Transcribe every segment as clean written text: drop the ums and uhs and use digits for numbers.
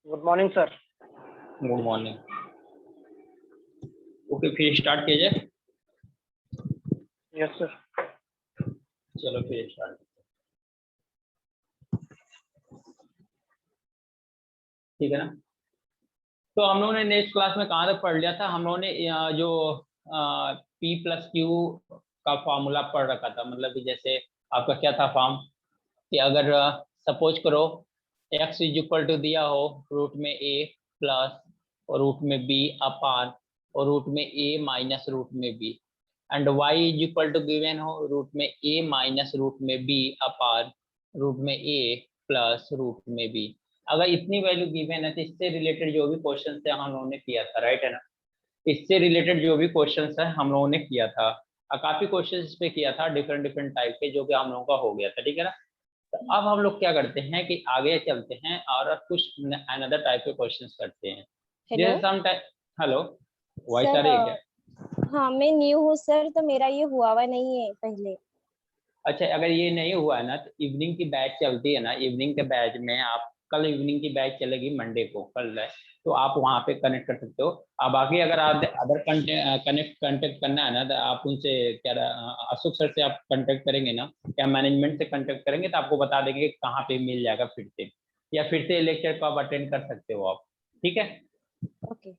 Good morning sir. Good morning. Okay, फिर start किया जाए। Yes sir. चलो फिर स्टार्ट। ठीक है ना। तो हम लोगों ने नेक्स्ट क्लास में कहाँ तक पढ़ लिया था? हम लोगों ने जो P प्लस क्यू का फॉर्मूला पढ़ रखा था। मतलब कि जैसे आपका क्या था फॉर्म, कि अगर सपोज करो x इज इक्वल टू दिया हो रूट में a प्लस और रूट में b अपान और रूट में a माइनस रूट में b, and y is equal to given हो रूट में a माइनस रूट में b अपान रूट में a प्लस रूट में b। अगर इतनी वैल्यू गिवन है तो इससे रिलेटेड जो भी क्वेश्चन थे हम लोगों ने किया था, राइट है ना। इससे रिलेटेड जो भी क्वेश्चन है हम लोगों ने किया था, काफी क्वेश्चन इस पे किया था डिफरेंट डिफरेंट टाइप के, जो कि हम लोगों का हो गया था। ठीक है ना। तो अब हम लोग क्या करते हैं कि आगे चलते हैं और कुछ अनदर टाइप के क्वेश्चंस करते हैं। हेलो जैसे सम टाइप, हेलो, वॉइस आ सर। रही है क्या? हाँ, मैं न्यू हूँ सर, तो मेरा ये हुआ हुआ नहीं है पहले। अच्छा, अगर ये नहीं हुआ है ना तो इवनिंग की बैच चलती है ना, इवनिंग के बैच में आप, कल इवनिंग की बैच चलेगी मंडे को, कल है, तो आप वहाँ पे कनेक्ट कर सकते हो। अब बाकी अगर आप अदर कंटेक्ट करना है ना तो आप उनसे क्या अशोक सर से आप कांटेक्ट करेंगे ना, या मैनेजमेंट से कांटेक्ट करेंगे तो आपको बता देंगे कि कहाँ पे मिल जाएगा फिर से, या फिर से लेक्चर को आप अटेंड कर सकते हो आप। ठीक है। ओके।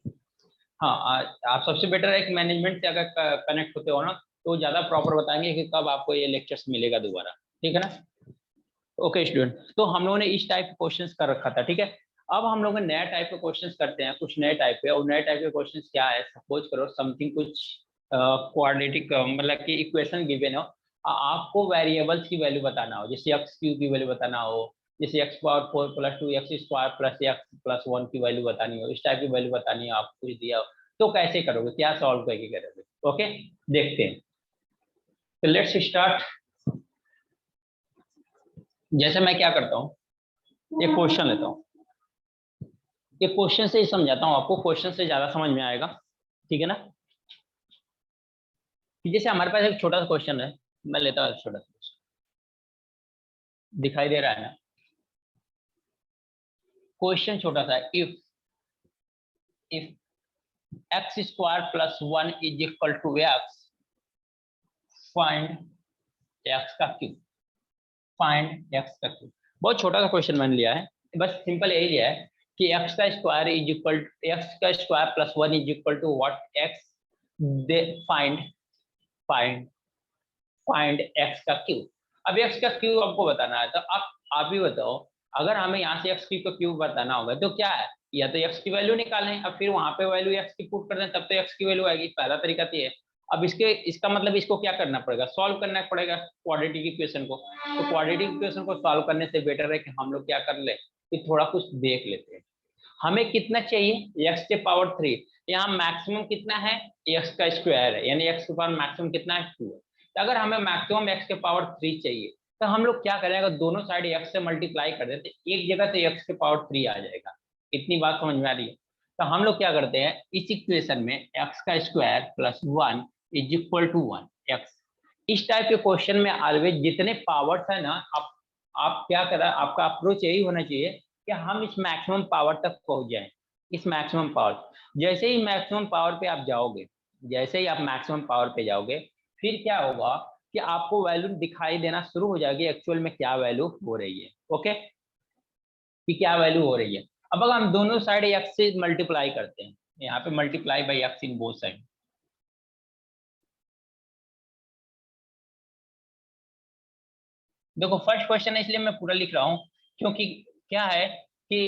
हाँ, आप सबसे बेटर है कि मैनेजमेंट से अगर कनेक्ट होते हो ना तो ज़्यादा प्रॉपर बताएंगे कि कब आपको ये लेक्चर्स मिलेगा दोबारा। ठीक है ना। ओके स्टूडेंट, तो हम लोगों ने इस टाइप के क्वेश्चंस कर रखा था। ठीक है। अब हम लोग नया टाइप के क्वेश्चंस करते हैं, कुछ नए टाइप के। और नए टाइप के क्वेश्चंस क्या है, सपोज करो समथिंग कुछ क्वाड्रेटिक, मतलब कि इक्वेशन गिवन हो, आपको वेरिएबल्स की वैल्यू बताना हो, जैसे एक्स क्यू की वैल्यू बताना हो, जैसे x power 4 plus 2 x square plus x plus 1 की वैल्यू बतानी हो, इस टाइप की वैल्यू बतानी हो, आपको कुछ दिया हो तो कैसे करोगे, क्या सॉल्व करके करोगे? ओके, देखते हैं। तो लेट्स स्टार्ट। जैसे मैं क्या करता हूँ, एक क्वेश्चन लेता हूँ, ये क्वेश्चन से ही समझाता हूँ आपको, क्वेश्चन से ज्यादा समझ में आएगा। ठीक है ना। कि जैसे हमारे पास एक छोटा सा क्वेश्चन है, मैं लेता हूँ छोटा सा क्वेश्चन, दिखाई दे रहा है ना। क्वेश्चन छोटा सा है, if x square plus 1 is equal to x, find x का क्यूब। फाइंड एक्स का क्यूब। बहुत छोटा सा क्वेश्चन मैंने लिया है, बस सिंपल यही लिया है कि एक्स का स्क्वायर इज इक्वल, एक्स का square plus 1 is equal to what x, they find find find x का क्यूब। अब एक्स का क्यूब आपको बताना है, तो आप ही बताओ, अगर हमें यहाँ से एक्स की को क्यूब बताना होगा तो क्या है, या तो एक्स की वैल्यू निकालें, अब फिर वहां पे वैल्यू एक्स की पुट कर दें, तब तो एक्स की वैल्यू आएगी। पहला तरीका तो ये है। अब इसका मतलब इसको क्या करना पड़ेगा, सॉल्व करना पड़ेगा क्वाड्रेटिक इक्वेशन को। तो क्वाड्रेटिक इक्वेशन को सॉल्व करने से बेटर है कि हम लोग क्या कर ले, कि थोड़ा कुछ देख लेते हैं। हमें कितना चाहिए, एक्स के पावर 3। यहाँ मैक्सिमम कितना है, एक्स का स्क्वायर है, यानी एक्स के पावर मैक्सिमम कितना है, 2 है। तो अगर हमें मैक्सिमम एक्स के पावर 3 चाहिए तो हम लोग क्या करें, अगर दोनों साइड एक्स से मल्टीप्लाई कर देते एक जगह तो एक्स के पावर 3 आ जाएगा। इतनी बात समझ में आ रही है। तो हम लोग क्या करते हैं, इस इक्वेशन में एक्स का square plus 1 is equal to 1 x. इस टाइप के क्वेश्चन में ऑलवेज जितने पावर्स है ना, आप क्या करें, आपका अप्रोच यही होना चाहिए कि हम इस मैक्सिमम पावर तक पहुंच जाएं। इस मैक्सिमम पावर, जैसे ही मैक्सिमम पावर पे आप जाओगे, जैसे ही आप मैक्सिमम पावर पे जाओगे, फिर क्या होगा कि आपको वैल्यू दिखाई देना शुरू हो जाएगी, एक्चुअल में क्या वैल्यू हो रही है। ओके, कि क्या वैल्यू हो रही है। अब अगर हम दोनों साइड एक्स से मल्टीप्लाई करते हैं, यहाँ पे multiply by x in both side. देखो फर्स्ट क्वेश्चन है इसलिए मैं पूरा लिख रहा हूँ, क्योंकि क्या है कि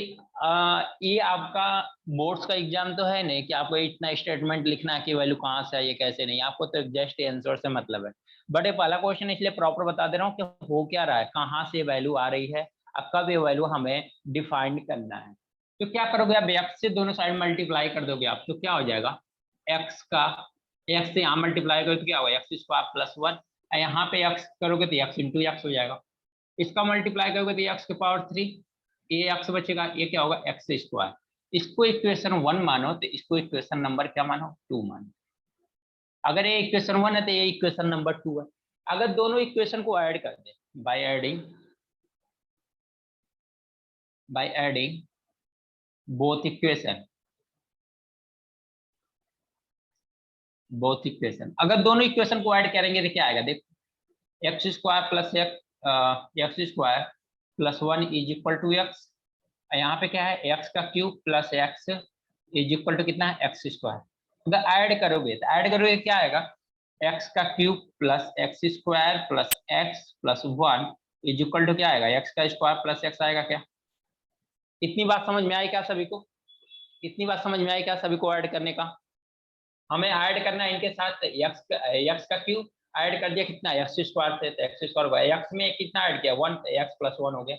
ये आपका बोर्ड्स का एग्जाम तो है नहीं कि आपको इतना स्टेटमेंट लिखना है कि वैल्यू कहाँ से है, ये कैसे नहीं, आपको तो जस्ट आंसर से मतलब है। बट ये पहला क्वेश्चन इसलिए प्रॉपर बता दे रहा हूँ कि हो क्या रहा है, कहाँ से वैल्यू आ रही है, और कब ये वैल्यू हमें डिफाइंड करना है। तो क्या करोगे, आप एक्स से दोनों साइड मल्टीप्लाई कर दोगे आप, तो क्या हो जाएगा, एक्स का, एक्स से यहाँ मल्टीप्लाई करोगे तो क्या होगा, एक्स स्क्वायर प्लस 1, यहाँ पे एक्स करोगे तो एक्स इंटू एक्स हो जाएगा। इसका मल्टीप्लाई करोगे तो एक्स के पावर 3, ये एक्स बचेगा, ये क्या होगा, एक्स स्क्वायर। इसको इक्वेशन 1 मानो तो इसको इक्वेशन नंबर क्या मानो, 2 मानो। अगर ये इक्वेशन 1 है तो ये इक्वेशन नंबर 2 है। अगर दोनों इक्वेशन को ऐड कर दे by adding both equation, both equation. अगर दोनों इक्वेशन को ऐड करेंगे तो क्या आएगा, देखो x square plus x square plus 1 is equal to x. यहाँ पे क्या है, एक्स का cube plus x is equal to कितना है, एक्स स्क्वायर। अगर ऐड करोगे क्या आएगा, एक्स का cube plus x square plus x plus 1 is equal to क्या आएगा, एक्स का स्क्वायर प्लस एक्स आएगा क्या। इतनी बात समझ में आई क्या सभी को, इतनी बात समझ में आई क्या सभी को ऐड करने का। हमें ऐड करना है इनके साथ एक्स का क्यूब, ऐड कर दिया कितना, एक्स स्क्वायर से, तो एक्स स्क्वायर हो गया, एक्स में कितना ऐड किया, 1, एक्स प्लस 1 हो गया।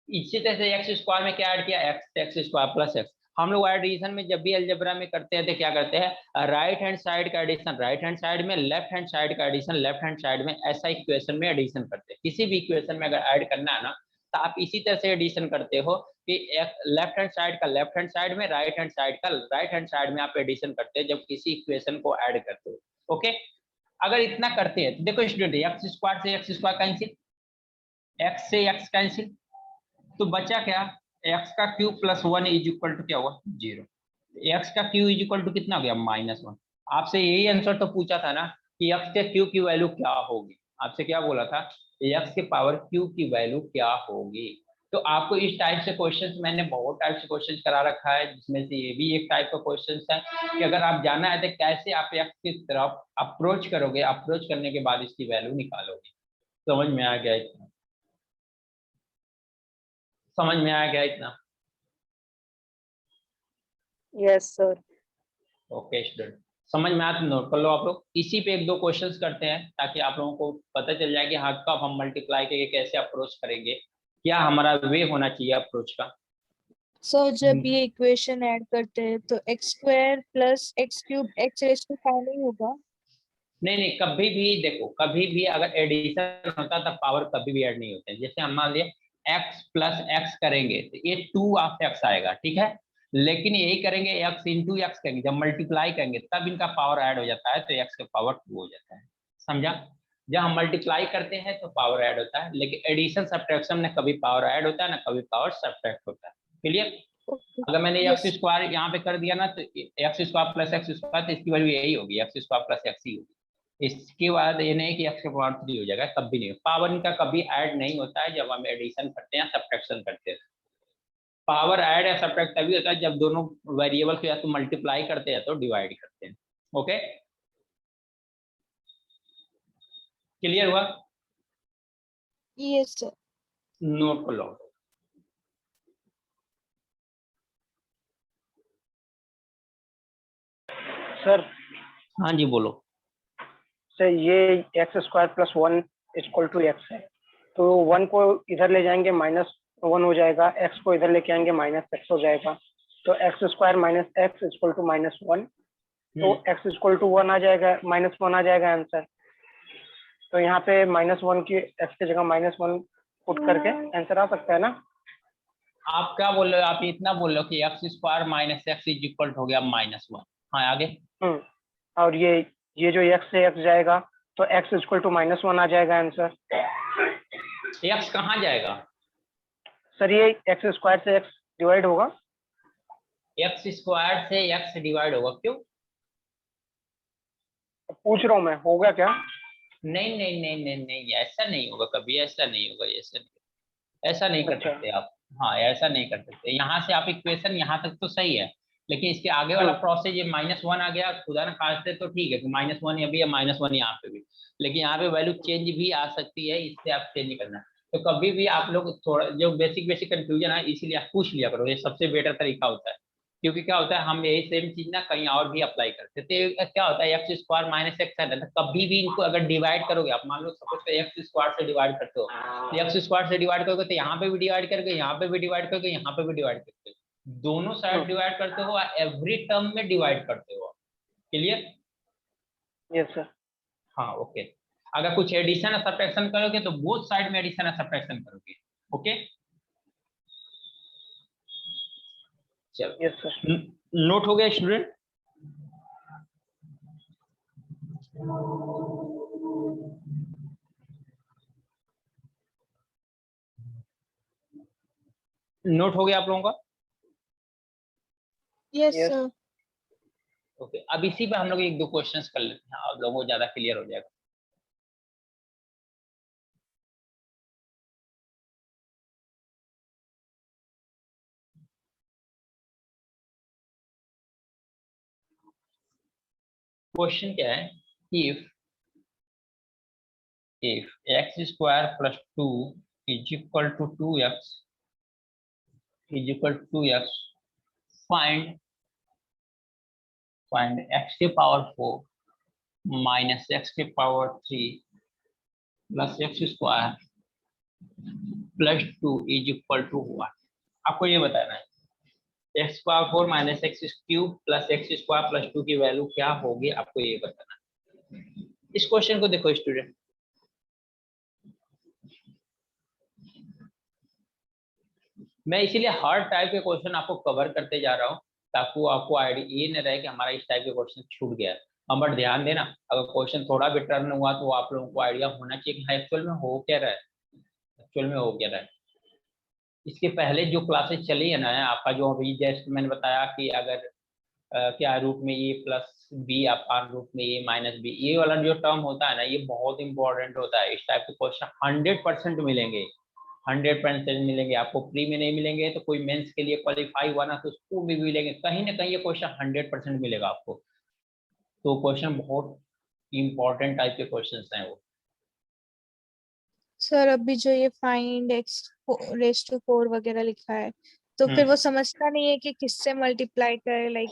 इसी तरह से एक्स स्क्वायर में क्या ऐड किया, एक्स स्क्वायर प्लस एक्स। हम लोग एडिशन में जब भी अलजेब्रा में करते हैं तो क्या करते हैं, राइट हैंड साइड का एडिशन राइट हैंड साइड में, लेफ्ट हैंड साइड का एडिशन लेफ्ट हैंड साइड में, ऐसा इक्वेशन में एडिशन करते हैं। किसी भी इक्वेशन में अगर ऐड करना है ना, तो आप इसी तरह से एडिशन करते हो कि लेफ्ट हैंड साइड का लेफ्ट हैंड साइड में, राइट हैंड साइड का राइट हैंड साइड में आप एडिशन करते हैं जब किसी इक्वेशन को ऐड करते हो। ओके, अगर इतना करते हैं तो देखो स्टूडेंट, एक्स स्क्वायर से एक्स स्क्वायर कैंसिल, एक्स से एक्स कैंसिल, तो बचा क्या, एक्स का cube plus 1 is equal to क्या हुआ, 0। एक्स का क्यूब इज इक्वल टू कितना हो गया, -1। आपसे यही आंसर तो पूछा था ना कि एक्स के क्यूब की वैल्यू क्या होगी, आपसे क्या बोला था, एक्स के पावर क्यूब की वैल्यू क्या होगी। तो आपको इस टाइप से क्वेश्चंस, मैंने बहुत टाइप से क्वेश्चंस करा रखा है, जिसमें से ये भी एक टाइप का क्वेश्चंस है कि अगर आप जानना है तो कैसे आप एक्स की तरफ अप्रोच करोगे, अप्रोच करने के बाद इसकी वैल्यू निकालोगे। समझ में आ गया इतना, समझ में आ गया इतना। Yes sir. ओके स्टूडेंट, समझ में आया तो नोट कर लो आप लोग। इसी पे एक दो क्वेश्चंस करते हैं ताकि आप लोगों को पता चल जाए कि हाँ कब हम मल्टीप्लाई के कैसे अप्रोच करेंगे, क्या हमारा वे होना चाहिए अप्रोच का। सर जब ये इक्वेशन ऐड करते हैं तो x square plus x cube x raise to 5 नहीं होगा। नहीं नहीं, कभी भी देखो, कभी भी अगर एडिशन होता तब पावर कभी भी ऐड नहीं होते हैं। जैसे हम मान लिया एक्स प्लस एक्स करेंगे तो ये 2 ऑफ एक्स आएगा, ठीक है। लेकिन यही करेंगे एक्स इंटू एक्स करेंगे, जब मल्टीप्लाई करेंगे तब इनका पावर ऐड हो जाता है, तो एक्स का पावर 2 हो जाता है। समझा, जब हम मल्टीप्लाई करते हैं तो पावर ऐड होता है, लेकिन एडिशन सब्ट्रैक्शन में कभी पावर ऐड होता है ना कभी पावर सब्ट्रैक्ट होता है। क्लियर। ओके। अगर मैंने एक्स यस। स्क्वायर यहाँ पे कर दिया ना, तो x square plus x square, तो इसकी वैल्यू यही होगी, एक्स स्क्वायर प्लस एक्स ही होगी। इसके बाद ये नहीं कि एक्स का पावर 3 हो जाएगा, कभी नहीं, पावर इनका कभी ऐड नहीं होता है जब हम एडिशन करते हैं सब्ट्रैक्शन करते हैं। पावर ऐड या सब्ट्रैक्ट तभी होता है जब दोनों वेरिएबल को या तो मल्टीप्लाई करते हैं तो डिवाइड करते हैं। ओके, क्लियर हुआ, यस सर। नोट कर लो। सर हाँ जी बोलो। सर ये x square plus 1 equal to x है, तो 1 को इधर ले जाएंगे -1 हो जाएगा, एक्स को इधर लेके आएंगे -x हो जाएगा, तो x square minus x equal to -1, तो एक्स इक्वल टू 1 आ जाएगा, -1 आ जाएगा आंसर। तो यहाँ पे -1 की एक्स की जगह -1 पुट करके आंसर आ सकता है ना। आप क्या बोल रहे हो, आप इतना बोल रहे हो कि x square minus x is equal हो गया -1। हाँ आगे। और ये जो एक्स से एक्स जाएगा तो एक्स इक्वल टू -1 आ जाएगा आंसर। एक्स कहाँ जाएगा, सर ये एक्स स्क्वायर से एक्स डिवाइड होगा। एक्स स्क्वायर से एक्स डिवाइड होगा, क्यों। पूछ रहा हूँ मैं, होगा क्या। नहीं नहीं नहीं नहीं नहीं, ऐसा नहीं होगा कभी, ऐसा नहीं होगा, ऐसा नहीं कर अच्छा। सकते आप। हाँ ऐसा नहीं कर सकते, यहाँ से आप इक्वेशन यहाँ तक तो सही है, लेकिन इसके आगे वाला प्रोसेस ये -1 आ गया, खुदा ना खास्ते तो ठीक है कि -1 अभी है -1 यहाँ पे भी, लेकिन यहाँ पे वैल्यू चेंज भी आ सकती है, इससे आप चेंज नहीं करना। तो कभी भी आप लोग थोड़ा जो बेसिक बेसिक कंफ्यूजन है इसीलिए आप पूछ लिया करो, ये सबसे बेटर तरीका होता है। क्योंकि क्या होता है, हम यही सेम चीज ना कहीं और भी अप्लाई करते थे, तो क्या होता है एक्स स्क्वायर माइनस एक्स है ना, तो कभी भी इनको अगर डिवाइड करोगे, आप मान लो सपोज एक्स स्क्वायर से डिवाइड करते हो, एक्स स्क्वायर से डिवाइड करोगे तो यहाँ पे भी डिवाइड करके, यहाँ पे भी डिवाइड करके, यहाँ पे भी डिवाइड करते हो, दोनों साइड डिवाइड करते हो, एवरी टर्म में डिवाइड करते हो। क्लियर। Yes sir. हाँ ओके। अगर कुछ एडिशन या सब्ट्रैक्शन करोगे तो बोथ साइड में एडिशन या सब्ट्रैक्शन करोगे। ओके चलो, यस सर। नोट हो गया स्टूडेंट। नोट हो गया आप लोगों का। Yes, Yes. sir. ओके, अब इसी पे हम लोग एक दो क्वेश्चंस कर लेते हैं, आप लोगों को ज्यादा क्लियर हो जाएगा। क्वेश्चन क्या है, if x square plus 2 is equal to 2x is equal to 2x, find x के पावर 4 माइनस x के power 3 plus x square plus 2 is equal to 1। आपको ये बताना है x power 4 minus x cube plus x square plus 2 की value क्या होगी, आपको ये बताना है। इस क्वेश्चन को देखो स्टूडेंट, मैं इसीलिए हर टाइप के क्वेश्चन आपको कवर करते जा रहा हूँ ताकि आपको आइडिया ये न रहे कि हमारा इस टाइप के क्वेश्चन छूट गया है। हम बट ध्यान देना, अगर क्वेश्चन थोड़ा भी टर्न हुआ तो आप लोगों को आइडिया होना चाहिए कि एक्चुअल में हो क्या रहा है, एक्चुअल में हो क्या रहा है। इसके पहले जो क्लासेस चली है ना, आपका जो अभी जस्ट मैंने बताया कि अगर क्या रूट में ए प्लस बी अपान रूट में ए माइनस बी, ये वाला जो टर्म होता है ना, ये बहुत इंपॉर्टेंट होता है। इस टाइप के क्वेश्चन 100% मिलेंगे, 100% मिलेंगे। आपको प्री में नहीं मिलेंगे तो कोई मेंस के लिए क्वालिफाई हुआ ना तो उसको भी मिलेंगे, कहीं ना कहीं ये क्वेश्चन 100% मिलेगा आपको। तो क्वेश्चन बहुत इंपॉर्टेंट टाइप के क्वेश्चंस हैं वो। सर अभी जो ये फाइंड x रेस टू 4 वगैरह लिखा है, तो फिर वो समझता नहीं है कि किससे मल्टीप्लाई करे, लाइक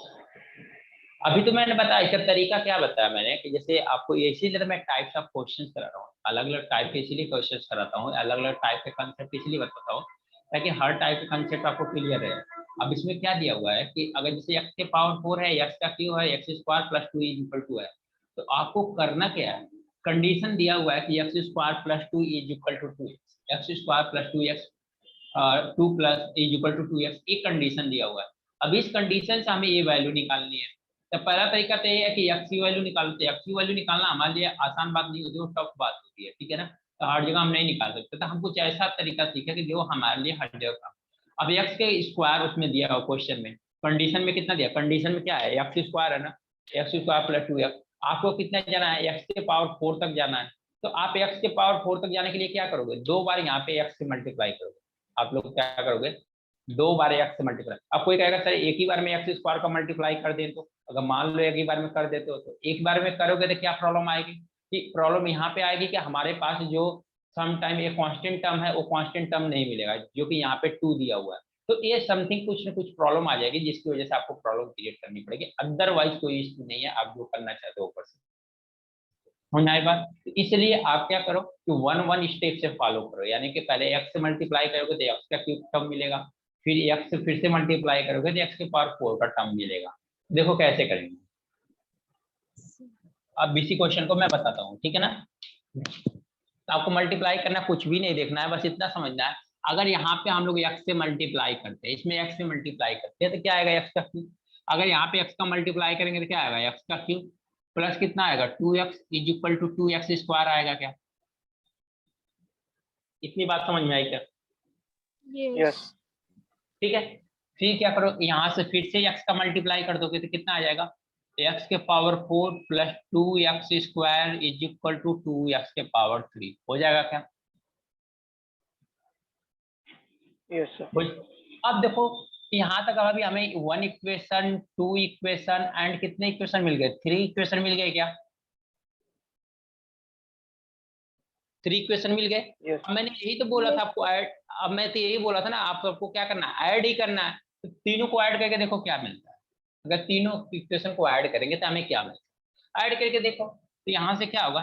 अभी तो मैंने बताया इसका तरीका क्या बताया मैंने, कि जैसे आपको इसीलिए मैं टाइप्स ऑफ क्वेश्चंस करा रहा हूँ, अलग अलग टाइप के इसीलिए क्वेश्चंस कराता हूँ, अलग अलग टाइप के कंसेप्ट इसलिए बताता हूँ ताकि हर टाइप के कंसेप्ट आपको क्लियर रहे। अब इसमें क्या दिया हुआ है कि अगर जैसे x के पावर 4 है, x का क्यू है, x square plus 2 is equal to है, तो आपको करना क्या है, कंडीशन दिया हुआ है कि x square plus 2 is equal to 2x, x square plus 2x 2 plus is equal to 2x, एक कंडीशन दिया हुआ है। अब इस कंडीशन से हमें ये वैल्यू निकालनी है। तो पहला तरीका तो ये है कि x की वैल्यू निकालते हैं। x की वैल्यू निकालना हमारे लिए आसान बात नहीं होती, वो टफ बात होती है, ठीक है ना। तो हर जगह हम नहीं निकाल सकते, तो हम कुछ ऐसा तरीका सीखे कि जो हमारे लिए हर जगह काम। अब x के स्क्वायर उसमें दिया हुआ क्वेश्चन में, कंडीशन में कितना दिया, कंडीशन में क्या है, एक्स स्क्वायर है ना, एक्स स्क्वायर प्लस 2x। आपको कितना जाना है, x के पावर 4 तक जाना है। तो आप x के पावर 4 तक जाने के लिए क्या करोगे, 2 बार यहाँ पे x से मल्टीप्लाई करोगे। आप लोग क्या करोगे, 2 बार x से मल्टीप्लाई। अब कोई कहेगा सर एक ही बार में एक्स स्क्वायर का मल्टीप्लाई कर दें, तो अगर मान लो एक ही बार में कर देते हो तो एक बार में करोगे तो क्या प्रॉब्लम आएगी, कि प्रॉब्लम यहाँ पे आएगी कि हमारे पास जो सम टाइम एक कांस्टेंट टर्म है वो कांस्टेंट टर्म नहीं मिलेगा, जो कि यहाँ पे 2 दिया हुआ है। तो ये समथिंग कुछ ना कुछ प्रॉब्लम आ जाएगी जिसकी वजह से आपको प्रॉब्लम क्रिएट करनी पड़ेगी, अदरवाइज कोई इश्यू नहीं है, आप जो करना चाहते हो ऊपर से होना है बात। तो इसलिए आप क्या करो कि 1 स्टेप से फॉलो करो, यानी कि पहले x से मल्टीप्लाई करोगे तो x का क्यूब टर्म मिलेगा, फिर x से फिर से मल्टीप्लाई करोगे तो x के पावर 4 का टर्म मिलेगा। देखो कैसे करेंगे, अब इसी क्वेश्चन को मैं बताता हूँ, ठीक है ना। तो आपको मल्टीप्लाई करना कुछ भी नहीं देखना है, बस इतना समझना है, अगर यहाँ पे हम लोग x से मल्टीप्लाई करते हैं, इसमें x से मल्टीप्लाई करते हैं तो क्या आएगा, x का क्यूब। अगर यहाँ पे x का मल्टीप्लाई करेंगे तो क्या आएगा, x का क्यूब प्लस कितना आएगा 2x is equal to 2x square आएगा क्या। इतनी बात समझ में आई क्या, Yes. ठीक है। फिर क्या करो, यहाँ से फिर से x का मल्टीप्लाई कर दोगे तो कितना आ जाएगा, x के power 4 plus 2x square is equal to 2x के पावर 3 हो जाएगा क्या। Yes, sir. अब देखो यहाँ तक अभी हमें 1 इक्वेशन 2 इक्वेशन एंड कितने इक्वेशन मिल गए, 3 इक्वेशन मिल गए क्या, 3 इक्वेशन मिल गए। Yes. अब मैंने यही तो बोला था आपको ऐड, अब मैं तो यही बोला था ना, आप सबको क्या करना है, ऐड ही करना है। तो तीनों को ऐड करके देखो क्या मिलता है, अगर तीनों इक्वेशन को ऐड करेंगे तो हमें क्या मिलता है, ऐड करके देखो। तो यहाँ से क्या होगा,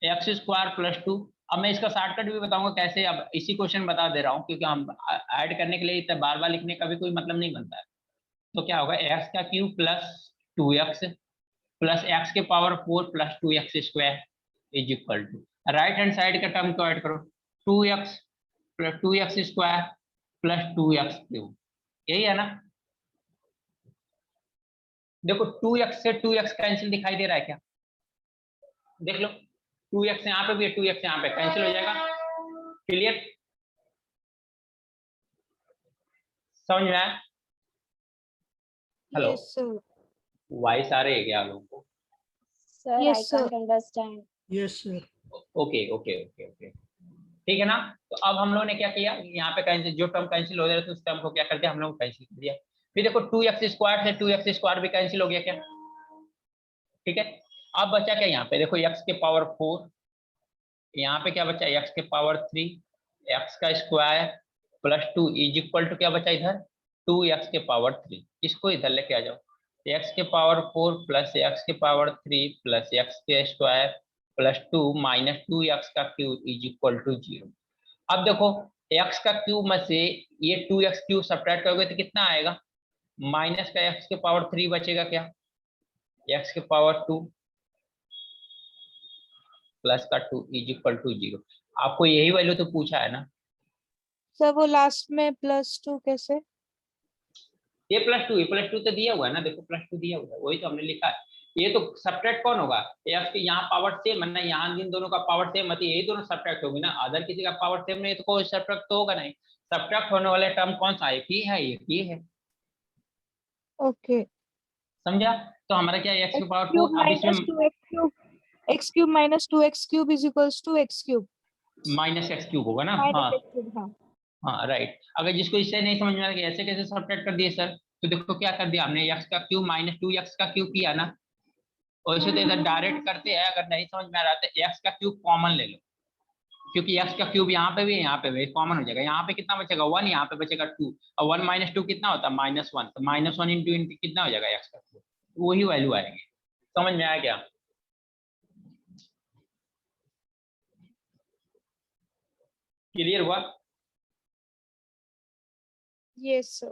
एक्स स्क्वायर प्लस 2। अब मैं इसका शॉर्टकट भी बताऊंगा कैसे, अब इसी क्वेश्चन बता दे रहा हूँ क्योंकि हम ऐड करने के लिए बार बार लिखने का भी कोई मतलब नहीं बनता है। तो क्या होगा, एक्स का cube plus 2x plus X के power 4 plus 2x square is equal to, right hand side का टर्म को ऐड करो, 2x plus 2x square plus 2x cube, यही है ना। देखो 2x से 2x कैंसिल दिखाई दे रहा है क्या, देख लो 2x यहाँ पे भी है, 2x यहाँ पे कैंसिल हो जाएगा, क्लियर, समझ में आया। Hello, Yes, sir. वॉइस आ रही है क्या लोगों को? Sir Yes, I sir. Can't understand. Yes, sir. Okay okay okay okay, ठीक है ना। तो अब हम लोगों ने क्या किया, यहाँ पे कैंसिल, जो टर्म कैंसिल हो रहे थे उस टर्म को क्या कर दिया हम लोग, कैंसिल कर दिया। फिर देखो 2x स्क्वायर से 2x स्क्वायर भी कैंसिल हो गया क्या, ठीक है। अब बचा क्या यहाँ पे, देखो x के पावर 4, यहाँ पे क्या बचा x के पावर 3, x का square plus 2 is equal to क्या बचा इधर 2x के पावर 3, इसको इधर लेके आ जाओ, x के पावर 4 प्लस x के पावर 3 प्लस x के स्क्वायर प्लस 2 माइनस 2x का क्यूब इज इक्वल टू 0। अब देखो x का क्यूब में से ये 2x क्यूब सब्ट्रैक्ट करोगे तो कितना आएगा, माइनस का x के पावर 3 बचेगा क्या, x के पावर 2 प्लस का 2 इज इक्वल टू 0। आपको यही वैल्यू तो पूछा है ना, सर वो लास्ट में +2 कैसे? ये प्लस टू तो दिया हुआ है ना, देखो +2 दिया हुआ है, वही तो हमने लिखा है। ये तो सब्ट्रैक्ट कौन होगा, x के यहाँ पावर सेम है ना, यहाँ इन दोनों का पावर सेम है, यही दोनों सब्ट्रैक्ट होगी ना, अदर किसी का पावर सेम नहीं तो कोई सब्ट्रैक्ट तो होगा नहीं। सब्ट्रैक्ट होने वाले टर्म कौन सा, एक ही है, एक ही है, Okay. समझा। तो हमारा क्या है x के X पावर 2, cube अब minus इसमें 2x cube. X cube minus 2x cube is equals to x cube. Minus x cube होगा ना, Minus हाँ x cube, हाँ. हाँ राइट। अगर जिसको इससे नहीं समझ में आ रहा कि ऐसे कैसे सब्ट्रैक्ट कर दिए सर, तो देखो क्या कर दिया हमने, x का क्यूब माइनस 2x का क्यूब किया ना, और इसे तो इधर डायरेक्ट करते हैं। अगर नहीं समझ में आ रहा तो x का क्यूब कॉमन ले लो, क्योंकि x का क्यूब यहाँ पे भी है, यहाँ पे भी कॉमन हो जाएगा, यहाँ पे कितना बचेगा 1, यहाँ पे बचेगा 2, और 1 माइनस 2 कितना होता है -1, तो -1 इंटू कितना हो जाएगा x का क्यूब, वही वैल्यू आएगी। समझ में आया क्या, क्लियर हुआ। Yes, sir.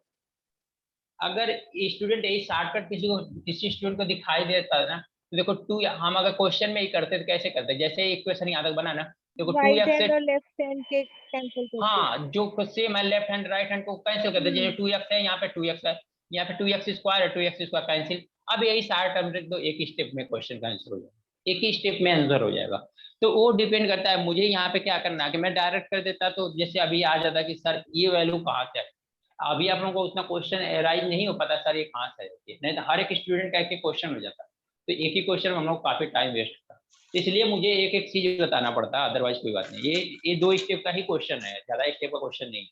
अगर स्टूडेंट यही शॉर्टकट किसी स्टूडेंट को दिखाई देता है ना, तो देखो 2, हम अगर क्वेश्चन में ही करते तो कैसे करते, जैसे इक्वेशन यहाँ तक बना ना, देखो Right 2x से, hand और left hand के cancel करते हैं. हाँ जो सेम है लेफ्ट हैंड राइट हैंड को कैंसिल करते हैं, जैसे 2x है यहाँ पे 2x है, यहाँ पे 2x स्क्वायर है, 2x स्क्वायर कैंसिल। अब यही सारे टर्म रख दो, एक ही स्टेप में क्वेश्चन का आंसर हो जाएगा, एक ही स्टेप में आंसर हो जाएगा। तो वो डिपेंड करता है मुझे यहाँ पे क्या करना है, कि मैं डायरेक्ट कर देता तो जैसे अभी आ जाता कि सर ये वैल्यू कहाँ से है, अभी आप लोगों को उतना क्वेश्चन एराइज नहीं हो पाता सर ये कहाँ से है, नहीं तो हर एक स्टूडेंट का एक एक क्वेश्चन हो जाता, तो एक ही क्वेश्चन में हम लोग काफी टाइम वेस्ट होता, इसलिए मुझे एक एक चीज बताना पड़ता है, अदरवाइज कोई बात नहीं। ये 2 स्टेप का ही क्वेश्चन है, ज्यादा स्टेप का क्वेश्चन नहीं।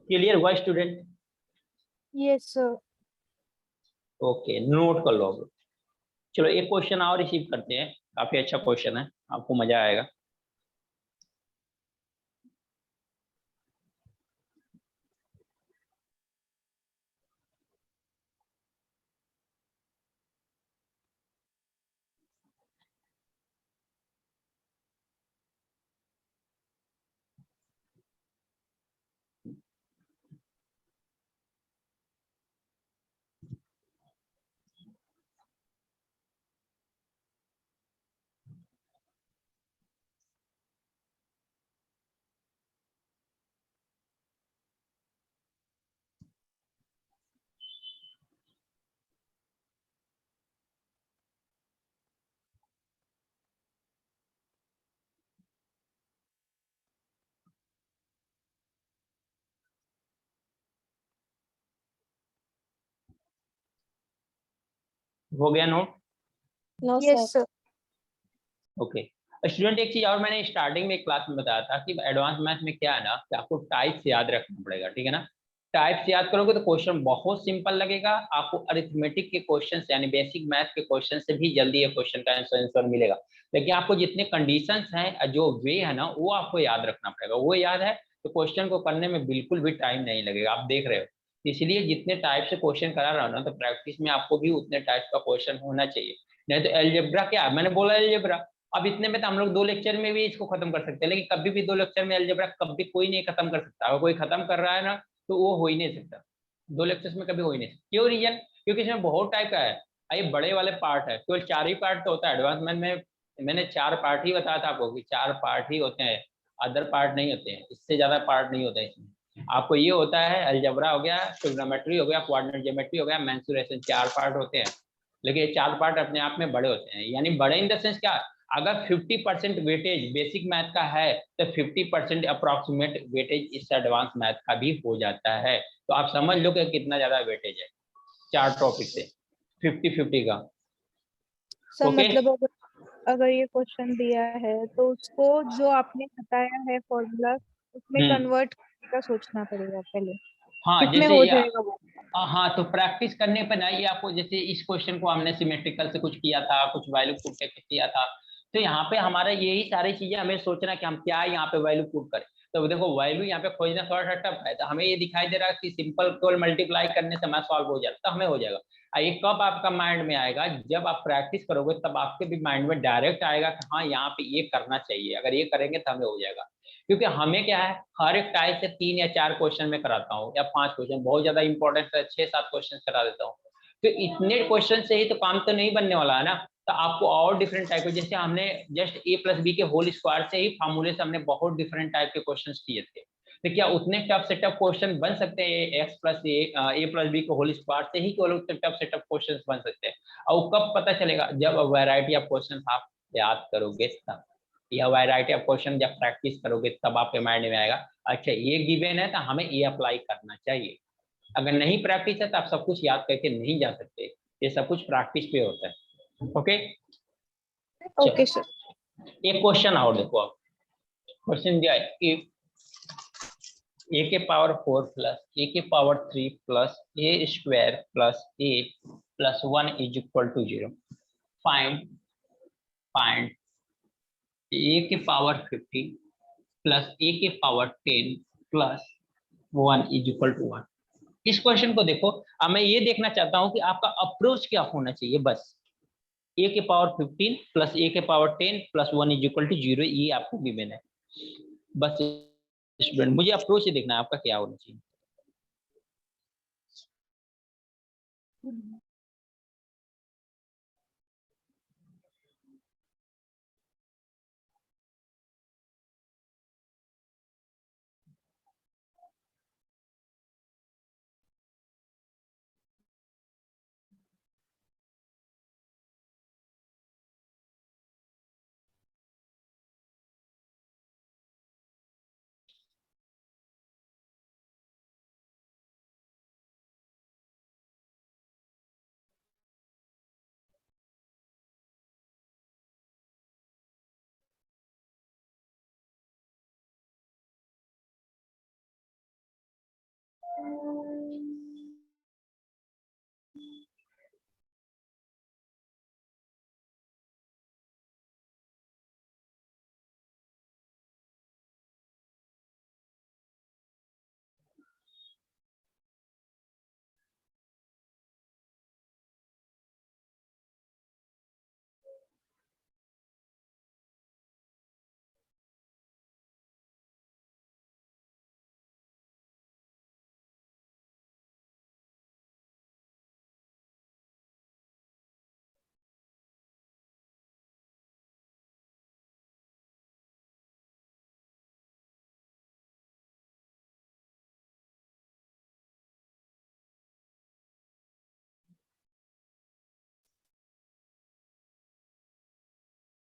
क्लियर हुआ student? Yes, sir. Okay, note कर लो अब। चलो एक क्वेश्चन और रिसीव करते हैं, काफी अच्छा क्वेश्चन है, आपको मजा आएगा। हो गया note? No Yes, sir. sir. Okay student, एक चीज और मैंने स्टार्टिंग में क्लास में बताया था कि एडवांस मैथ में क्या है ना, कि आपको टाइप्स याद रखना पड़ेगा, ठीक है ना। टाइप्स याद करोगे तो क्वेश्चन बहुत सिंपल लगेगा आपको, अरिथमेटिक के क्वेश्चन यानी बेसिक मैथ के क्वेश्चन से भी जल्दी ये क्वेश्चन का आंसर मिलेगा। लेकिन आपको जितने कंडीशंस हैं, जो वे है ना, वो आपको याद रखना पड़ेगा, वो याद है तो क्वेश्चन को करने में बिल्कुल भी टाइम नहीं लगेगा, आप देख रहे हो। इसलिए जितने टाइप से क्वेश्चन करा रहा हूँ ना, तो प्रैक्टिस में आपको भी उतने टाइप का क्वेश्चन होना चाहिए। नहीं तो एलजेब्रा क्या, मैंने बोला एलजेब्रा, अब इतने में तो हम लोग 2 लेक्चर में भी इसको खत्म कर सकते हैं, लेकिन कभी भी 2 लेक्चर में एलजेब्रा कभी कोई नहीं खत्म कर सकता। अगर कोई खत्म कर रहा है ना तो वो हो ही नहीं सकता, 2 लेक्चर्स में कभी हो ही नहीं सकता। क्यों रीजन, क्योंकि इसमें बहुत टाइप का है, ये बड़े वाले पार्ट है, केवल 4 ही पार्ट तो होता है। एडवांस में मैंने 4 पार्ट ही बताया था आपको, कि 4 पार्ट ही होते हैं, अदर पार्ट नहीं होते हैं, इससे ज्यादा पार्ट नहीं होता है इसमें। आपको ये होता है अलजेब्रा हो गया, ट्रिग्नोमेट्री हो गया, कोऑर्डिनेट ज्योमेट्री हो गया, मेंसुरेशन, 4 पार्ट होते हैं। लेकिन ये 4 पार्ट अपने आप में बड़े होते हैं, यानी बड़े इन द सेंस क्या, अगर 50% वेटेज बेसिक मैथ का है तो 50% अप्रोक्सीमेट वेटेज इस एडवांस मैथ का भी हो जाता है। तो आप समझ लो कि कितना ज्यादा वेटेज है 4 टॉपिक से 50-50 का। सर ओके मतलब अगर ये क्वेश्चन दिया है तो उसको जो आपने बताया है फॉर्मूला उसमें कन्वर्ट करने का सोचना पड़ेगा पहले, हाँ कितने जैसे हो जाएगा वो। हाँ तो प्रैक्टिस करने पर ना ये आपको, जैसे इस क्वेश्चन को हमने सिमेट्रिकल से कुछ किया था, कुछ वैल्यू पुट करके किया था, तो यहाँ पे हमारा यही सारी चीजें हमें सोचना कि हम क्या यहाँ पे वैल्यू पुट करें। तो देखो वैल्यू यहाँ पे खोजना थोड़ा सा टफ है, तो हमें ये दिखाई दे रहा है कि सिंपल केवल मल्टीप्लाई करने से मैथ सॉल्व हो जाता है, तो हमें हो जाएगा। ये कब आपका माइंड में आएगा, जब आप प्रैक्टिस करोगे तब आपके भी माइंड में डायरेक्ट आएगा कि हाँ यहाँ पे ये करना चाहिए, अगर ये करेंगे तो हमें हो जाएगा। क्योंकि हमें क्या है, हर एक टाइप से 3 या 4 क्वेश्चन में कराता हूँ या 5 क्वेश्चन, बहुत ज्यादा इंपॉर्टेंट है 6-7 क्वेश्चन करा देता हूँ। तो इतने क्वेश्चन से ही तो काम तो नहीं बनने वाला है ना, तो आपको और डिफरेंट टाइप के, जैसे हमने जस्ट a+b के होल स्क्वायर से ही फार्मूले से हमने बहुत डिफरेंट टाइप के क्वेश्चन किए थे, तो क्या उतने टफ से टफ क्वेश्चन बन सकते हैं a+b के होल स्क्वायर से ही केवल उतने टफ से टफ क्वेश्चन बन सकते हैं? और कब पता चलेगा, जब वैरायटी ऑफ क्वेश्चन आप याद करोगे तब, या वैरायटी ऑफ क्वेश्चन जब प्रैक्टिस करोगे तब आपके माइंड में आएगा अच्छा ये गिवन है तो हमें ये अप्लाई करना चाहिए। अगर नहीं प्रैक्टिस है तो आप सब कुछ याद करके नहीं जा सकते, ये सब कुछ प्रैक्टिस पे होता है। Okay okay sir. एक क्वेश्चन और देखो आप, क्वेश्चन दिया है a के पावर 4 प्लस a के power 3 plus a square plus 8 plus 1 is equal to 0। Find a के पावर 50 प्लस a के power 10 plus 1 is equal to 1। इस क्वेश्चन को देखो, अब मैं ये देखना चाहता हूं कि आपका अप्रोच क्या होना चाहिए। बस a के पावर 15 प्लस a के power 10 plus 1 is equal to 0, ये आपको गिवन है। बस स्टूडेंट मुझे अप्रोच ही देखना है आपका क्या होना चाहिए।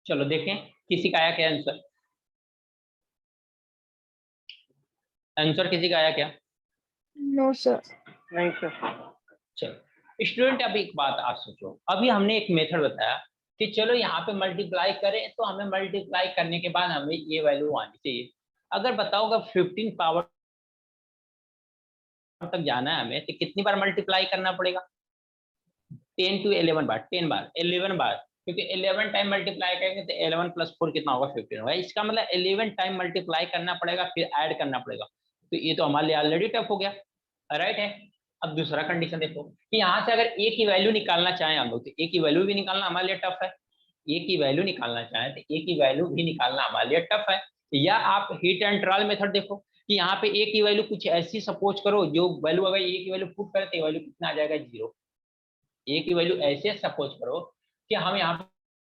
चलो देखें किसी का आया क्या आंसर, आंसर किसी का आया क्या? No sir. नहीं सर। चलो स्टूडेंट, अभी एक बात आप सोचो, अभी हमने एक मेथड बताया कि चलो यहाँ पे मल्टीप्लाई करें तो हमें मल्टीप्लाई करने के बाद हमें ये वैल्यू आनी चाहिए। अगर बताओगे 15 पावर तक जाना है हमें तो कितनी बार मल्टीप्लाई करना पड़ेगा? 10 to 11 बार, 10 बार, 11 बार, क्योंकि 11 टाइम मल्टीप्लाई करेंगे तो 11 + 4 कितना होगा? 15 होगा। इसका मतलब 11 टाइम मल्टीप्लाई करना पड़ेगा, फिर ऐड करना पड़ेगा। तो ये तो हमारे लिए ऑलरेडी टफ हो गया, राइट है। अब दूसरा कंडीशन देखो कि यहाँ से अगर ए की वैल्यू निकालना चाहें हम लोग तो ए की वैल्यू भी निकालना हमारे लिए टफ है। ए की वैल्यू निकालना चाहें तो ए की वैल्यू भी निकालना हमारे लिए टफ है। या आप हिट एंड ट्रायल मेथड देखो कि यहाँ पे ए की वैल्यू कुछ ऐसी सपोज करो जो वैल्यू, अगर ए की वैल्यू पुट करें तो वैल्यू कितना आ जाएगा? 0। ए की वैल्यू ऐसे सपोज करो कि हम यहाँ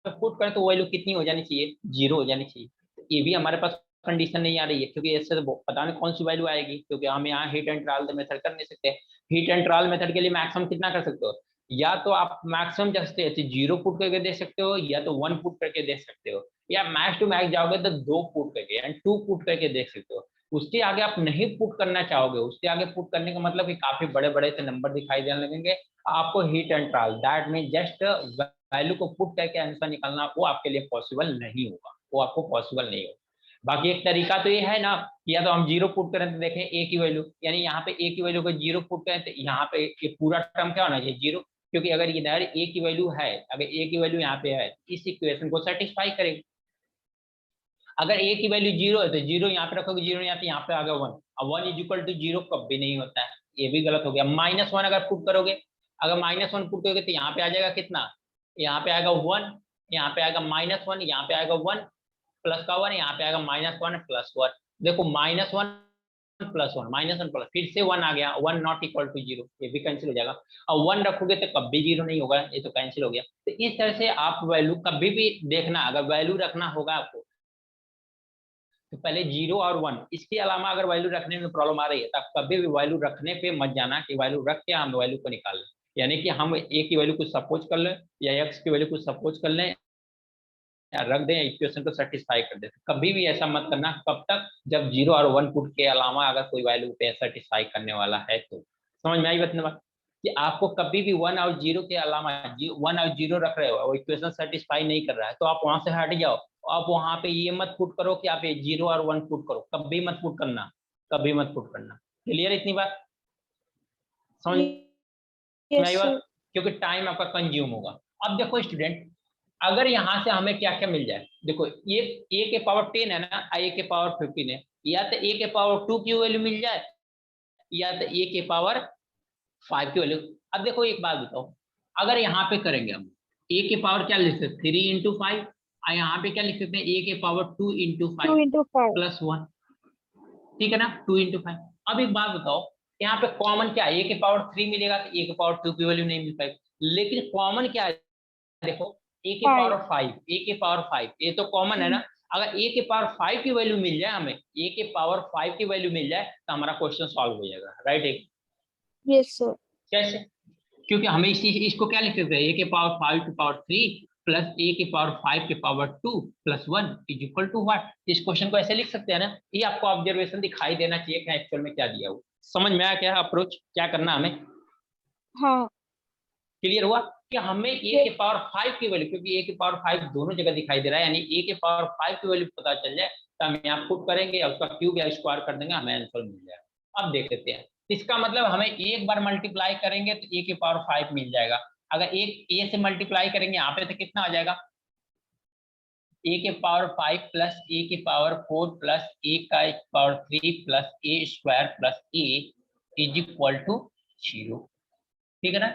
पे पुट करें तो वैल्यू कितनी हो जानी चाहिए? 0 हो जानी चाहिए। तो ये भी हमारे पास कंडीशन नहीं आ रही है, क्योंकि इससे तो पता नहीं कौन सी वैल्यू आएगी, क्योंकि हम यहाँ हिट एंड ट्रायल मेथड कर नहीं सकते। हिट एंड ट्रायल मेथड के लिए मैक्सिमम कितना कर सकते हो? या तो आप मैक्सिमम जैसे 0 पुट करके दे सकते हो, या तो 1 पुट करके दे सकते हो, या मैक्स टू मैक्स जाओगे तो 2 पुट करके एंड 2 पुट करके देख सकते हो। उसके आगे आप नहीं पुट करना चाहोगे, उसके आगे पुट करने का मतलब कि काफी बड़े बड़े से नंबर दिखाई देने लगेंगे, आपको hit and trial, that mean just value को पुट करके आंसर निकालना, वो आपके लिए पॉसिबल नहीं होगा, वो आपको पॉसिबल नहीं होगा। बाकी एक तरीका तो ये है ना, या तो हम 0 पुट करें तो देखें ए की वैल्यू, यानी यहाँ पे ए की वैल्यू को 0 पुट करें तो यहाँ पे ये पूरा टर्म क्या होना चाहिए 0, क्योंकि अगर इधर ए की वैल्यू है, अगर ए की वैल्यू यहाँ पे है, इस इक्वेशन को सेटिस्फाई करेगी। अगर ए की वैल्यू 0 है तो 0 यहाँ पे रखोगे, 0 यहाँ पे आ गया 1, अब 1 इज इक्वल टू 0 कभी नहीं होता है, ये भी गलत हो गया। -1 अगर पुट करोगे, अगर -1 पुट करोगे तो यहाँ पे आ जाएगा कितना, यहाँ पे आएगा 1, यहाँ पे आएगा -1, यहाँ पे आएगा 1 प्लस का 1, यहाँ पे आएगा -1 प्लस 1। देखो -1 प्लस 1 -1 प्लस फिर से 1 आ गया, 1 नॉट इक्वल टू 0, ये भी कैंसिल हो जाएगा। और 1 रखोगे तो कभी 0 नहीं होगा, ये तो कैंसिल हो गया। तो इस तरह से आप वैल्यू कभी भी देखना, अगर वैल्यू रखना होगा आपको तो पहले 0 और 1, इसके अलावा अगर वैल्यू रखने में प्रॉब्लम आ रही है तो आप कभी भी वैल्यू रखने पे मत जाना कि वैल्यू रख के हम वैल्यू को निकाल लें, यानी कि हम ए की वैल्यू को सपोज कर लें या एक्स की वैल्यू को सपोज कर लें या रख दें, इक्वेशन को सेटिस्फाई कर दें। कभी भी ऐसा मत करना, कब तक, जब 0 और 1 पुट के अलावा अगर कोई वैल्यू पे सेटिस्फाई करने वाला है तो। समझ में आई बात कि आपको कभी भी 1 और 0 के अलावा 1 और 0 रख रहे हो, वो इक्वेशन सेटिस्फाई नहीं कर रहा है तो आप वहां से हट जाओ। आप वहां पे ये मत पुट करो कि आप ये 0 और 1 पुट करो, कभी मत पुट करना, कभी मत पुट करना। क्लियर इतनी बात समझ में आई यस सर। बात, क्योंकि टाइम आपका कंज्यूम होगा। अब देखो स्टूडेंट, अगर यहाँ से हमें क्या क्या मिल जाए, देखो ये a के पावर 10 है ना, a के पावर 15 है, या तो a के पावर 2 की वैल्यू मिल जाए या तो a के पावर 5 की वैल्यू। अब देखो एक बात बताओ, अगर यहाँ पे करेंगे हम a के पावर क्या लिख सकते 3 इंटू 5, और यहाँ पे क्या लिख सकते हैं a के पावर 2 इंटू 2 5 into 5। प्लस 1, ठीक है ना, 2 इंटू 5। अब एक बात बताओ, यहाँ पे कॉमन क्या है, a के पावर 3 मिलेगा तो a के पावर 2 की वैल्यू नहीं मिल पाएगी, लेकिन कॉमन क्या है देखो, a के 5। पावर 5, a के पावर 5, ये तो कॉमन है ना। अगर a के पावर 5 की वैल्यू मिल जाए, हमें a के पावर 5 की वैल्यू मिल जाए तो हमारा क्वेश्चन सॉल्व हो जाएगा, राइट। Yes sir. कैसे, क्योंकि हमें इसको क्या लिख सकते हैं, a के पावर 5 की पावर 3 प्लस a के पावर 5 के power 2 plus 1 is equal to what. इस क्वेश्चन को ऐसे लिख सकते हैं ना, ये आपको ऑब्जर्वेशन दिखाई देना चाहिए कि एक्चुअल में क्या दिया हुआ। समझ में आया क्या अप्रोच क्या करना हमें, हाँ। क्लियर हुआ कि हमें a के पावर 5 की वैल्यू, क्योंकि a के पावर 5 दोनों जगह दिखाई दे रहा है, यानी a के पावर 5 की वैल्यू पता चल जाए तो हम यहाँ पुट करेंगे और उसका क्यूब या स्क्वायर कर देंगे, हमें आंसर मिल जाएगा। अब देख लेते हैं, इसका मतलब हमें एक बार मल्टीप्लाई करेंगे तो a के पावर 5 मिल जाएगा। अगर एक a से मल्टीप्लाई करेंगे यहाँ पे तो कितना आ जाएगा, a के पावर 5 प्लस a के पावर 4 प्लस a का power 3 plus a square plus a is equal to 0, ठीक है ना।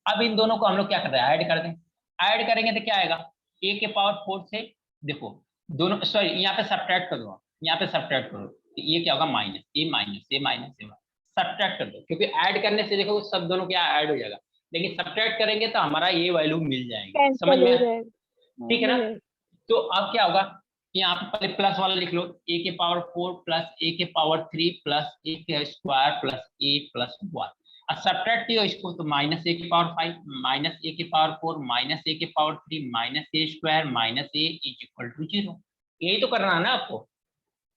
अब इन दोनों को हम लोग क्या कर रहे हैं, ऐड कर दें, ऐड करेंगे तो क्या आएगा, a के पावर 4 से देखो दोनों, सॉरी यहाँ पे सब्ट्रैक्ट कर दो, यहाँ पे सब्ट्रैक्ट करो तो ये क्या होगा minus a minus a minus a, subtract कर दो, क्योंकि ऐड करने से देखो सब दोनों क्या ऐड हो जाएगा, लेकिन सब्ट्रैक्ट करेंगे तो हमारा ये वैल्यू मिल जाएगी। समझ कैंसिल हो में, जाएगा। ठीक है ना। तो अब क्या होगा, यहाँ पे पहले प्लस वाला लिख लो, a के पावर 4 प्लस a के पावर 3 प्लस a के स्क्वायर प्लस a प्लस 1, अब सब्ट्रैक्ट किया इसको तो माइनस a के पावर 5 माइनस a के पावर 4 माइनस a के power 3 minus a square minus a is equal to 0, यही तो करना है ना आपको।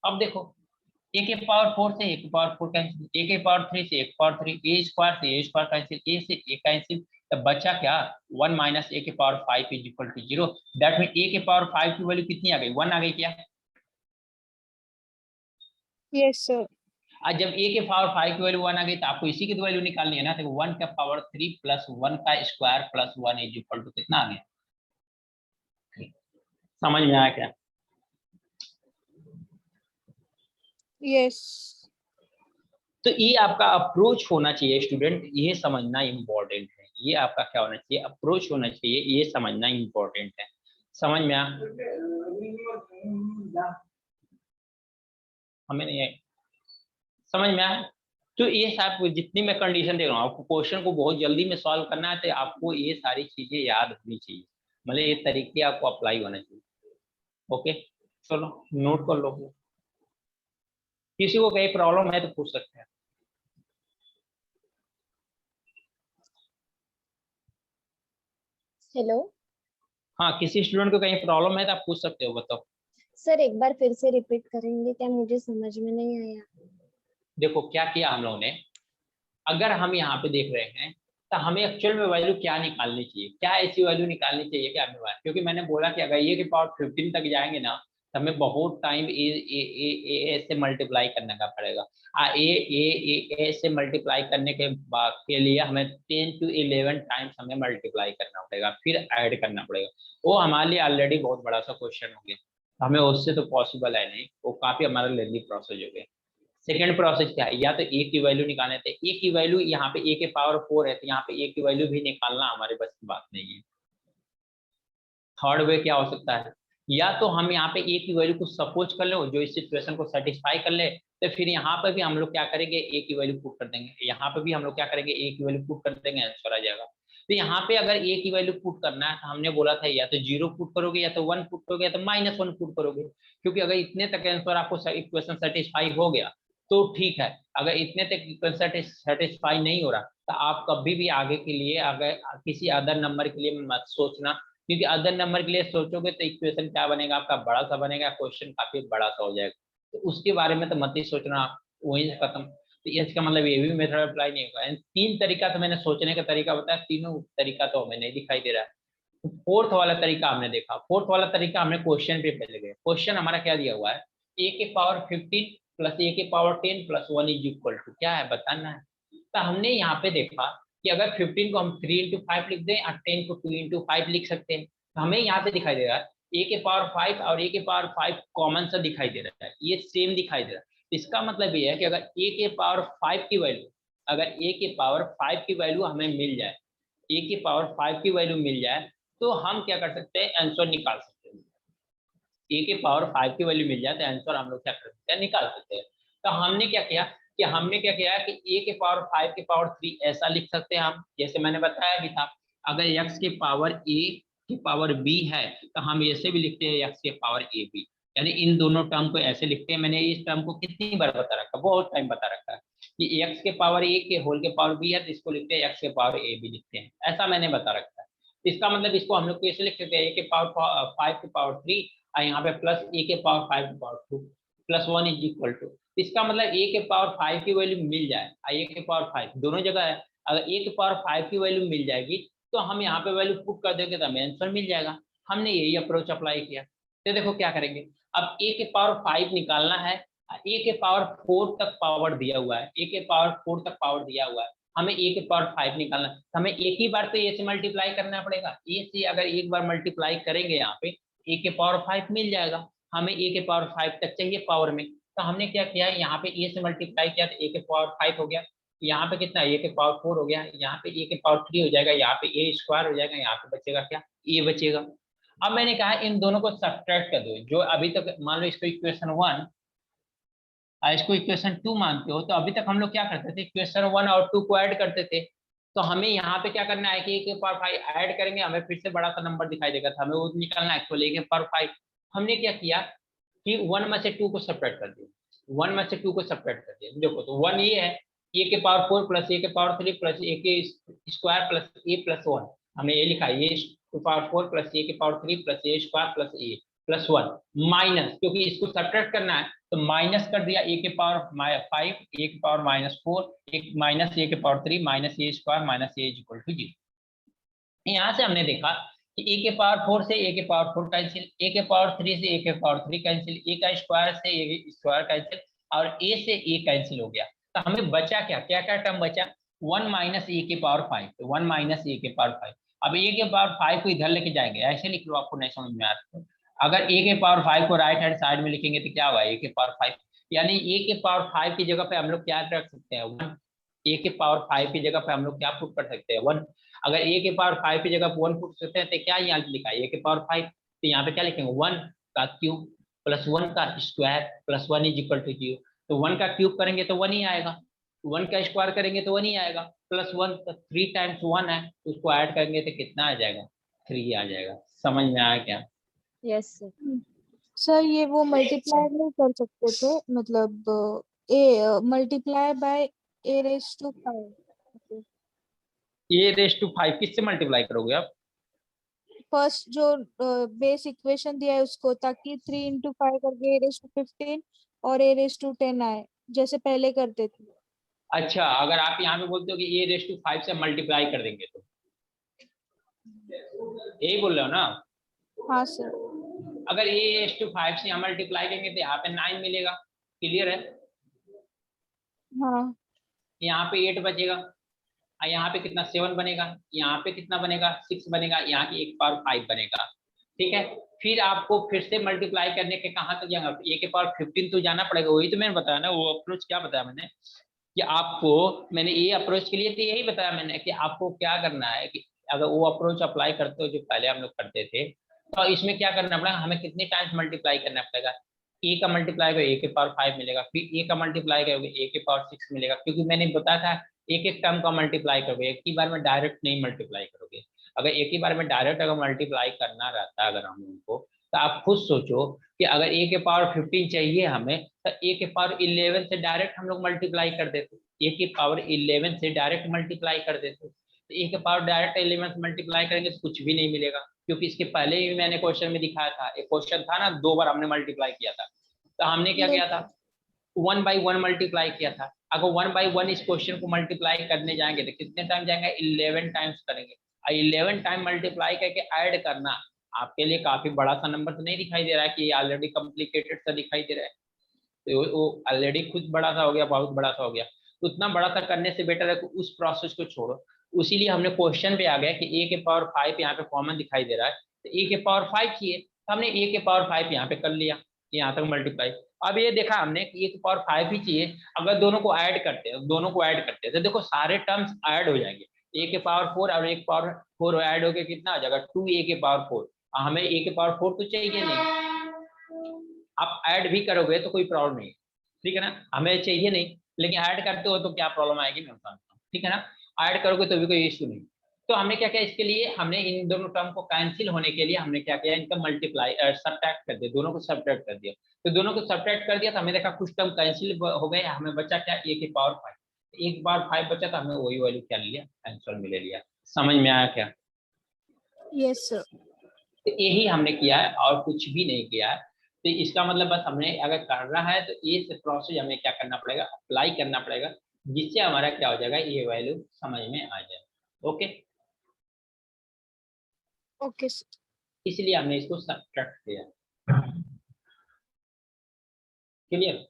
अब देखो a के पावर 4 से a के पावर 4 कैंसिल, a के पावर 3 से a के पावर 3, a स्क्वायर से a स्क्वायर कैंसिल, a से a कैंसिल, तो बचा क्या 1 माइनस a के power 5 is equal to 0, that mean a के पावर 5 की वैल्यू कितनी आ गई 1 आ गई क्या। Yes sir. आज जब a के पावर 5 की वैल्यू 1 आ गई तो आपको इसी की वैल्यू निकालनी है ना, तो 1 का पावर 3 प्लस 1 का square plus 1 is equal to कितना आ गया, समझ में आया क्या। यस। तो ये आपका अप्रोच होना चाहिए स्टूडेंट, ये समझना इम्पोर्टेंट है, ये आपका क्या होना चाहिए अप्रोच होना चाहिए, ये समझना इम्पोर्टेंट है। समझ में आ, हमें नहीं आई, समझ में आया। तो ये सब जितनी मैं कंडीशन दे रहा हूँ, आपको क्वेश्चन को बहुत जल्दी में सॉल्व करना है तो आपको ये सारी चीजें याद होनी चाहिए, मतलब ये तरीके आपको अप्लाई होना चाहिए। ओके चलो नोट कर लो, किसी को कहीं प्रॉब्लम है तो पूछ सकते हैं। हेलो हाँ, किसी स्टूडेंट को कहीं प्रॉब्लम है तो आप पूछ सकते हो, बताओ। सर, एक बार फिर से रिपीट करेंगे क्या? मुझे समझ में नहीं आया। देखो क्या किया हम लोगों ने, अगर हम यहाँ पे देख रहे हैं तो हमें एक्चुअल में वैल्यू क्या निकालनी चाहिए, क्या ऐसी वैल्यू निकालनी चाहिए कि हमें क्योंकि मैंने बोला कि अगर ये के पावर 15 तक जाएंगे ना तो हमें बहुत टाइम ए से मल्टीप्लाई करने का पड़ेगा। ए से मल्टीप्लाई करने के बाद के लिए हमें 10 to 11 टाइम्स हमें मल्टीप्लाई करना पड़ेगा, फिर ऐड करना पड़ेगा। वो हमारे लिए ऑलरेडी बहुत बड़ा सा क्वेश्चन हो गया, हमें उससे तो पॉसिबल है नहीं, वो काफी हमारा लेंदी प्रोसेस हो गया। सेकेंड प्रोसेस क्या है, या तो ए की वैल्यू निकालने थे, ए की वैल्यू यहाँ पे ए के पावर 4 है तो यहाँ पे ए की वैल्यू भी निकालना हमारे बस की बात नहीं है। थर्ड वे क्या हो सकता है, या तो हम यहाँ पे ए की वैल्यू को सपोज कर लो जो इस सिचुएशन को सेटिस्फाई कर ले, तो फिर यहाँ पे भी हम लोग क्या करेंगे, ए की वैल्यू पुट कर देंगे, यहाँ पे भी हम लोग क्या करेंगे, ए की वैल्यू पुट कर देंगे, आंसर आ जाएगा। तो यहाँ पे अगर ए की वैल्यू पुट करना है तो हमने बोला था या तो 0 पुट करोगे, या तो 1 पुट करोगे, या तो -1 पुट करोगे, क्योंकि अगर इतने तक आंसर आपको इक्वेशन सेटिस्फाई हो गया तो ठीक है, अगर इतने तक इक्वेशन सेटिस्फाई नहीं हो रहा तो आप कभी भी आगे के लिए अगर किसी अदर नंबर के लिए मत सोचना, क्योंकि अदर नंबर के लिए सोचोगे तो इक्वेशन क्या बनेगा आपका, बड़ा सा बनेगा, क्वेश्चन काफी बड़ा सा हो जाएगा, तो उसके बारे में तो मत ही सोचना, वहीं से खत्म। तो इसका मतलब ये भी मेथड अप्लाई नहीं होगा। तीन तरीका तो मैंने सोचने का तरीका बताया, तीनों तरीका तो हमें नहीं दिखाई दे रहा है। तो फोर्थ वाला तरीका हमने देखा, फोर्थ वाला तरीका हमने क्वेश्चन पे पहले गए। क्वेश्चन हमारा क्या दिया हुआ है, ए के पावर 15 प्लस ए के power 10 plus 1 is equal to क्या है बताना है। तो हमने यहाँ पे देखा कि अगर 15 को हम 3 into 5 लिख दें और 10 को 2 into 5 लिख सकते हैं, तो हमें यहाँ पे दिखाई दे रहा है ए के पावर 5 और ए के पावर 5 कॉमन सा दिखाई दे रहा है, ये सेम दिखाई दे रहा है। इसका मतलब ये है कि अगर ए के पावर 5 की वैल्यू, अगर ए के पावर 5 की वैल्यू हमें मिल जाए, ए के पावर 5 की वैल्यू मिल जाए तो हम क्या कर सकते हैं, आंसर निकाल सकते हैं। ए के पावर 5 की वैल्यू मिल जाए तो आंसर हम लोग क्या कर सकते हैं, निकाल सकते हैं। तो हमने क्या किया कि ए के पावर 5 के पावर 3 ऐसा लिख सकते हैं हम, जैसे मैंने बताया भी था, अगर x के पावर a की पावर b है तो हम ऐसे भी लिखते हैं x के पावर a b, यानी इन दोनों टर्म को ऐसे लिखते हैं। मैंने इस टर्म को कितनी बार बता रखा, बहुत टाइम बता रखा है कि x के पावर a के होल के पावर b है तो इसको लिखते हैं x के पावर a b लिखते हैं, ऐसा मैंने बता रखा है। इसका मतलब इसको हम लोग को ऐसे लिख सकते हैं, a के पावर 5 के पावर 3 और यहाँ पे प्लस ए के पावर 5 के power 2 plus 1 is equal to, इसका मतलब ए के पावर 5 की वैल्यू मिल जाए, ए के पावर 5 दोनों जगह है, अगर ए के पावर 5 की वैल्यू मिल जाएगी तो हम यहाँ पे वैल्यू पुट कर देंगे तो हमें आंसर मिल जाएगा। हमने यही अप्रोच अप्लाई किया। तो देखो क्या करेंगे, अब ए के पावर 5 निकालना है, ए के पावर 4 तक पावर दिया हुआ है, ए के पावर 4 तक पावर दिया हुआ है, हमें ए के पावर 5 निकालना है, हमें एक ही बार तो ए से मल्टीप्लाई करना पड़ेगा, ए से अगर एक बार मल्टीप्लाई करेंगे यहाँ पे ए के पावर 5 मिल जाएगा, हमें ए के पावर 5 तक चाहिए पावर में, तो हमने क्या किया, यहाँ पे ए से मल्टीप्लाई किया तो ए के पावर 5 हो गया, यहाँ पे कितना ए के पावर 4 हो गया, यहाँ पे ए के पावर 3 हो जाएगा, यहाँ पे ए स्क्वायर हो जाएगा, यहाँ पे बचेगा क्या, ए बचेगा। अब मैंने कहा इन दोनों को सब्ट्रैक्ट कर दो, जो अभी तक मान लो इसको इक्वेशन 1 इसको इक्वेशन 2 मानते हो, तो अभी तक हम लोग क्या करते थे, इक्वेशन 1 और 2 को ऐड करते थे। तो हमें यहाँ पे क्या करना है कि ए के पावर 5 ऐड करेंगे, हमें फिर से बड़ा सा नंबर दिखाई देगा, हमें वो निकालना है, तो ए के पावर 5 हमने क्या किया कि 1 में से 2 को सेपरेट कर दिया, 1 में से 2 को सेपरेट कर दिया। देखो तो 1 ये है, ए के पावर 4 प्लस ए के पावर 3 प्लस ए के स्क्वायर प्लस ए प्लस 1, हमने ये लिखा है, ए के पावर 4 प्लस ए के पावर 3 प्लस ए स्क्वायर प्लस ए प्लस 1 माइनस, क्योंकि इसको सेपरेट करना है तो माइनस कर दिया, ए के पावर 5 ए के पावर -4 एक माइनस ए के power 3 minus a square minus a equal to 0। यहाँ से हमने देखा कि ए के पावर 4 से ए के पावर 4 कैंसिल, ए के पावर 3 से ए के पावर 3 कैंसिल, ए का स्क्वायर से ए स्क्वायर कैंसिल और ए से ए कैंसिल हो गया। तो हमें बचा क्या क्या क्या टर्म बचा, 1 माइनस ए के पावर 5, 1 माइनस ए के पावर 5। अब ए के पावर 5 को इधर लेके जाएंगे, ऐसे लिख लो, आपको नहीं समझ में आता है। अगर ए के पावर 5 को राइट हैंड साइड में लिखेंगे तो क्या होगा, ए के पावर 5, यानी ए के पावर 5 की जगह पे हम लोग क्या रख सकते हैं, 1। ए के पावर 5 की जगह पे हम लोग क्या पुट कर सकते हैं, 1। अगर ए के पावर 5 की जगह 1 पुट सकते हैं तो क्या यहाँ लिखा है, ए के पावर 5, तो यहाँ पे क्या लिखेंगे, 1 का क्यूब प्लस 1 का square plus 1 is equal to 0। तो 1 का क्यूब करेंगे तो 1 ही आएगा, 1 का स्क्वायर करेंगे तो 1 ही आएगा, प्लस 1 तो 3 टाइम्स 1 है, उसको ऐड करेंगे तो कितना आ जाएगा, 3 आ जाएगा। समझ में आया क्या? Yes sir. सर ये वो मल्टीप्लाई नहीं कर सकते थे, मतलब A multiply by A raise to 5। A raise to 5 किससे मल्टीप्लाई करोगे आप? फर्स्ट जो बेस इक्वेशन दिया है उसको, ताकि 3 into 5 करके a⁻15 और a⁻10 आए, जैसे पहले करते थे। अच्छा, अगर आप यहाँ पे बोलते हो कि a⁵ से मल्टीप्लाई कर देंगे तो यही बोल रहे हो ना? हाँ सर। अगर a⁵ से यहाँ मल्टीप्लाई करेंगे तो यहाँ पे 9 मिलेगा, क्लियर है? हाँ। यहाँ पे 8 बचेगा, और यहाँ पे कितना 7 बनेगा, यहाँ पे कितना बनेगा 6 बनेगा, यहाँ की एक पावर 5 बनेगा, ठीक है। फिर आपको फिर से मल्टीप्लाई करने के कहाँ तक जाएगा, a⁻15 तो जाना पड़ेगा, वही तो मैंने बताया ना। वो अप्रोच क्या बताया मैंने कि आपको, मैंने ये अप्रोच के लिए तो यही बताया मैंने कि आपको क्या करना है कि अगर वो अप्रोच अप्लाई करते हो जो पहले हम लोग करते थे, तो इसमें क्या करना पड़ेगा, हमें कितने टाइम्स मल्टीप्लाई करना पड़ेगा। a का मल्टीप्लाई करोगे a⁵ मिलेगा, फिर a का मल्टीप्लाई करोगे a⁵ मिलेगा, क्योंकि मैंने बताया था एक एक टर्म का मल्टीप्लाई करोगे, एक ही बार में डायरेक्ट नहीं मल्टीप्लाई करोगे। अगर एक ही बार में डायरेक्ट अगर मल्टीप्लाई करना रहता है अगर हम उनको, तो आप खुद सोचो कि अगर a⁻15 चाहिए हमें, तो a⁻11 से डायरेक्ट हम लोग मल्टीप्लाई कर देते, a⁻11 से डायरेक्ट मल्टीप्लाई कर देते। तो डायरेक्ट 11 से मल्टीप्लाई करेंगे तो कुछ भी नहीं मिलेगा, क्योंकि इसके पहले ही मैंने क्वेश्चन में दिखाया था, एक क्वेश्चन था ना 2 बार हमने मल्टीप्लाई किया था, तो हमने क्या किया था 1 by 1 मल्टीप्लाई किया था। अगर 1 by 1 इस क्वेश्चन को मल्टीप्लाई करने जाएंगे तो कितने टाइम जाएंगे, 11 टाइम्स करेंगे। 11 टाइम मल्टीप्लाई करके ऐड करना आपके लिए काफी बड़ा सा नंबर तो नहीं दिखाई दे रहा है कि ये ऑलरेडी कॉम्प्लिकेटेड सा दिखाई दे रहा है, तो वो ऑलरेडी खुद बड़ा सा हो गया, बहुत बड़ा सा हो गया। तो उतना बड़ा सा करने से बेटर है कि उस प्रोसेस को छोड़ो। उसीलिए हमने क्वेश्चन पे आ गया कि a⁻5 यहाँ पे कॉमन दिखाई दे रहा है, तो a⁻5 चाहिए, तो हमने a⁻5 यहाँ पे कर लिया, यहाँ तक मल्टीप्लाई। अब ये देखा हमने कि a⁻5 ही चाहिए, अगर दोनों को ऐड करते हैं तो देखो सारे टर्म्स ऐड हो जाएंगे, a⁻4 और a⁻4 ऐड होके कितना आ जाएगा 2a⁻4। हमें a⁻4 तो चाहिए नहीं, आप ऐड भी करोगे तो कोई प्रॉब्लम नहीं, ठीक है ना, हमें चाहिए नहीं, लेकिन ऐड करते हो तो क्या प्रॉब्लम आएगी मैं बताता हूँ, ठीक है ना। ऐड करोगे तो भी कोई इश्यू नहीं। तो हमने क्या किया, इसके लिए हमने इन दोनों टर्म को कैंसिल होने के लिए हमने क्या किया, इनका मल्टीप्लाई सब्ट्रैक्ट कर दिया, दोनों को सब्ट्रैक्ट कर दिया। तो दोनों को सब्ट्रैक्ट कर दिया तो हमें देखा कुछ टर्म कैंसिल हो गए, हमें बचा क्या a⁻5, 1/5 बचा, तो हमने वही वैल्यू क्या लिया, आंसर में ले लिया। समझ में आया क्या? Yes sir. तो यही हमने किया है और कुछ भी नहीं किया है। तो इसका मतलब बस हमने अगर करना है तो ये प्रोसेस हमें क्या करना पड़ेगा, अप्लाई करना पड़ेगा, जिससे हमारा क्या हो जाएगा, ये वैल्यू समझ में आ जाए। Okay, okay sir. इसलिए हमने इसको सब्ट्रैक्ट किया। क्लियर?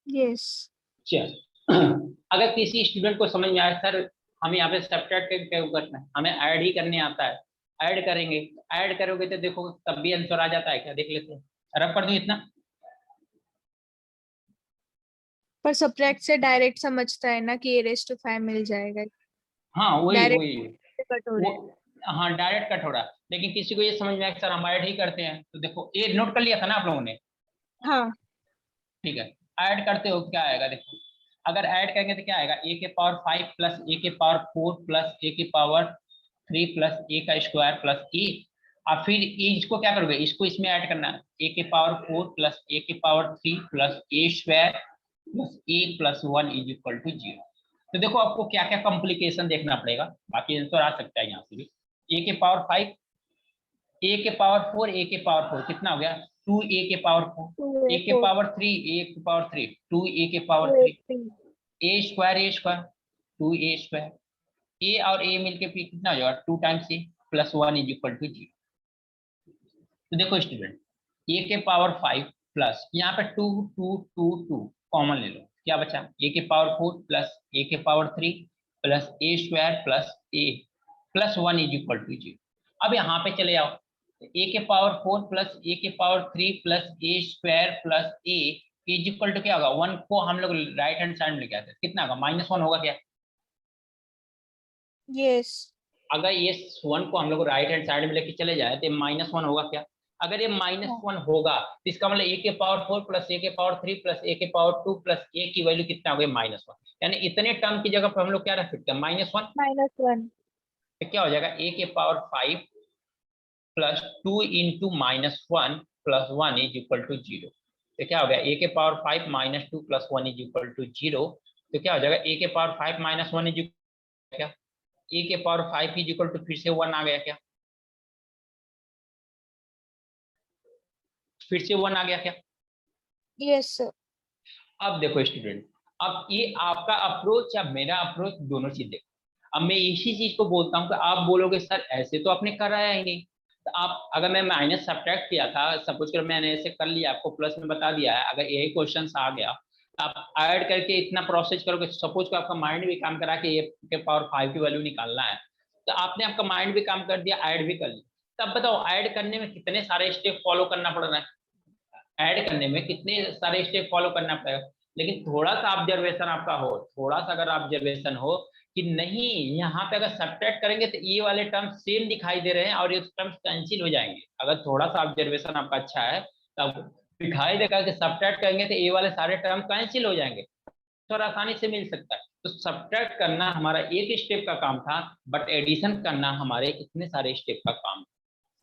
यस। चल अगर किसी स्टूडेंट को समझ में आया सर हमें यहाँ पे सब्ट्रैक्ट क्यों करना है, हमें ऐड ही करने आता है, ऐड करेंगे, ऐड करोगे तो देखो तब भी आंसर आ जाता है क्या, देख लेते हैं, रब कर दूं इतना। पर सब्ट्रैक्ट से डायरेक्ट समझता है ना कि a⁻5 मिल जाएगा, हाँ वही डायरेक्ट कट हो रहा है। हाँ डायरेक्ट कट हो रहा है, लेकिन किसी को ये समझ में आया सर हम ऐड ही करते हैं, तो देखो ये नोट कर लिया था ना आप लोगों ने? हाँ। ठीक है, ऐड करते हो क्या आएगा, देखो अगर ऐड करेंगे तो क्या आएगा, a⁻5 plus a⁻4 plus a⁻3 plus a का स्क्वायर प्लस a, और फिर इसको क्या करोगे, इसको इसमें ऐड करना है, a⁻4 plus a⁻3 plus a square plus a plus 1 is equal to 0। तो देखो आपको क्या क्या कॉम्प्लिकेशन देखना पड़ेगा, बाकी आंसर आ सकता है यहाँ से भी। a⁻5 a⁻4 a⁻4 कितना हो गया 2a⁻4, a⁻3 2a⁻3 a square 2a square, a और a मिलके फिर कितना हो जाएगा 2 times a plus 1 is equal to 0। तो देखो स्टूडेंट a⁻5 प्लस यहाँ पे 2 2 2 2 कॉमन ले लो, क्या बचा a⁻4 plus a⁻3 plus a square plus a plus 1 is equal to 0। अब यहाँ पे चले जाओ, a⁻4 plus a⁻3 plus a square plus a is equal to क्या होगा, 1 को हम लोग राइट हैंड साइड में लेके आते हैं, कितना होगा -1 होगा क्या? यस। अगर ये 1 को हम लोग राइट हैंड साइड में लेके चले जाए तो -1 होगा क्या? अगर ये -1 होगा तो इसका मतलब a⁻4 plus a⁻3 plus a⁻2 plus a की वैल्यू कितना हो गई -1, यानी इतने टर्म की जगह पर हम लोग क्या रख सकते हैं -1। तो क्या हो जाएगा a⁻5 plus 2 into -1 plus 1 is equal to 0। तो क्या हो गया a⁻5 minus 2 plus 1 is equal to 0। तो क्या हो जाएगा a⁻5 माइनस 1 इज क्या, a⁻5 इज इक्वल टू फिर से 1 आ गया क्या, फिर से 1 आ गया क्या? Yes sir. अब देखो स्टूडेंट, अब ये आपका अप्रोच या मेरा अप्रोच दोनों चीज देखो। अब मैं इसी चीज को बोलता हूँ कि आप बोलोगे सर ऐसे तो आपने कराया ही नहीं, तो आप अगर मैं माइनस सब्ट्रैक्ट किया था, सपोज कर मैंने ऐसे कर लिया, आपको प्लस में बता दिया है, अगर यही क्वेश्चन आ गया तो आप ऐड करके इतना प्रोसेस करोगे, सपोज को आपका माइंड भी काम करा कि ए के पावर 5 की वैल्यू निकालना है, तो आपने आपका माइंड भी काम कर दिया, ऐड भी कर लिया। तब बताओ ऐड करने में कितने सारे स्टेप फॉलो करना पड़ रहा है, ऐड करने में कितने सारे स्टेप फॉलो करना पड़ेगा। लेकिन थोड़ा सा ऑब्जर्वेशन आपका हो, थोड़ा सा अगर ऑब्जर्वेशन हो कि नहीं यहाँ पे अगर सब्ट्रैक्ट करेंगे तो ये वाले टर्म सेम दिखाई दे रहे हैं और ये टर्म्स कैंसिल हो जाएंगे, अगर थोड़ा सा ऑब्जर्वेशन आपका अच्छा है तब दिखाई देगा कि सब्ट्रैक्ट करेंगे तो ये वाले सारे टर्म कैंसिल हो जाएंगे, थोड़ा आसानी से मिल सकता है। तो सब्ट्रैक्ट करना हमारा एक स्टेप का काम था, बट एडिशन करना हमारे इतने सारे स्टेप का काम।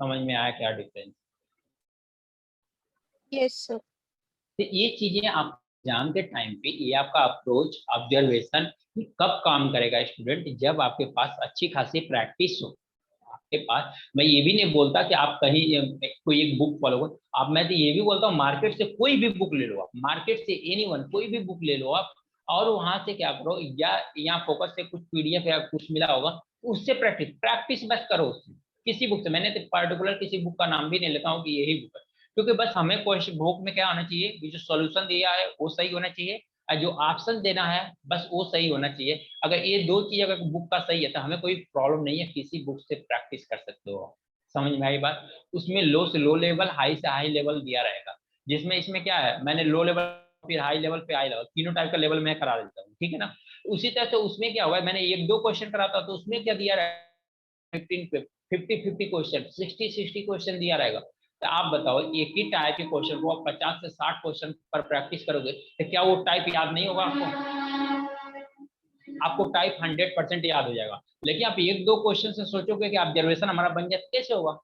समझ में आया क्या डिफरेंस? Yes sir. तो ये चीजें आप एग्जाम के टाइम पे, ये आपका अप्रोच ऑब्जर्वेशन कब काम करेगा स्टूडेंट, जब आपके पास अच्छी खासी प्रैक्टिस हो आपके पास। मैं ये भी नहीं बोलता कि आप कहीं कोई एक बुक फॉलो करो आप, मैं तो ये भी बोलता हूँ मार्केट से कोई भी बुक ले लो आप, मार्केट से एनीवन कोई भी बुक ले लो आप, और वहां से क्या करो, या यहाँ फोकस से कुछ पीडीएफ या कुछ मिला होगा उससे प्रैक्टिस प्रैक्टिस बस करो उससे, किसी बुक से। मैंने तो पर्टिकुलर किसी बुक का नाम भी नहीं लेता हूँ कि यही बुक है, क्योंकि बस हमें क्वेश्चन बुक में क्या होना चाहिए, ये जो सॉल्यूशन दिया है वो सही होना चाहिए, और जो ऑप्शन देना है बस वो सही होना चाहिए। अगर ये दो चीज अगर बुक का सही है तो हमें कोई प्रॉब्लम नहीं है, किसी बुक से प्रैक्टिस कर सकते हो। समझ में आई बात? उसमें लो से लो लेवल, हाई से हाई लेवल दिया रहेगा, जिसमें इसमें क्या है, मैंने लो लेवल फिर हाई लेवल पे हाई लेवल तीनों टाइप का लेवल मैं करा देता हूँ, ठीक है ना। उसी तरह से उसमें क्या होगा, मैंने एक दो क्वेश्चन कराता तो उसमें क्या दिया रहेगा, 50 क्वेश्चन, 60 क्वेश्चन दिया रहेगा। तो आप बताओ एक ही टाइप के क्वेश्चन को आप 50 से 60 क्वेश्चन पर प्रैक्टिस करोगे तो क्या वो टाइप याद नहीं होगा आपको? आपको टाइप 100% याद हो जाएगा। लेकिन आप एक दो क्वेश्चन से सोचोगे कि ऑब्जर्वेशन हमारा बन जाए, कैसे होगा?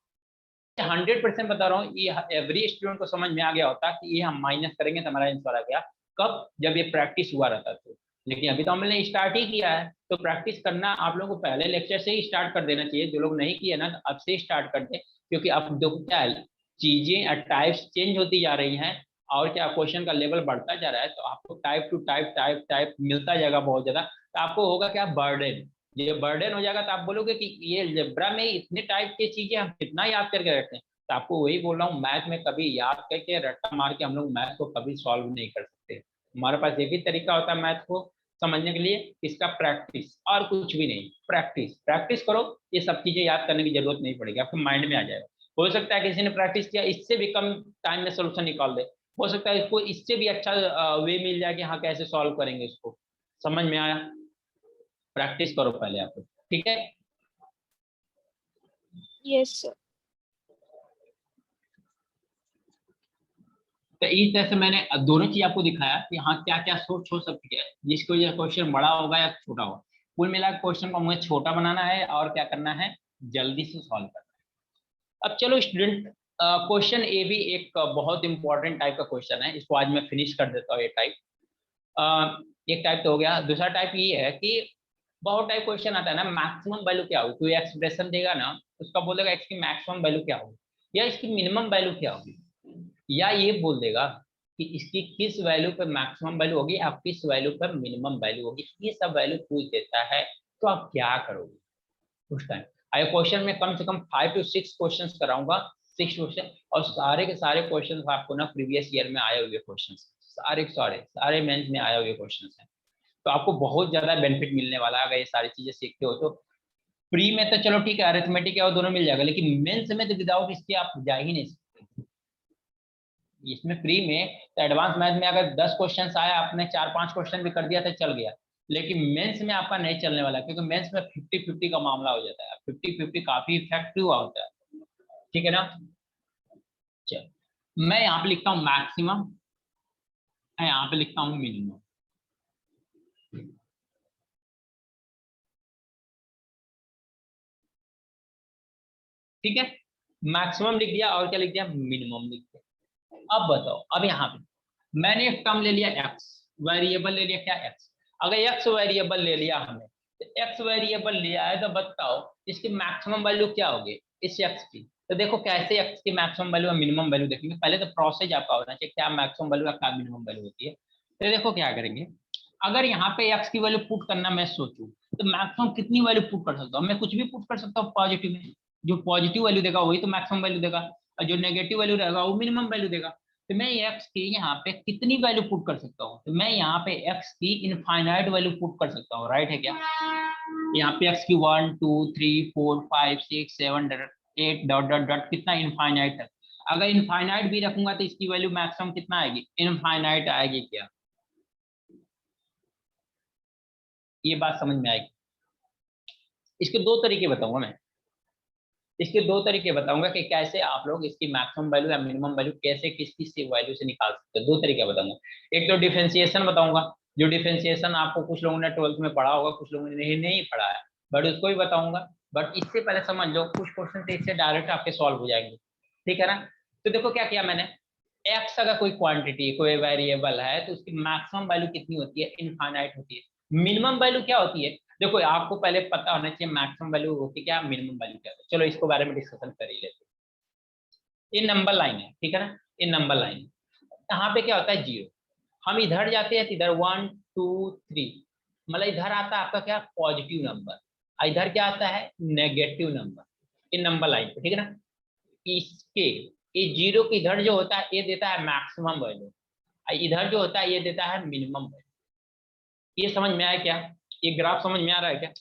100% बता रहा हूँ, ये एवरी स्टूडेंट को समझ में आ गया होता कि ये हम माइनस करेंगे तो हमारा आंसर आ गया, कब? जब ये प्रैक्टिस हुआ रहता तो। लेकिन अभी तो हमने स्टार्ट ही किया है, तो प्रैक्टिस करना आप लोगों को पहले लेक्चर से ही स्टार्ट कर देना चाहिए। जो लोग नहीं किए ना तो अब से स्टार्ट कर दे, क्योंकि अब देखो क्या है, चीजें टाइप्स चेंज होती जा रही हैं और क्या क्वेश्चन का लेवल बढ़ता जा रहा है, तो आपको type two type type type मिलता जाएगा बहुत ज्यादा, तो आपको होगा क्या, बर्डन। ये बर्डन हो जाएगा तो आप बोलोगे कि ये अलजेब्रा में इतने टाइप की चीजें हम कितना याद करके रखते हैं। तो आपको वही बोल रहा हूँ, मैथ में कभी याद करके रट्टा मार के हम लोग मैथ को कभी सॉल्व नहीं कर सकते। हमारे पास एक ही तरीका होता है मैथ को समझने के लिए, इसका प्रैक्टिस, और कुछ भी नहीं। प्रैक्टिस प्रैक्टिस करो, ये सब चीजें याद करने की जरूरत नहीं पड़ेगी, आपके माइंड में आ जाएगा। हो सकता है किसी ने प्रैक्टिस किया इससे भी कम टाइम में सोल्यूशन निकाल दे, हो सकता है इसको इससे भी अच्छा वे मिल जाए कि हाँ कैसे सॉल्व करेंगे इसको। समझ में आया? प्रैक्टिस करो पहले आप, ठीक है। Yes sir. तो इस तरह से मैंने दोनों चीज आपको दिखाया कि हाँ क्या क्या सोच हो सकती है, जिसको ये क्वेश्चन बड़ा होगा या छोटा होगा। कुल मिला क्वेश्चन को मुझे छोटा बनाना है और क्या करना है, जल्दी से सॉल्व करना है। अब चलो स्टूडेंट, क्वेश्चन ए भी एक बहुत इंपॉर्टेंट टाइप का क्वेश्चन है, इसको आज मैं फिनिश कर देता हूँ। ये टाइप एक टाइप तो हो गया। दूसरा टाइप ये है कि बहुत टाइप क्वेश्चन आता है ना, मैक्सिमम वैल्यू क्या होगी, कोई एक्सप्रेशन देगा ना, उसका बोलेगा इसकी मैक्सिमम वैल्यू क्या होगी या इसकी मिनिमम वैल्यू क्या होगी, या ये बोल देगा कि इसकी किस वैल्यू पर मैक्सिमम वैल्यू होगी या किस वैल्यू पर मिनिमम वैल्यू होगी। ये सब वैल्यू पूछ देता है तो आप क्या करोगे उस टाइम। आए क्वेश्चन में कम से कम 5 to 6 क्वेश्चन कराऊंगा, 6 क्वेश्चन, और सारे के सारे क्वेश्चन आपको ना प्रीवियस ईयर में आए हुए क्वेश्चन, सारे मेंस में आए हुए क्वेश्चन हैं। तो आपको बहुत ज्यादा बेनिफिट मिलने वाला है अगर ये सारी चीजें सीखते हो तो। प्री में तो चलो ठीक है, अरिथमेटिक है वो दोनों मिल जाएगा, लेकिन मेंस में तो विदाउट इसके आप जा ही नहीं सकते। इसमें प्री में तो एडवांस मैथ में अगर 10 क्वेश्चन आया, आपने 4-5 क्वेश्चन भी कर दिया तो चल गया, लेकिन मेंस में आपका नहीं चलने वाला, क्योंकि मेंस में 50-50 का मामला हो जाता है। 50-50 काफी इफेक्टिव होता है, ठीक है ना। चल मैं यहाँ पे लिखता हूँ मैक्सिमम, यहाँ पे लिखता हूँ मिनिमम। ठीक है, मैक्सिमम लिख दिया और क्या लिख दिया, मिनिमम लिख दिया। अब बताओ, अब यहाँ पे मैंने एक टर्म ले लिया एक्स, वेरिएबल ले लिया, क्या एक्स। अगर एक्स वेरिएबल ले लिया हमने, तो एक्स वेरिएबल लिया है तो बताओ इसकी मैक्सिमम वैल्यू क्या होगी इस एक्स की। तो देखो कैसे एक्स की मैक्सिमम वैल्यू और मिनिमम वैल्यू देखेंगे। पहले तो प्रोसेस आपका होना चाहिए क्या मैक्सिमम वैल्यू और क्या मिनिमम वैल्यू होती है। तो देखो क्या करेंगे, अगर यहाँ पे एक्स की वैल्यू पुट करना मैं सोचूं तो मैक्सिमम कितनी वैल्यू पुट कर सकता हूँ, मैं कुछ भी पुट कर सकता हूँ पॉजिटिव में। जो पॉजिटिव वैल्यू देगा वही तो मैक्सिमम वैल्यू देगा, और जो नेगेटिव वैल्यू रहेगा वो मिनिमम वैल्यू देगा। तो मैं एक्स की यहाँ पे कितनी वैल्यू पुट कर सकता हूँ, तो मैं यहाँ पे एक्स की इनफाइनाइट वैल्यू पुट कर सकता हूँ, राइट है क्या। यहाँ पे एक्स की 1 2 3 4 5 6 7 8 डॉट डॉट डॉट कितना इनफाइनाइट है। अगर इनफाइनाइट भी रखूंगा तो इसकी वैल्यू मैक्सिमम कितना आएगी, इनफाइनाइट आएगी क्या। ये बात समझ में आएगी। इसके दो तरीके बताऊंगा मैं, इसके दो तरीके बताऊंगा कि कैसे आप लोग इसकी मैक्सिमम वैल्यू या मिनिमम वैल्यू कैसे किस किस वैल्यू से निकाल सकते हो। दो तरीके बताऊंगा। एक तो डिफरेंशिएशन बताऊंगा, जो डिफरेंशिएशन आपको कुछ लोगों ने 12th में पढ़ा होगा, कुछ लोगों ने नहीं पढ़ा है, बट उसको भी बताऊंगा। बट इससे पहले समझ लो कुछ क्वेश्चन इससे डायरेक्ट आपके सॉल्व हो जाएंगे, ठीक है ना। तो देखो क्या किया मैंने, एक्स अगर कोई क्वांटिटी कोई वेरिएबल है तो उसकी मैक्सिमम वैल्यू कितनी होती है, इनफाइनाइट होती है। मिनिमम वैल्यू क्या होती है, देखो आपको पहले पता होना चाहिए मैक्सिमम वैल्यू होती क्या, मिनिमम वैल्यू क्या है। चलो इसको बारे में डिस्कशन कर ही लेते हैं। ये नंबर लाइन है, ठीक है ना, ये नंबर लाइन है। यहाँ पे क्या होता है जीरो, हम इधर जाते हैं तो इधर 1 2 3, मतलब इधर आता है आपका क्या पॉजिटिव नंबर, इधर क्या आता है नेगेटिव नंबर, इन नंबर लाइन पे, ठीक है ना। इसके ये जीरो के इधर जो होता है ये देता है मैक्सिमम वैल्यू, इधर जो होता है ये देता है मिनिमम वैल्यू। ये समझ में आया क्या, ये ग्राफ समझ में आ रहा है क्या,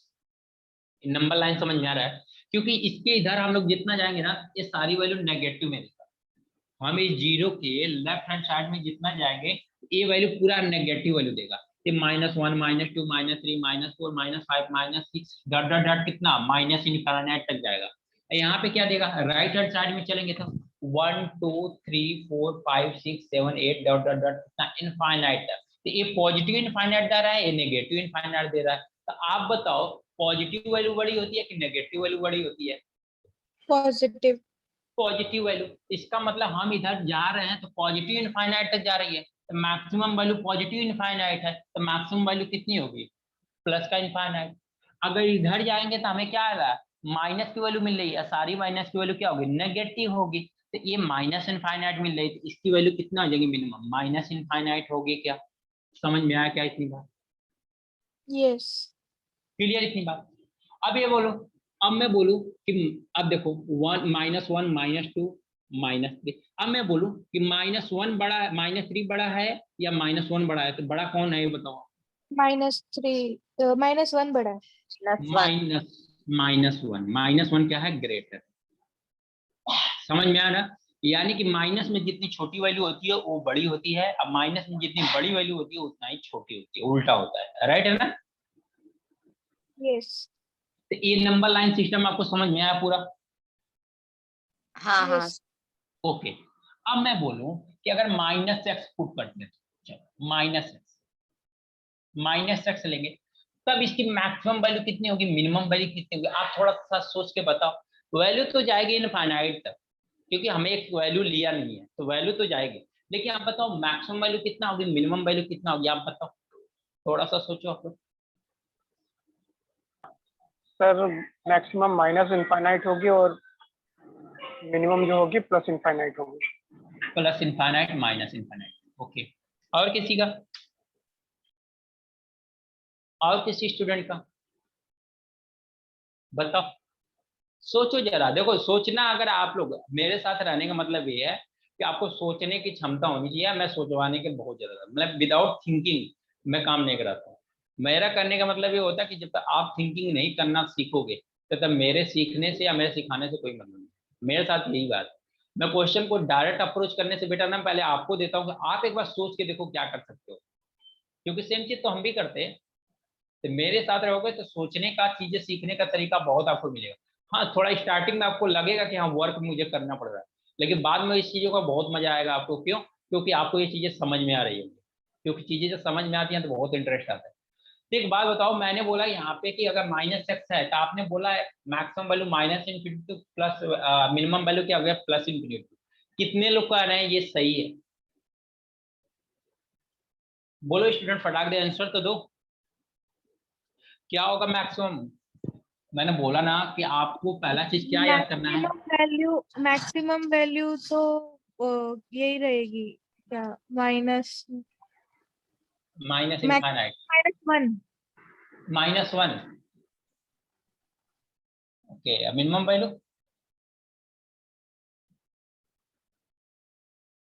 नंबर लाइन समझ में आ रहा है। क्योंकि इसके इधर हम लोग जितना जाएंगे ना ये सारी वैल्यू नेगेटिव में देगा, हम इस जीरो के लेफ्ट हैंड साइड में जितना जाएंगे ये वैल्यू पूरा नेगेटिव वैल्यू देगा। ये -1 -2 -3 -4 -5 -6 डॉट डॉट डॉट कितना माइनस इनफाइनाइट तक जाएगा। यहाँ पे क्या देगा, राइट हैंड साइड में चलेंगे तो 1 2 3 4 5 6 7 8 डॉट डॉट डॉट कितना इनफाइनाइट तक। तो ये पॉजिटिव इनफाइनाइट दे रहा है, ये नेगेटिव इनफाइनाइट दे रहा है। तो आप बताओ पॉजिटिव वैल्यू बड़ी होती है कि नेगेटिव वैल्यू बड़ी होती है, पॉजिटिव। Positive value. इसका मतलब हम इधर जा रहे हैं तो पॉजिटिव इनफाइनाइट तक जा रही है, तो मैक्सिमम वैल्यू पॉजिटिव इनफाइनाइट है तो मैक्सिमम वैल्यू कितनी होगी, प्लस का इनफाइनाइट। अगर इधर जाएंगे तो हमें क्या आ रहा है माइनस की वैल्यू मिल रही है, सारी माइनस की वैल्यू क्या होगी नेगेटिव होगी। तो ये माइनस इनफाइनाइट मिल रही है तो इसकी वैल्यू कितना हो जाएगी मिनिमम माइनस इनफाइनाइट होगी क्या। समझ में आया क्या इतनी बात, यस। क्लियर इतनी बात। अब ये बोलो, अब मैं बोलूं कि अब देखो 1 -1 -2 -3, अब मैं बोलूं कि -1 बड़ा है -3 बड़ा है या -1 बड़ा है, तो बड़ा कौन है ये बताओ। -1 बड़ा है। -1 क्या है ग्रेटर, समझ में आ रहा। यानी कि माइनस में जितनी छोटी वैल्यू होती है वो बड़ी होती है, अब माइनस में जितनी बड़ी वैल्यू होती है उतना ही छोटी होती है, उल्टा होता है, राइट है ना। यस। तो ये नंबर लाइन सिस्टम आपको समझ में आया पूरा, हाँ हाँ। यस। ओके। अब मैं बोलूं कि अगर -x पुट करते हैं, -x लेंगे तब इसकी मैक्सिमम वैल्यू कितनी होगी, मिनिमम वैल्यू कितनी होगी, आप थोड़ा सा सोच के बताओ। वैल्यू तो जाएगी इनफाइनाइट तक क्योंकि हमें एक वैल्यू लिया नहीं है तो वैल्यू तो जाएगी, लेकिन आप बताओ मैक्सिमम वैल्यू कितना होगी, मिनिमम वैल्यू कितना होगी, आप बताओ, थोड़ा सा सोचो आप लोग। सर मैक्सिमम माइनस इनफाइनाइट होगी और मिनिमम जो होगी प्लस इनफाइनाइट होगी। Plus infinite minus infinite, okay. और किसी का, और किसी स्टूडेंट का बताओ, सोचो जरा। देखो सोचना, अगर आप लोग मेरे साथ रहने का मतलब ये है कि आपको सोचने की क्षमता होनी चाहिए। मैं सोचवाने के बहुत ज्यादा मतलब विदाउट थिंकिंग मैं काम नहीं कराता हूँ। मेरा करने का मतलब ये होता है कि जब तक आप थिंकिंग नहीं करना सीखोगे तब मेरे सीखने से या मेरे सिखाने से कोई मतलब नहीं। मेरे साथ यही बात है, मैं क्वेश्चन को डायरेक्ट अप्रोच करने से बेटर ना पहले आपको देता हूँ कि आप एक बार सोच के देखो क्या कर सकते हो, क्योंकि सेम चीज तो हम भी करते हैं। तो मेरे साथ रहोगे तो सोचने का चीजें सीखने का तरीका बहुत आपको मिलेगा। हाँ थोड़ा स्टार्टिंग में आपको लगेगा कि हाँ वर्क मुझे करना पड़ रहा है, लेकिन बाद में इस चीजों का बहुत मजा आएगा आपको। क्यों, क्योंकि आपको ये चीजें समझ में आ रही होंगी, क्योंकि चीजें जब समझ में आती हैं तो बहुत इंटरेस्ट आता है। तो एक बात बताओ, मैंने बोला यहाँ पे कि अगर -x है तो आपने बोला है maximum value -∞ plus minimum value क्या हो गया +∞। कितने लोग कह रहे हैं ये सही है, बोलो स्टूडेंट फटाक दे आंसर तो दो, क्या होगा मैक्सिमम मैंने बोला ना कि आपको पहला चीज क्या याद करना है, मैक्सिमम वैल्यू तो यही रहेगी क्या, minus minus max infinite, -1। -1। Okay, minimum value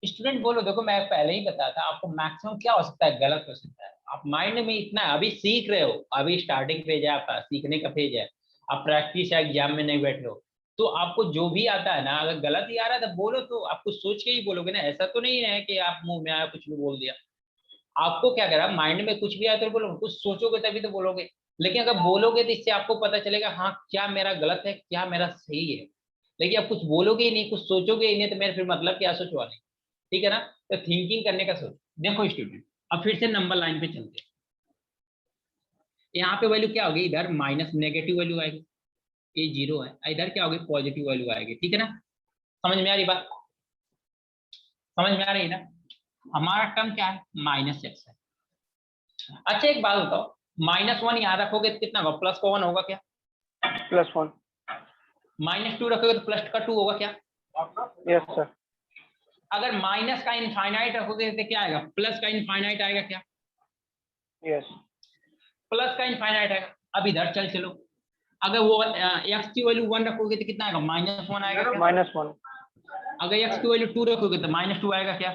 student बोलो। देखो मैं पहले ही बताया था आपको, मैक्सिमम क्या हो सकता है, गलत हो सकता है। आप माइंड में इतना अभी सीख रहे हो, अभी स्टार्टिंग पेज है आपका, सीखने का पेज है, आप प्रैक्टिस या एग्जाम में नहीं बैठे हो, तो आपको जो भी आता है ना, अगर गलत ही आ रहा है तो बोलो, तो आपको सोच के ही बोलोगे ना। ऐसा तो नहीं है कि आप मुंह में आया कुछ भी बोल दिया। आपको क्या करा, माइंड में कुछ भी आया तो बोलो, कुछ सोचोगे तभी तो बोलोगे। लेकिन अगर बोलोगे तो इससे आपको पता चलेगा हाँ क्या मेरा गलत है, क्या मेरा सही है। लेकिन आप कुछ बोलोगे ही नहीं, कुछ सोचोगे ही नहीं, तो मेरे फिर मतलब क्या सोचवा नहीं। ठीक है ना। तो थिंकिंग करने का सोच। देखो स्टूडेंट, अब फिर से नंबर लाइन पे चलते हैं। यहाँ पे वैल्यू क्या होगी, इधर माइनस नेगेटिव वैल्यू आएगी, ये 0 है, इधर क्या होगी, पॉजिटिव वैल्यू आएगी। ठीक है ना, समझ में आ रही बात, समझ में आ रही है ना। हमारा टर्म क्या है, -x है। अच्छा एक बात बताओ, -1 यहाँ रखोगे तो कितना होगा, +1 होगा क्या, +1। -2 रखोगे तो +2 होगा क्या। Yes sir. अगर माइनस का इनफाइनाइट रखोगे तो क्या आएगा, प्लस का इनफाइनाइट आएगा क्या, यस। प्लस का इनफाइनाइट आएगा। अब इधर चलो, अगर वो x की वैल्यू 1 रखोगे तो कितना आएगा, -1 आएगा क्या? -1। अगर x की वैल्यू 2 रखोगे तो -2 आएगा क्या?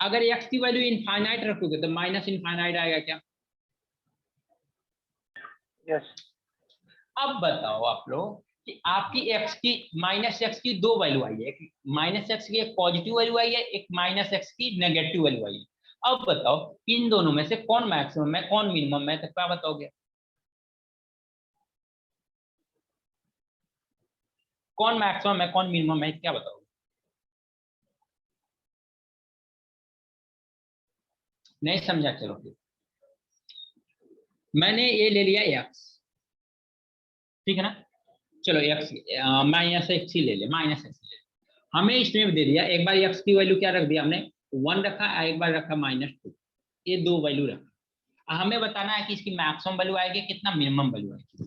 अगर x की वैल्यू इनफाइनाइट रखोगे तो माइनस इनफाइनाइट आएगा क्या? यस। अब बताओ आप लोग कि आपकी x की -x की दो वैल्यू आई है, एक -x की एक पॉजिटिव वैल्यू आई है, एक -x की नेगेटिव वैल्यू आई है। अब बताओ इन दोनों में से कौन मैक्सिमम है कौन मिनिमम है, तो क्या बताओगे, कौन मैक्सिमम है कौन मिनिमम है, क्या बताओगे? नहीं समझा, चलो फिर मैंने ये ले लिया x, ठीक है ना। चलो x -x ही ले ले, -x ले ले। हमें इसमें दे दिया, एक बार x की वैल्यू क्या रख दिया हमने, 1 रखा, एक बार रखा -2, ये दो वैल्यू रखा। हमें बताना है कि इसकी मैक्सिमम वैल्यू आएगी कितना, मिनिमम वैल्यू आएगी।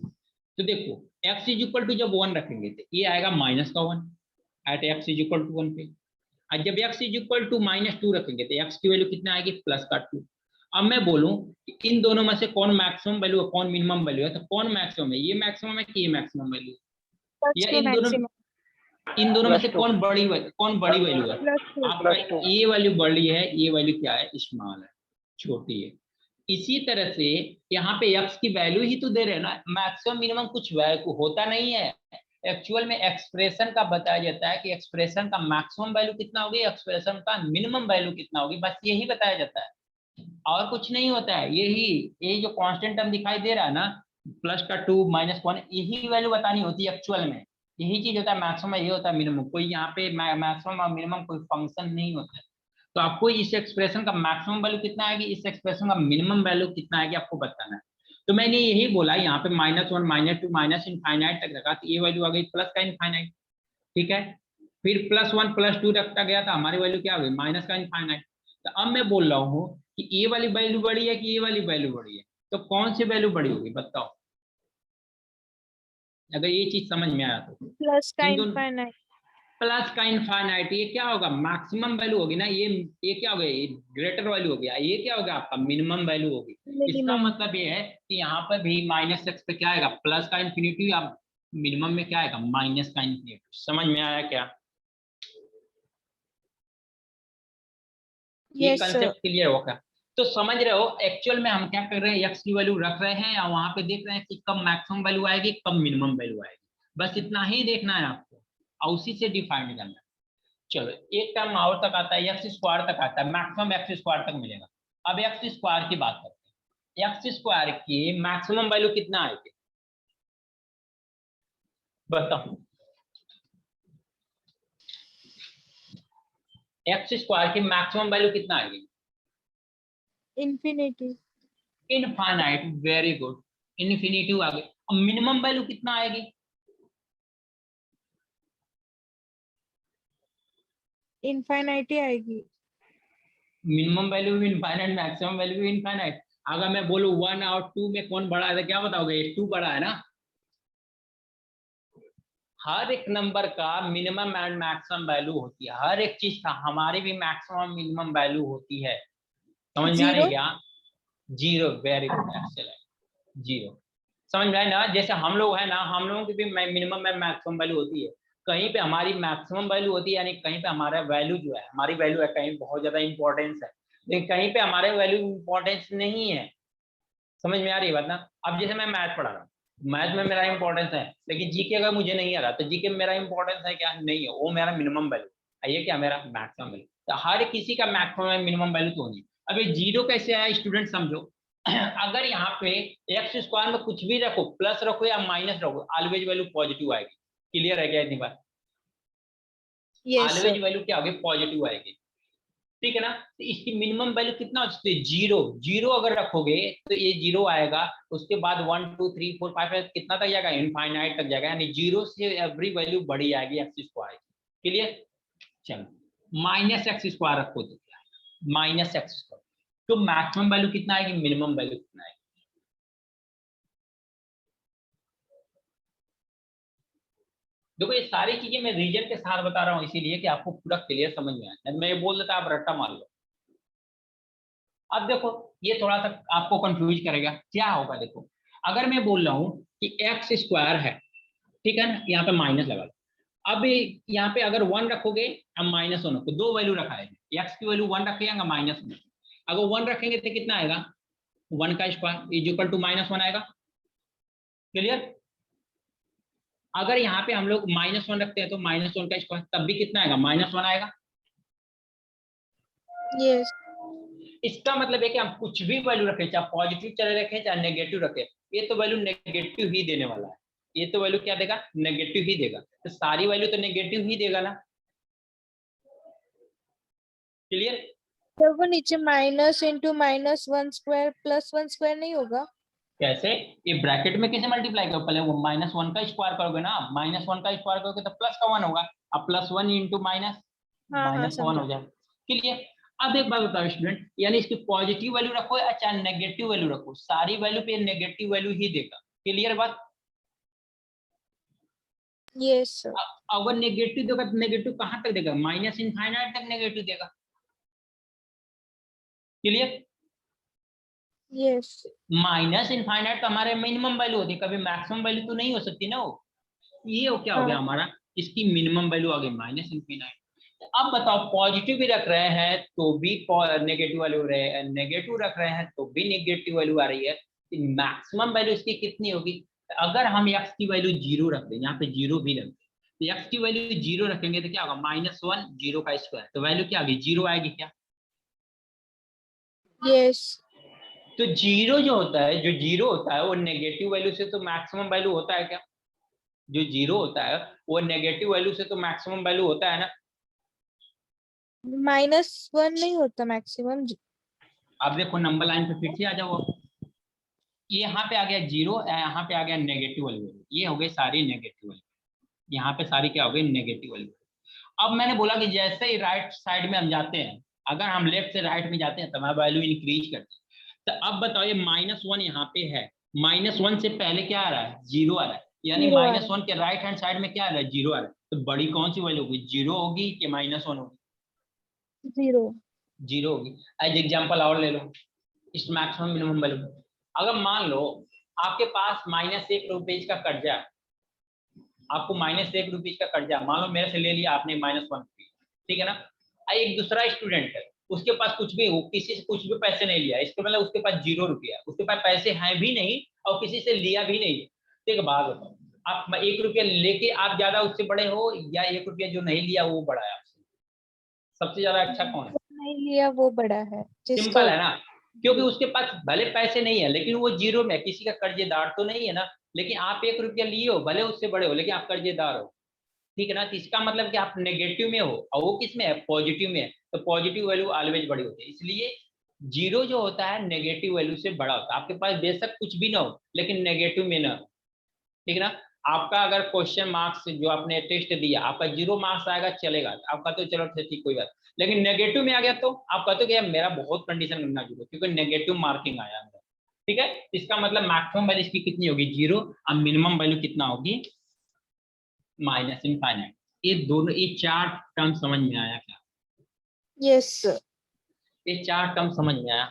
तो देखो x इज इक्वल टू जब 1 रखेंगे तो ये आएगा -1 at x is equal to 1 पे। और जब x इज इक्वल टू -2 रखेंगे तो x की वैल्यू कितना आएगी, +2। अब मैं बोलूं कि इन दोनों में से कौन मैक्सिमम वैल्यू है कौन मिनिमम वैल्यू है, तो कौन मैक्सिमम है, ये मैक्सिमम है कि ये मैक्सिमम वैल्यू, या +2 मैक्सिमम। इन दोनों में से +2। कौन बड़ी वैल्यू है। +2। आपका +2। ये वैल्यू बड़ी है, ये वैल्यू क्या है, स्मॉल है, छोटी है। इसी तरह से यहाँ पे x की वैल्यू ही तो दे रहे हैं ना, मैक्सिमम मिनिमम कुछ वैल्यू होता नहीं है। एक्चुअल में एक्सप्रेशन का बताया जाता है कि एक्सप्रेशन का मैक्सिमम वैल्यू कितना होगी, एक्सप्रेशन का मिनिमम वैल्यू कितना होगी, बस यही बताया जाता है और कुछ नहीं होता है। यही जो कांस्टेंट टर्म दिखाई दे रहा है ना, +2 -1, यही वैल्यू बतानी होती है एक्चुअल में। यही चीज होता है मैक्सिमम, ये होता है मिनिमम। कोई यहाँ पे मैक्सिमम और मिनिमम कोई फंक्शन नहीं होता है। तो आपको इस एक्सप्रेशन का मैक्सिमम वैल्यू कितना आएगी, इस एक्सप्रेशन का मिनिमम वैल्यू कितना आएगी, आपको बताना है। तो मैंने यही बोला, यहाँ पे -1 -2 माइनस इनफाइनाइट तक रखा, तो ये वैल्यू आ गई प्लस का इनफाइनाइट। ठीक है, फिर +1 +2 रखता गया था, हमारी वैल्यू क्या आ गई, माइनस का इनफाइनाइट। तो अब मैं बोल रहा हूँ कि ये वाली वैल्यू बड़ी है कि ये वाली वैल्यू बड़ी है, तो कौन सी वैल्यू बड़ी होगी बताओ, अगर ये चीज समझ में आया तो। प्लस का इन दोनों इनफाइनाइट। प्लस का इनफाइनाइट, ये क्या होगा, मैक्सिमम वैल्यू होगी ना, ये क्या हो गया, ये ग्रेटर वैल्यू हो गया, ये क्या होगा आपका मिनिमम वैल्यू होगी। इसका मिनिमम। मतलब ये है कि यहाँ पर भी -x पे क्या आएगा, प्लस का इन्फिनिटी, या मिनिमम में क्या आएगा, माइनस का इन्फिनिटी। समझ में आया क्या, ये यस सर। कंसेप्ट क्लियर होगा। तो समझ रहे हो एक्चुअल में हम क्या कर रहे हैं, x की वैल्यू रख रहे हैं या वहां पे देख रहे हैं कि कब मैक्सिमम वैल्यू आएगी कब मिनिमम वैल्यू आएगी, बस इतना ही देखना है आपको और उसी से डिफाइन करना है। चलो एक टर्म और तक आता है, x² तक आता है, मैक्सिमम x² तक मिलेगा। अब x² की बात करते हैं, x² की मैक्सिमम वैल्यू कितना आएगी बताओ, x² की मैक्सिमम वैल्यू कितना आएगी, infinity. Infinite, very good, infinity आ गई। अब मिनिमम वैल्यू कितना आएगी, इनफाइनाइट ही आएगी। मिनिमम वैल्यू भी इनफाइनाइट, मैक्सिमम वैल्यू भी इनफाइनाइट। अगर मैं बोलूं 1 और 2 में कौन बड़ा है तो क्या बताओगे? 2 बड़ा है ना। हर एक नंबर का मिनिमम एंड मैक्सिमम वैल्यू होती है, हर एक चीज का। हमारी भी मैक्सिमम मिनिमम वैल्यू होती है। समझ में आ रही है 0 क्या? 0, वेरी गुड, एक्सेलेंट, 0। समझ में आया ना? जैसे हम लोग है ना, हम लोगों की भी मिनिमम एंड मैक्सिमम वैल्यू होती है। कहीं पे हमारी मैक्सिमम वैल्यू होती है, यानी कहीं पे हमारा वैल्यू जो है, हमारी वैल्यू है कहीं बहुत ज्यादा इंपॉर्टेंस है, लेकिन कहीं पे हमारे वैल्यू इंपॉर्टेंस नहीं है। समझ में आ रही है बात ना? अब जैसे मैं मैथ पढ़ा रहा हूँ, मैथ में मेरा इंपॉर्टेंस है, लेकिन जीके अगर मुझे नहीं आ रहा तो जीके में मेरा इंपॉर्टेंस है क्या? नहीं है, वो मेरा मिनिमम वैल्यू। ये क्या मेरा मैक्सिमम वैल्यू। तो हर किसी का मैक्सिमम मिनिमम वैल्यू तो नहीं। अब ये 0 कैसे आया स्टूडेंट समझो। अगर यहाँ पे एक्स स्क्वायर में कुछ भी रखो, प्लस रखो या माइनस रखो, ऑलवेज वैल्यू पॉजिटिव आएगी। क्लियर है क्या इतनी बात? Yes sir. ऑलवेज वैल्यू क्या होगी? पॉजिटिव आएगी। ठीक है ना? तो इसकी मिनिमम वैल्यू कितना हो सकती है? 0। 0 अगर रखोगे तो ये 0 आएगा, उसके बाद 1 2 3 4 5 कितना तक जाएगा? इनफाइनाइट तक जाएगा, यानी 0 से एवरी वैल्यू बढ़ी आएगी एक्स स्क्वायर। क्लियर? चलो माइनस एक्स स्क्वायर रखो तो क्या है? Minus x square. तो मैक्सिमम वैल्यू कितना आएगी, मिनिमम वैल्यू कितना आएगी? देखो ये सारी चीजें मैं रीजन के साथ बता रहा हूँ, इसीलिए कि आपको पूरा क्लियर समझ में आए। मैं ये बोल देता आप रट्टा मार लो। अब देखो ये थोड़ा सा आपको कंफ्यूज करेगा। क्या होगा देखो, अगर मैं बोल रहा हूँ कि एक्स स्क्वायर है, ठीक है ना, यहाँ पे माइनस लगा लो। अब यहाँ पे अगर 1 रखोगे, अब -1 रखो, दो वैल्यू रखा है, एक्स की वैल्यू 1 रखेगा, -1। अगर 1 रखेंगे तो कितना आएगा? 1 का स्क्वायर इज इक्वल टू -1 आएगा। क्लियर? अगर यहाँ पे हम लोग -1 रखते हैं तो -1 का स्क्वायर तब भी कितना आएगा? -1 आएगा। यस। इसका मतलब है कि हम कुछ भी वैल्यू रखें, चाहे पॉजिटिव चले रखें चाहे नेगेटिव रखें, ये तो वैल्यू नेगेटिव ही देने वाला है। ये तो वैल्यू क्या देगा? नेगेटिव ही देगा। तो सारी वैल्यू तो नेगेटिव ही देगा ना। क्लियर? सर वो नीचे माइनस इंटू -1² +1² नहीं होगा? कैसे? ये ब्रैकेट में कैसे मल्टीप्लाई करो? पहले वो -1 का स्क्वायर करोगे ना, -1 का स्क्वायर करोगे तो प्लस का 1 होगा। अब +1 इंटू माइनस, हाँ हाँ -1 समझा। हो जाए। क्लियर? अब एक बात बताओ स्टूडेंट, यानी इसकी पॉजिटिव वैल्यू रखो या चाहे नेगेटिव वैल्यू रखो, सारी वैल्यू पे नेगेटिव वैल्यू ही देगा। क्लियर बात? Yes sir. अगर नेगेटिव देगा तो नेगेटिव कहां तक देगा? माइनस इनफाइनाइट तक नेगेटिव देगा। क्लियर? यस। माइनस इनफाइनाइट तो हमारे मिनिमम वैल्यू होती है, कभी मैक्सिमम वैल्यू तो नहीं हो सकती ना वो। ये क्या हो गया हाँ। हमारा? इसकी मिनिमम वैल्यू आ गई माइनस इनफाइनाइट। अब बताओ पॉजिटिव भी रख रहे हैं तो भी नेगेटिव वैल्यू रहे हैं, नेगेटिव रख रहे हैं तो भी नेगेटिव वैल्यू आ रही है। मैक्सिमम वैल्यू इसकी कितनी होगी? अगर हम एक्स की वैल्यू 0 रख दें, यहाँ पे 0 भी रख दें, तो एक्स की वैल्यू 0 रखेंगे तो क्या होगा? -1 0 का स्क्वायर, तो वैल्यू क्या आ गई? 0 आएगी क्या? यस। तो 0 जो होता है, जो 0 होता है वो नेगेटिव वैल्यू से तो मैक्सिमम वैल्यू होता है क्या? जो 0 होता है वो नेगेटिव वैल्यू से तो मैक्सिमम वैल्यू होता है ना। -1 नहीं होता मैक्सिमम। अब देखो नंबर लाइन पे फिर से आ जाओ। ये यहाँ पे आ गया 0, यहाँ पे आ गया नेगेटिव वैल्यू, ये हो गई सारी नेगेटिव वैल्यू, यहाँ पे सारी क्या हो गई? Negative value. अब मैंने बोला कि जैसे ही राइट साइड में हम जाते हैं, अगर हम लेफ्ट से राइट में जाते हैं तो हमारा वैल्यू इंक्रीज करते हैं। तो अब बताओ ये -1 यहाँ पे है, -1 से पहले क्या आ रहा है? 0 आ रहा है, यानी 0 आ रहा -1 के राइट हैंड साइड में क्या आ रहा है? 0 आ रहा है। तो बड़ी कौन सी वैल्यू होगी? 0 होगी कि -1 होगी? है। 0। 0 होगी। एज एग्जाम्पल और ले लो इस मैक्सिमम मिनिमम वैल्यू। अगर मान लो आपके पास -1 रुपीज का कर्जा है, आपको -1 रुपीज का कर्जा, मान लो मेरे से ले लिया आपने -1 रुपीज, ठीक है ना। एक दूसरा स्टूडेंट है, उसके पास कुछ भी, वो किसी से कुछ भी पैसे नहीं लिया, इसके मतलब उसके पास 0 रुपया, उसके पास पैसे हैं भी नहीं और किसी से लिया भी नहीं। तो एक बात बताओ, आप 1 रुपया लेके आप ज्यादा उससे बड़े हो या 1 रुपया जो नहीं लिया वो बड़ा है आपसे? सबसे ज्यादा अच्छा कौन है? नहीं लिया वो बड़ा है जिसका। सिंपल है ना, क्योंकि उसके पास भले पैसे नहीं है लेकिन वो 0 में, किसी का कर्जेदार तो नहीं है ना। लेकिन आप 1 रुपया लिए हो, भले उससे बड़े हो, लेकिन आप कर्जेदार हो। ठीक है ना। तो इसका मतलब कि आप नेगेटिव में हो और वो किस में है? पॉजिटिव में है। तो पॉजिटिव वैल्यू ऑलवेज बड़ी होती है, इसलिए 0 जो होता है नेगेटिव वैल्यू से बड़ा होता है। आपके पास बेशक कुछ भी ना हो लेकिन नेगेटिव में ना हो, ठीक है ना। आपका अगर क्वेश्चन मार्क्स जो आपने टेस्ट दिया आपका 0 मार्क्स आएगा चलेगा, आप कहते हो चलो ठीक कोई बात, लेकिन नेगेटिव में आ गया तो आप कहते हो कि यार मेरा बहुत कंडीशन करना चाहिए क्योंकि नेगेटिव मार्किंग आया मेरा। ठीक है, इसका मतलब मैक्सिमम वैल्यू इसकी कितनी होगी 0 और मिनिमम वैल्यू कितना होगी माइनस इनफाइनाइट। ये दोनों, ये चार टर्म समझ में आया क्या? Yes sir. ये चार टर्म समझ में आया।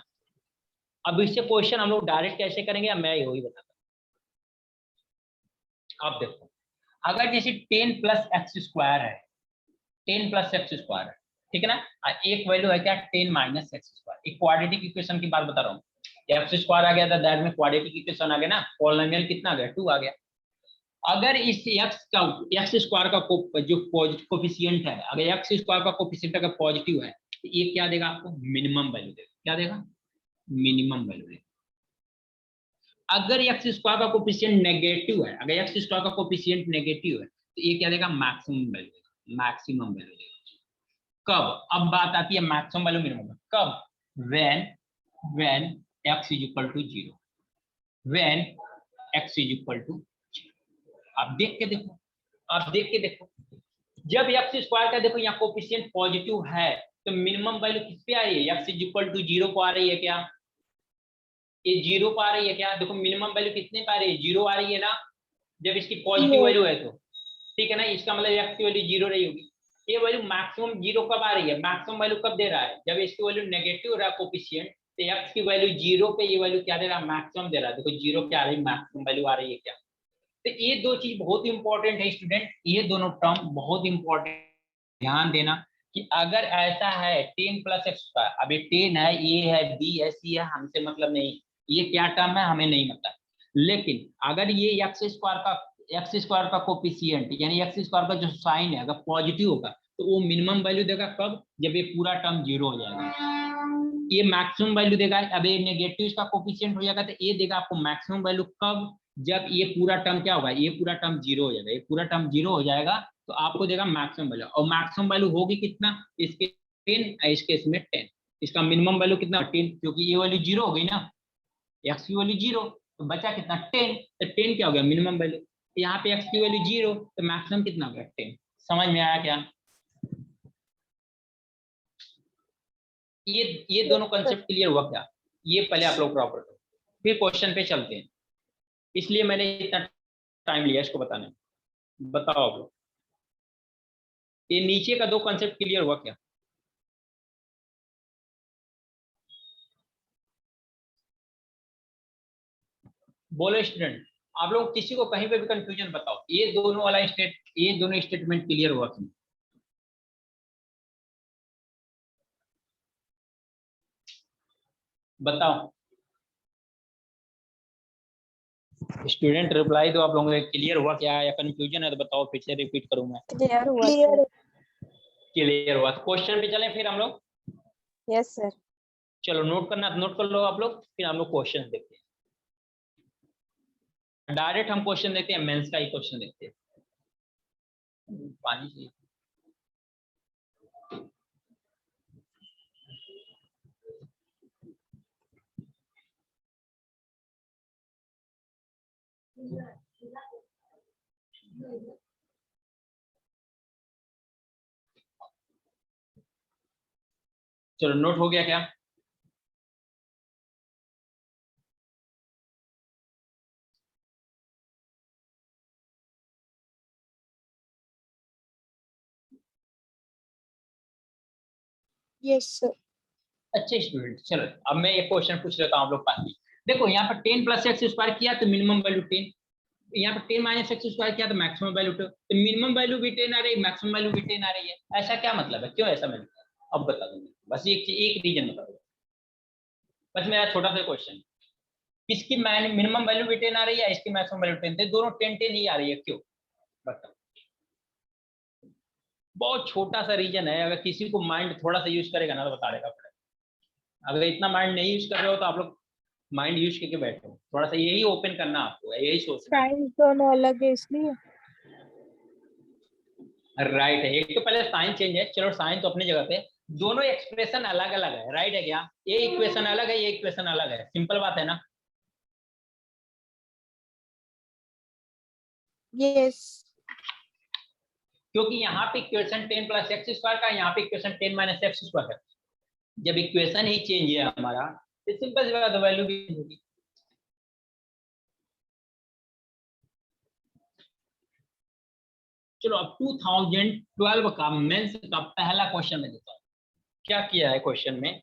अब इससे क्वेश्चन हम लोग डायरेक्ट कैसे करेंगे, मैं वही बताता हूँ। आप देखो, अगर जैसे 10 प्लस एक्स स्क्वायर है, 10 प्लस एक्स स्क्वायर है, ठीक है ना, एक वैल्यू है क्या 10 माइनस एक्स स्क्वायर। एक क्वाड्रेटिक इक्वेशन की बात बता रहा हूँ, एक्स स्क्वायर आ गया था, दैट में क्वाड्रेटिक इक्वेशन आ गया ना, पॉलिनोमियल कितना आ गया 2 आ गया। अगर इस एक्स स्क्वायर का जो कोफिशिएंट है, अगर एक्स स्क्वायर का कोफिशिएंट अगर पॉजिटिव है तो ये क्या देगा आपको, मिनिमम वैल्यू देगा। क्या देगा, मिनिमम वैल्यू देगा। अगर एक्स स्क्वायर का कोफिशिएंट नेगेटिव है, अगर एक्स स्क्वायर का कोफिशिएंट नेगेटिव है तो ये क्या देगा, मैक्सिमम वैल्यू देगा, मैक्सिमम वैल्यू देगा। कब, अब बात आती है मैक्सिमम वैल्यू मिनिमम, कब, when x is equal to 0, when x is equal to, आप देख के देखो, आप देख के देखो, जब एक्स स्क्वायर का देखो यहाँ कोफिशिएंट पॉजिटिव है तो मिनिमम वैल्यू किस पे आ रही है, x इज इक्वल टू 0 को आ रही है क्या, ये 0 पर आ रही है क्या, देखो मिनिमम वैल्यू कितने पे आ रही है, 0 आ रही है ना, जब इसकी पॉजिटिव वैल्यू है तो, ठीक है ना, इसका मतलब x की वैल्यू 0 रही होगी। ये वैल्यू मैक्सिमम 0 कब आ रही है, मैक्सिमम वैल्यू कब दे रहा है, जब इसकी वैल्यू नेगेटिव रहा कोफिशिएंट, तो x की वैल्यू 0 पे ये वैल्यू क्या दे रहा है, मैक्सिमम दे रहा है। देखो 0 क्या आ रही है, मैक्सिमम वैल्यू आ रही है क्या। तो ये दो चीज बहुत इंपॉर्टेंट है स्टूडेंट, ये दोनों टर्म बहुत इंपॉर्टेंट, ध्यान देना कि अगर ऐसा है 10 प्लस एक्स स्क्वायर, अब ये 10 है, ये है, बी है, सी है, हमसे मतलब नहीं, ये क्या टर्म है हमें नहीं मतलब। लेकिन अगर ये एक्स स्क्वायर का कोफिशिएंट यानी एक्स स्क्वायर का जो साइन है अगर पॉजिटिव होगा तो वो मिनिमम वैल्यू देगा कब, जब ये पूरा टर्म 0 हो जाएगा। ये मैक्सिमम वैल्यू देगा, अब ये नेगेटिव इसका कोफिशिएंट हो जाएगा तो ये देगा आपको मैक्सिमम वैल्यू कब, जब ये पूरा टर्म क्या होगा, ये पूरा टर्म 0 हो जाएगा, ये पूरा टर्म 0 हो जाएगा तो आपको देगा मैक्सिमम वैल्यू। और मैक्सिमम वैल्यू होगी कितना, इसके 10, इसके इसमें 10, इसका मिनिमम वैल्यू कितना 10, क्योंकि ये वैल्यू 0 हो गई ना, एक्स की वैल्यू 0 तो बचा कितना 10, तो 10 क्या हो गया मिनिमम वैल्यू, यहाँ पे एक्स की वैल्यू 0 तो मैक्सिमम कितना हो गया 10। समझ में आया क्या, ये दोनों कंसेप्ट क्लियर हुआ क्या, ये पहले आप लोग प्रॉपर करो, फिर क्वेश्चन पे चलते हैं, इसलिए मैंने इतना टाइम लिया इसको बताने में। बताओ आप लोग, ये नीचे का दो कंसेप्ट क्लियर हुआ क्या, बोलो स्टूडेंट, आप लोग किसी को कहीं पे भी कंफ्यूजन बताओ, ये दोनों वाला ये दोनों स्टेटमेंट क्लियर हुआ कि बताओ स्टूडेंट, रिप्लाई दो आप लोगों को, क्लियर हुआ क्या या कंफ्यूजन है तो बताओ, फिर से रिपीट करूं मैं। क्लियर हुआ सर। क्लियर हुआ, क्वेश्चन पे चलें फिर हम लोग। Yes sir. चलो नोट करना नोट कर लो आप लोग, फिर हम लोग क्वेश्चन देखते हैं, डायरेक्ट हम क्वेश्चन देखते हैं, मेंस का ही क्वेश्चन देखते हैं। पानी चाहिए, चलो नोट हो गया क्या, यस सर। अच्छे स्टूडेंट। चलो अब मैं एक क्वेश्चन पूछ लेता हूँ आप लोग पास में। देखो यहाँ पर 10 प्लस एक्स स्क्वायर किया तो मिनिमम वैल्यू 10, यहाँ पर 10 माइनस एक्स स्क्वायर किया तो मैक्सिमम वैल्यू 2, तो मिनिमम वैल्यू भी 10 आ रही है, मैक्सिमम वैल्यू भी 10 आ रही है, ऐसा क्या मतलब है, क्यों ऐसा मिलता है, अब बता दूंगा, बस एक रीजन बता दो, बस मेरा छोटा सा क्वेश्चन, किसकी मिनिमम वैल्यू भी 10 आ रही है, इसकी मैक्सिमम वैल्यू 10, दोनों 10 10 ही आ रही है, क्यों बताओ। बहुत छोटा सा रीजन है, अगर किसी को माइंड थोड़ा सा यूज करेगा ना तो बता देगा पड़ेगा, अगर इतना माइंड नहीं यूज कर रहे हो तो आप लोग माइंड यूज करके बैठो, थोड़ा सा यही ओपन करना आपको, यही सोच साइंस दोनों अलग है इसलिए। राइट है, एक तो पहले साइन चेंज है, चलो साइन तो अपनी जगह पे, दोनों एक्सप्रेशन अलग अलग है, राइट है क्या, ये इक्वेशन अलग है, ये इक्वेशन अलग है, सिंपल बात है ना। यस। क्योंकि यहाँ पे इक्वेशन 10 प्लस एक्स स्क्वायर का, यहाँ पे इक्वेशन 10 माइनस एक्स स्क्वायर है, जब इक्वेशन ही चेंज है हमारा तो सिंपल सी बात है वैल्यू भी होगी, चलो अब 2012 का मेंस का पहला क्वेश्चन मैं देता हूँ। क्या किया है क्वेश्चन में,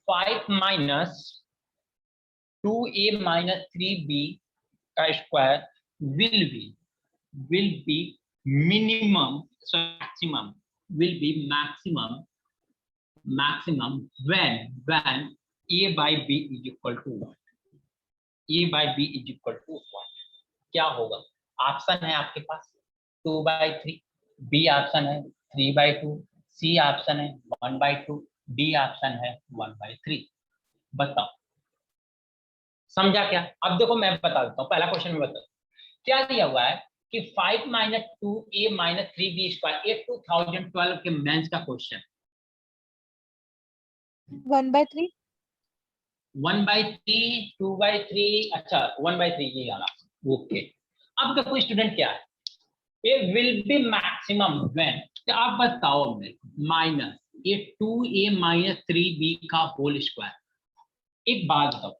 5 माइनस 2a माइनस 3b का square will be minimum maximum will be maximum when a by b is equal to what? a by b is equal to what? क्या होगा? ऑप्शन है आपके पास 2/3, बी ऑप्शन है 3/2, C option है 1/2, D option है 1/3। बताओ समझा क्या? अब देखो मैं बता देता हूँ, पहला क्वेश्चन में बता क्या दिया हुआ है कि 5 minus 2a minus 3b square, ये 2012 के मेंस का क्वेश्चन। 1/3 1/3 2/3, अच्छा 1/3 ये वाला, ओके। अब देखो स्टूडेंट क्या है, ये विल बी मैक्सिमम व्हेन, तो आप बताओ मेरे को, माइनस ये 2a माइनस 3b का होल स्क्वायर। एक बात बताओ,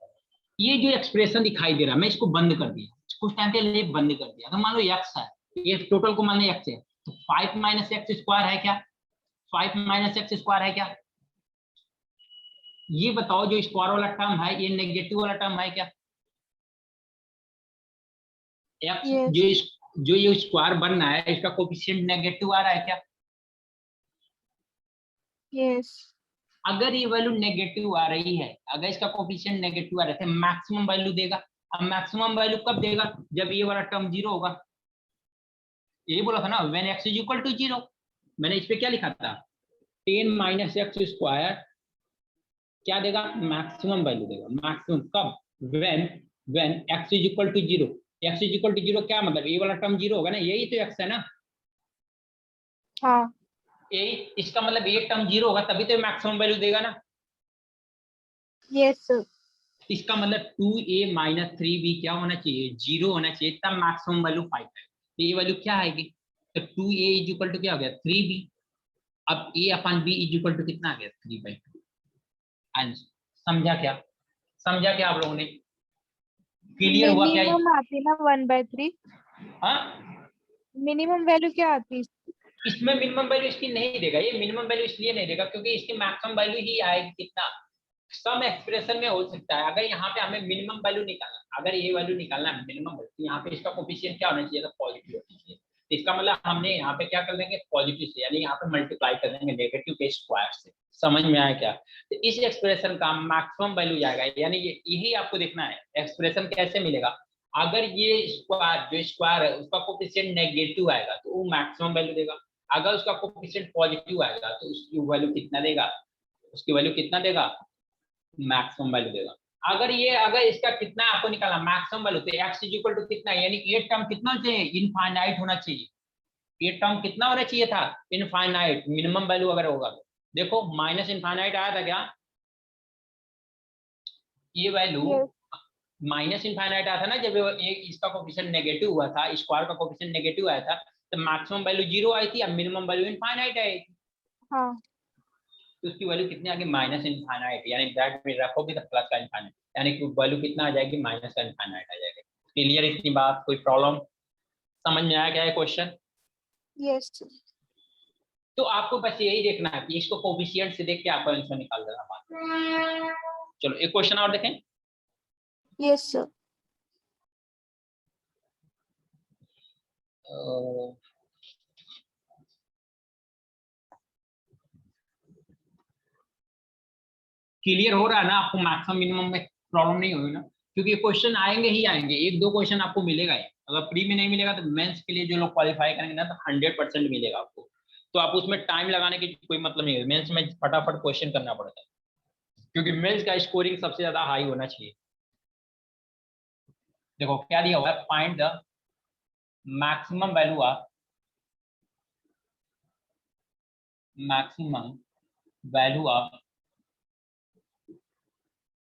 ये जो एक्सप्रेशन दिखाई दे रहा है, मैं इसको बंद कर दिया, कुछ टाइम के लिए बंद कर दिया। तो मान लो x है, ये टोटल को मान लो x है, तो 5 माइनस एक्स स्क्वायर है क्या? 5 माइनस एक्स स्क्वायर है क्या? ये बताओ, जो स्क्वायर वाला टर्म है ये नेगेटिव वाला टर्म है क्या? x Yes. जो ये स्क्वायर बन रहा है इसका कोएफिशिएंट नेगेटिव आ रहा है क्या? Yes. अगर ये वैल्यू नेगेटिव आ रही है, अगर इसका कोएफिशिएंट नेगेटिव आ रहा है तो मैक्सिमम वैल्यू देगा। अब मैक्सिमम वैल्यू कब देगा? जब ये वाला टर्म जीरो होगा। यही बोला था ना, when x is equal to 0। मैंने इस पे क्या लिखा था, 10 माइनस एक्स स्क्वायर क्या देगा? मैक्सिमम वैल्यू देगा। मैक्सिमम कब? When x is equal to 0। x is equal to 0 क्या मतलब? ये वाला टर्म 0 होगा ना, यही तो x है ना। हाँ। यही, इसका मतलब ये टर्म 0 होगा तभी तो मैक्सिमम वैल्यू देगा ना। Yes sir. इसका मतलब 2a माइनस 3b क्या होना चाहिए? 0 होना चाहिए, तब मैक्सिमम वैल्यू 5 है। तो ये वैल्यू क्या आएगी? तो 2a इज इक्वल टू क्या हो गया? 3b। अब a upon b is equal to कितना आ गया? 3/2। आंसर समझा क्या? समझा क्या आप लोगों ने? क्लियर हुआ क्या? मिनिमम आती ना 1/3। हाँ, मिनिमम वैल्यू क्या आती? इसमें मिनिमम वैल्यू इसकी नहीं देगा। ये मिनिमम वैल्यू इसलिए नहीं देगा क्योंकि इसकी मैक्सिमम वैल्यू ही आएगी कितना? सम एक्सप्रेशन में हो सकता है। अगर यहाँ पे हमें मिनिमम वैल्यू निकालना, अगर ये वैल्यू निकालना है मिनिमम वैल्यू, तो यहाँ पे इसका कोएफिशिएंट क्या होना चाहिए था? पॉजिटिव होना चाहिए। तो इसका मतलब हमने यहाँ पे क्या कर देंगे? पॉजिटिव से, यानी यहाँ पे मल्टीप्लाई कर देंगे नेगेटिव के स्क्वायर से। समझ में आया क्या? तो इस एक्सप्रेशन का मैक्सिमम वैल्यू आएगा, यानी यही आपको देखना है एक्सप्रेशन कैसे मिलेगा। अगर ये स्क्वायर, जो स्क्वायर है उसका कोएफिशिएंट नेगेटिव आएगा तो वो मैक्सिमम वैल्यू देगा। अगर उसका कोएफिशिएंट पॉजिटिव आएगा तो उसकी वैल्यू कितना देगा? उसकी वैल्यू कितना देगा? मैक्सिमम वैल्यू देगा। अगर इसका कितना आपको निकालना मैक्सिमम वैल्यू, तो x इज इक्वल टू कितना, यानी ये टर्म कितना चाहिए? इनफाइनाइट होना चाहिए। ये टर्म कितना होना चाहिए था? इनफाइनाइट। मिनिमम वैल्यू अगर होगा तो देखो माइनस इनफाइनाइट आया था क्या? ये वैल्यू माइनस इनफाइनाइट आया था ना, जब इसका कोएफिशिएंट नेगेटिव हुआ था, स्क्वायर का कोएफिशिएंट नेगेटिव आया था, तो मैक्सिमम वैल्यू 0 आई थी, अब मिनिमम वैल्यू इनफाइनाइट आई थी। हाँ। तो उसकी वैल्यू कितनी आ गई? माइनस इनफाइनाइट, यानी ब्रैकेट में रखोगे तो प्लस का इनफाइनाइट, यानी कि वैल्यू कितना आ जाएगी? माइनस का इनफाइनाइट आ जाएगा। क्लियर इतनी बात? कोई प्रॉब्लम? समझ में आया क्या है क्वेश्चन? यस। तो आपको बस यही देखना है कि इसको कोएफिशिएंट से देख के आपको आंसर निकाल देना बात। चलो एक क्वेश्चन और देखें। Yes sir. क्लियर हो रहा है ना आपको? मैक्सिमम मिनिमम में प्रॉब्लम नहीं होगी ना, क्योंकि क्वेश्चन आएंगे ही आएंगे, एक दो क्वेश्चन आपको मिलेगा ही। अगर प्री में नहीं मिलेगा तो मेंस के लिए जो लोग क्वालिफाई करेंगे ना, तो 100% मिलेगा आपको। तो आप उसमें टाइम लगाने की कोई मतलब नहीं है। मेंस में फटाफट क्वेश्चन करना पड़ता है, क्योंकि मेंस का स्कोरिंग सबसे ज्यादा हाई होना चाहिए। देखो क्या दिया हुआ है, find the maximum value of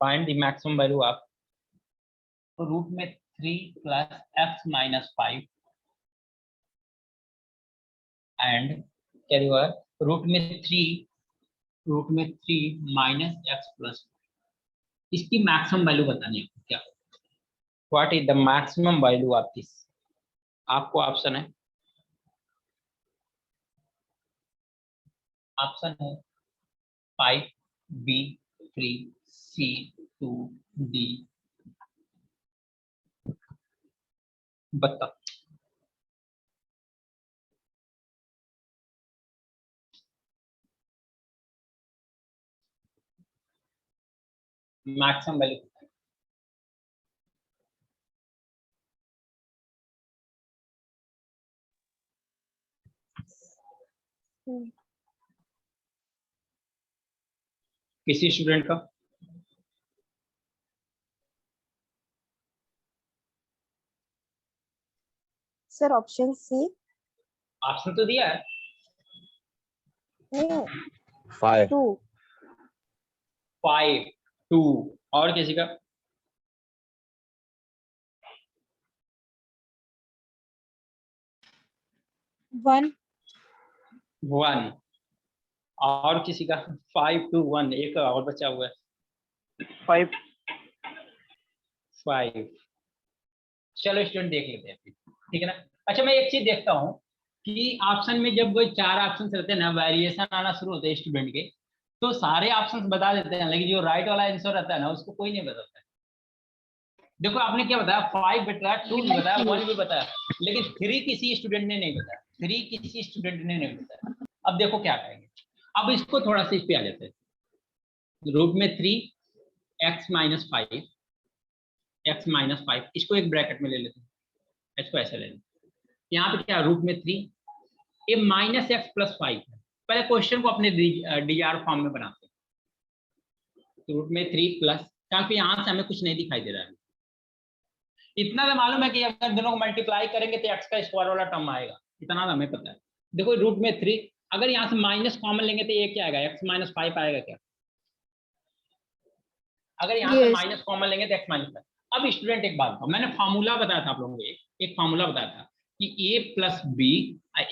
find the maximum value of root में 3 प्लस एक्स माइनस 5 एंड क्या दिया है? रूट में 3 माइनस एक्स प्लस। इसकी मैक्सिमम वैल्यू बतानी है क्या? What is the maximum value of this? आपको ऑप्शन है, ऑप्शन है 5, बी 3, सी 2, डी। बताओ। मैक्सिमम वैल्यू किसी स्टूडेंट का? Sir option C. ऑप्शन तो दिया है। नहीं, 5 2। 5, 2 और किसी का? 1 1 और किसी का? 5 2 1 एक और बचा हुआ है 5 5। चलो स्टूडेंट देख लेते हैं फिर, ठीक है ना। अच्छा मैं एक चीज देखता हूँ कि ऑप्शन में जब 4 ऑप्शन रहते हैं ना, वेरिएशन आना शुरू होते हैं स्टूडेंट के, तो सारे ऑप्शन बता देते हैं, लेकिन जो राइट वाला आंसर रहता है ना उसको कोई नहीं बताता है। देखो आपने क्या बताया, 5 बताया, 2 भी बताया, 1 भी बताया, लेकिन 3 किसी स्टूडेंट ने नहीं बताया, 3 किसी स्टूडेंट ने नहीं बताया। अब देखो क्या करेंगे, अब इसको थोड़ा सा इस पे आ जाते हैं। रूट में 3 x माइनस 5, x माइनस 5, इसको एक ब्रैकेट में ले लेते हैं, इसको ऐसे ले लेते हैं। यहाँ पे क्या रूट में 3, ये माइनस एक्स प्लस 5 है। पहले क्वेश्चन को अपने डीआर फॉर्म में बनाते हैं। रूट में 3 प्लस, क्योंकि यहाँ से हमें कुछ नहीं दिखाई दे रहा है, इतना तो मालूम है कि अगर दोनों को मल्टीप्लाई करेंगे तो एक्स का स्क्वायर वाला टर्म आएगा, इतना तो हमें पता है। देखो रूट में 3, अगर यहाँ से माइनस कॉमन लेंगे तो ये क्या आएगा, एक्स माइनस 5 आएगा क्या? अगर यहाँ से Yes. माइनस कॉमन लेंगे तो एक्स माइनस 5। अब स्टूडेंट एक बात बताओ, मैंने फार्मूला बताया था आप लोगों को, एक फार्मूला बताया था कि ए प्लस बी,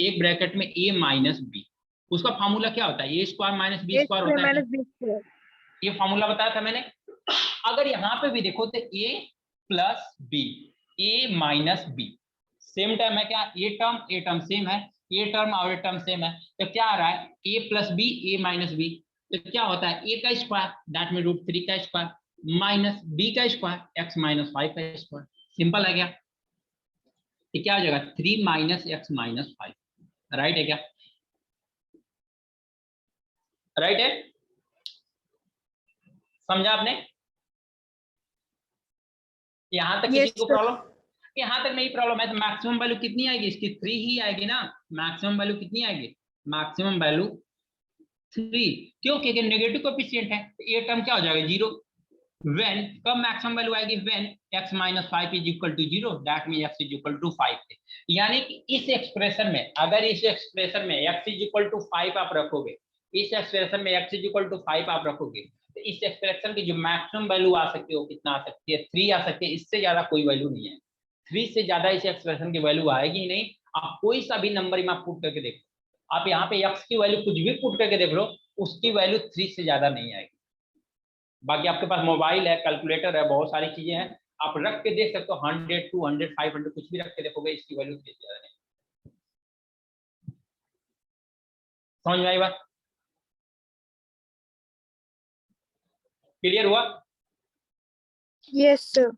एक ब्रैकेट में ए माइनस बी, उसका फार्मूला क्या होता है, A square minus B A square square होता है। minus B square. ये फार्मूला बताया था मैंने। अगर यहाँ पे भी देखो तो A plus B, A minus B, same term है क्या? ए टर्म सेम है, ए टर्म और ए टर्म सेम है, तो क्या आ रहा है, ए plus B, A minus B, तो क्या होता है, ए का स्क्वायर दैट में रूट 3 का स्क्वायर माइनस बी का स्क्वायर एक्स माइनस 5 का स्क्वायर। सिंपल है क्या? तो क्या हो जाएगा, 3 माइनस एक्स माइनस 5। राइट है क्या? राइट है, समझा आपने? यहां तक किसी Yes, को sir. प्रॉब्लम? यहां तक नहीं प्रॉब्लम है तो मैक्सिमम वैल्यू कितनी आएगी इसकी, 3 ही आएगी ना। मैक्सिमम वैल्यू कितनी आएगी, मैक्सिमम वैल्यू 3। क्यों? क्योंकि नेगेटिव कोएफिशिएंट है, तो ये टर्म क्या हो जाएगा, 0। व्हेन कब मैक्सिमम वैल्यू आएगी, when x minus 5 is equal to 0, that mean x is equal to 5। यानी कि इस एक्सप्रेशन में, अगर इस एक्सप्रेशन में x इज इक्वल टू 5 आप रखोगे, इस एक्सप्रेशन में x इज इक्वल टू 5 आप रखोगे, तो इस एक्सप्रेशन की जो मैक्सिमम वैल्यू आ सकती है वो कितना आ सकती है, 3 आ सकती है, इससे ज्यादा कोई वैल्यू नहीं है। 3 से ज्यादा इस एक्सप्रेशन की वैल्यू आएगी ही नहीं। आप कोई सा भी नंबर में पुट करके देखो, आप यहाँ पे x की वैल्यू कुछ भी पुट करके देख लो, उसकी वैल्यू 3 से ज्यादा नहीं आएगी। बाकी आपके पास मोबाइल है, कैलकुलेटर है, बहुत सारी चीजें हैं, आप रख के देख सकते हो, 100 200 500 कुछ भी रख के देखोगे, इसकी वैल्यू 3 से ज्यादा नहीं। समझ में आई बात? क्लियर हुआ? Yes, sir.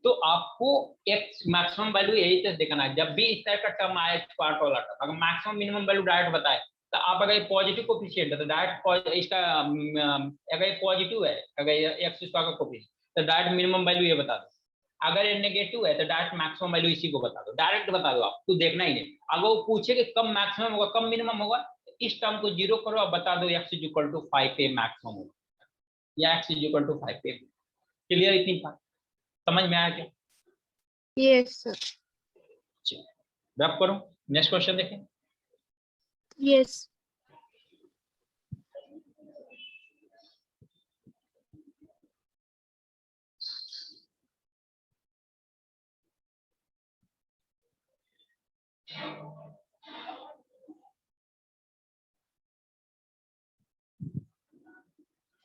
तो आपको एक मैक्सिमम वैल्यू यही से देखना है, जब भी इस टाइप का टर्म आए स्क्वायर वाला टर्म, अगर मैक्सिमम मिनिमम वैल्यू डायरेक्ट बताए तो आप, अगर पॉजिटिव कोएफिशिएंट है तो डायरेक्ट इसका, अगर ये पॉजिटिव है, अगर एक्स स्क्वायर का कोएफिशिएंट, तो डायरेक्ट मिनिमम वैल्यू ये बता दो। अगर ये नेगेटिव है तो डायरेक्ट मैक्सिमम वैल्यू इसी को बता दो, डायरेक्ट बता दो, आप कुछ देखना ही नहीं। अगर वो पूछे कि कब मैक्सिमम होगा कब मिनिमम होगा, तो इस टर्म को 0 करो और बता दो x इज इक्वल टू 5 पे मैक्सिमम होगा, या x इज इक्वल टू 5 पे। क्लियर? इतनी बात समझ में आया क्या? Yes, sir. रब करो, नेक्स्ट क्वेश्चन देखें। Yes.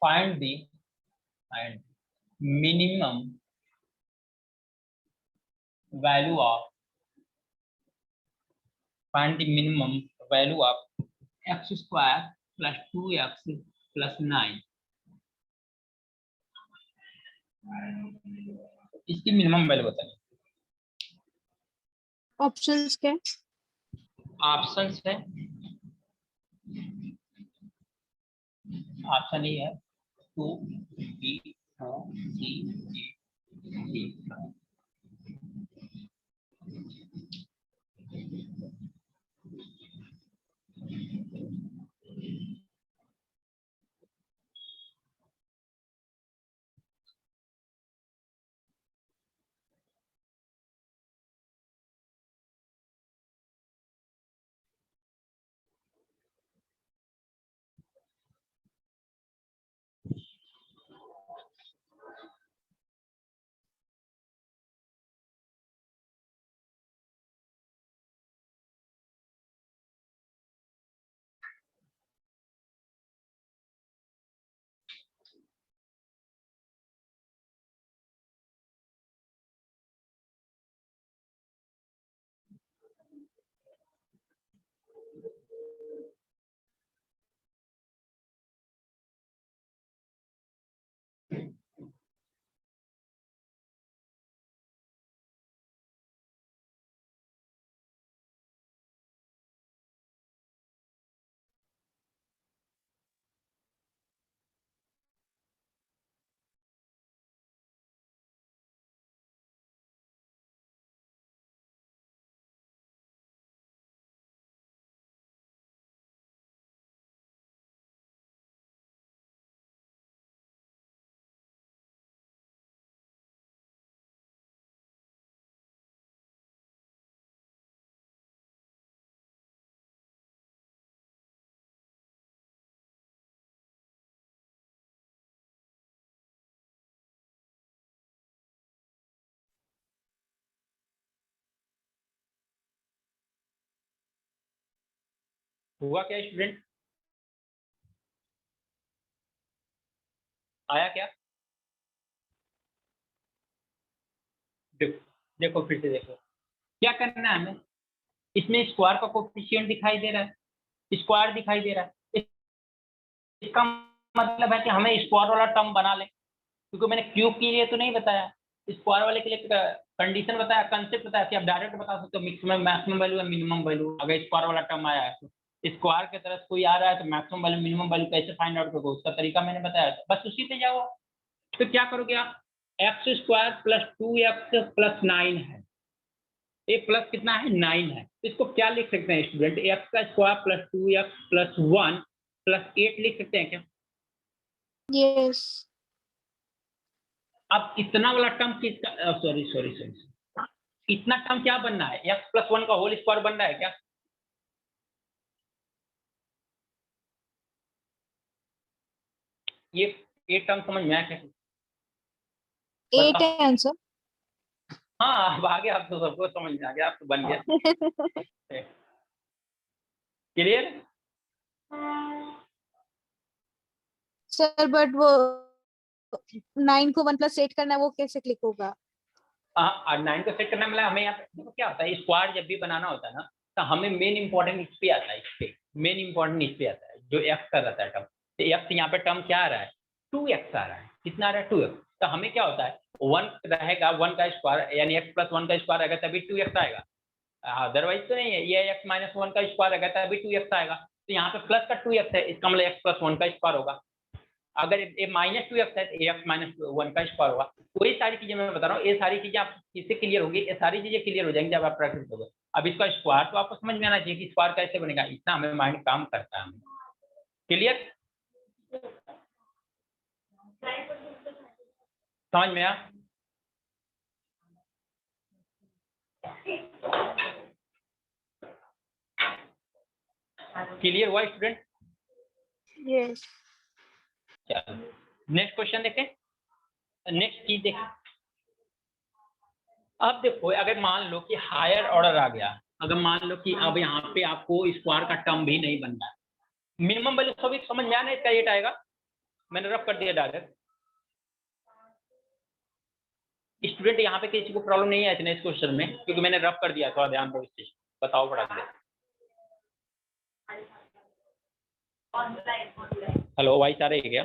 find the minimum value of find the minimum value of x square plus 2x plus 9। इसकी मिनिमम वैल्यू बताइए। ऑप्शंस क्या है? ऑप्शंस है, ऑप्शन ए है 2 B 4 C D। हुआ क्या स्टूडेंट? आया क्या? देखो देखो फिर से देखो, क्या करना है हमें। इसमें स्क्वायर का कोफिशिएंट दिखाई दे रहा है, स्क्वायर दिखाई दे रहा है, इसका मतलब है कि हमें स्क्वायर वाला टर्म बना लें, क्योंकि मैंने क्यूब के लिए तो नहीं बताया, स्क्वायर वाले के लिए कंडीशन बताया, कंसेप्ट बताया कि आप डायरेक्ट बता सकते हो मैक्सिमम मैक्सिमम वैल्यू या मिनिमम वैल्यू। अगर स्क्वायर वाला टर्म आया है तो स्क्वायर की तरफ कोई आ रहा है तो मैक्सिमम वैल्यू मिनिमम वैल्यू कैसे फाइंड आउट करोगे, उसका तरीका मैंने बताया था, बस उसी पे जाओ। तो क्या करोगे आप, x square plus 2x plus 9 है, ये प्लस कितना है 9 है, तो इसको क्या लिख सकते हैं स्टूडेंट, एक्स का square plus 2x plus 1 plus 8 लिख सकते हैं क्या? यस। अब इतना वाला टर्म किसका, सॉरी सॉरी सॉरी, इतना टर्म क्या बनना है, एक्स प्लस 1 का होल स्क्वायर बन रहा है क्या? ये टर्म समझ में आया क्या? 8 है आंसर। हाँ अब आ गया, आप तो सबको समझ में आ गया, आप तो बन गया। क्लियर? सर बट वो 9 को 1 + 8 करना है, वो कैसे क्लिक होगा? हाँ 9 को सेट करना मतलब हमें यहाँ पे देखो क्या होता है, स्क्वायर जब भी बनाना होता है ना, तो हमें मेन इंपॉर्टेंट इस पे आता है, इस पे मेन इंपॉर्टेंट इस पे आता है जो एक्स का रहता है टर्म। तो एक्स यहाँ पे टर्म क्या आ रहा है, 2x आ रहा है, कितना आ रहा है 2x। तो हमें क्या होता है 1 रहेगा, 1 का स्क्वायर यानी x प्लस 1 का स्क्वायर रहेगा तभी 2x आएगा, अदरवाइज तो नहीं है, ये x माइनस 1 का स्क्वायर रहेगा तभी 2x आएगा। तो यहाँ पे प्लस का 2x है, इसका मतलब x प्लस 1 का स्क्वायर होगा। अगर ये माइनस 2x है तो x माइनस 1 का स्क्वायर होगा। वही सारी चीजें मैं बता रहा हूँ, ये सारी चीजें आप किससे क्लियर होगी, ये सारी चीजें क्लियर हो जाएंगी जब आप प्रैक्टिस करोगे। अब इसका स्क्वायर तो आपको समझ में आना चाहिए कि स्क्वायर कैसे बनेगा, इतना हमें माइंड काम करता है। क्लियर? समझ में आया? क्लियर हुआ स्टूडेंट? यस। चलो नेक्स्ट क्वेश्चन देखें, नेक्स्ट चीज देखें। अब देखो अगर मान लो कि हायर ऑर्डर आ गया, अगर मान लो कि अब यहाँ पे आपको स्क्वायर का टर्म भी नहीं बनना है, मिनिमम वैल्यू सभी समझ में आना, इसका 8 आएगा, मैंने रफ कर दिया डायरेक्ट। स्टूडेंट यहाँ पे किसी को प्रॉब्लम नहीं है इतने इस क्वेश्चन में, क्योंकि मैंने रफ कर दिया, थोड़ा ध्यान दो इस चीज। बताओ पढ़ा दे। हेलो वॉइस आ रही है क्या?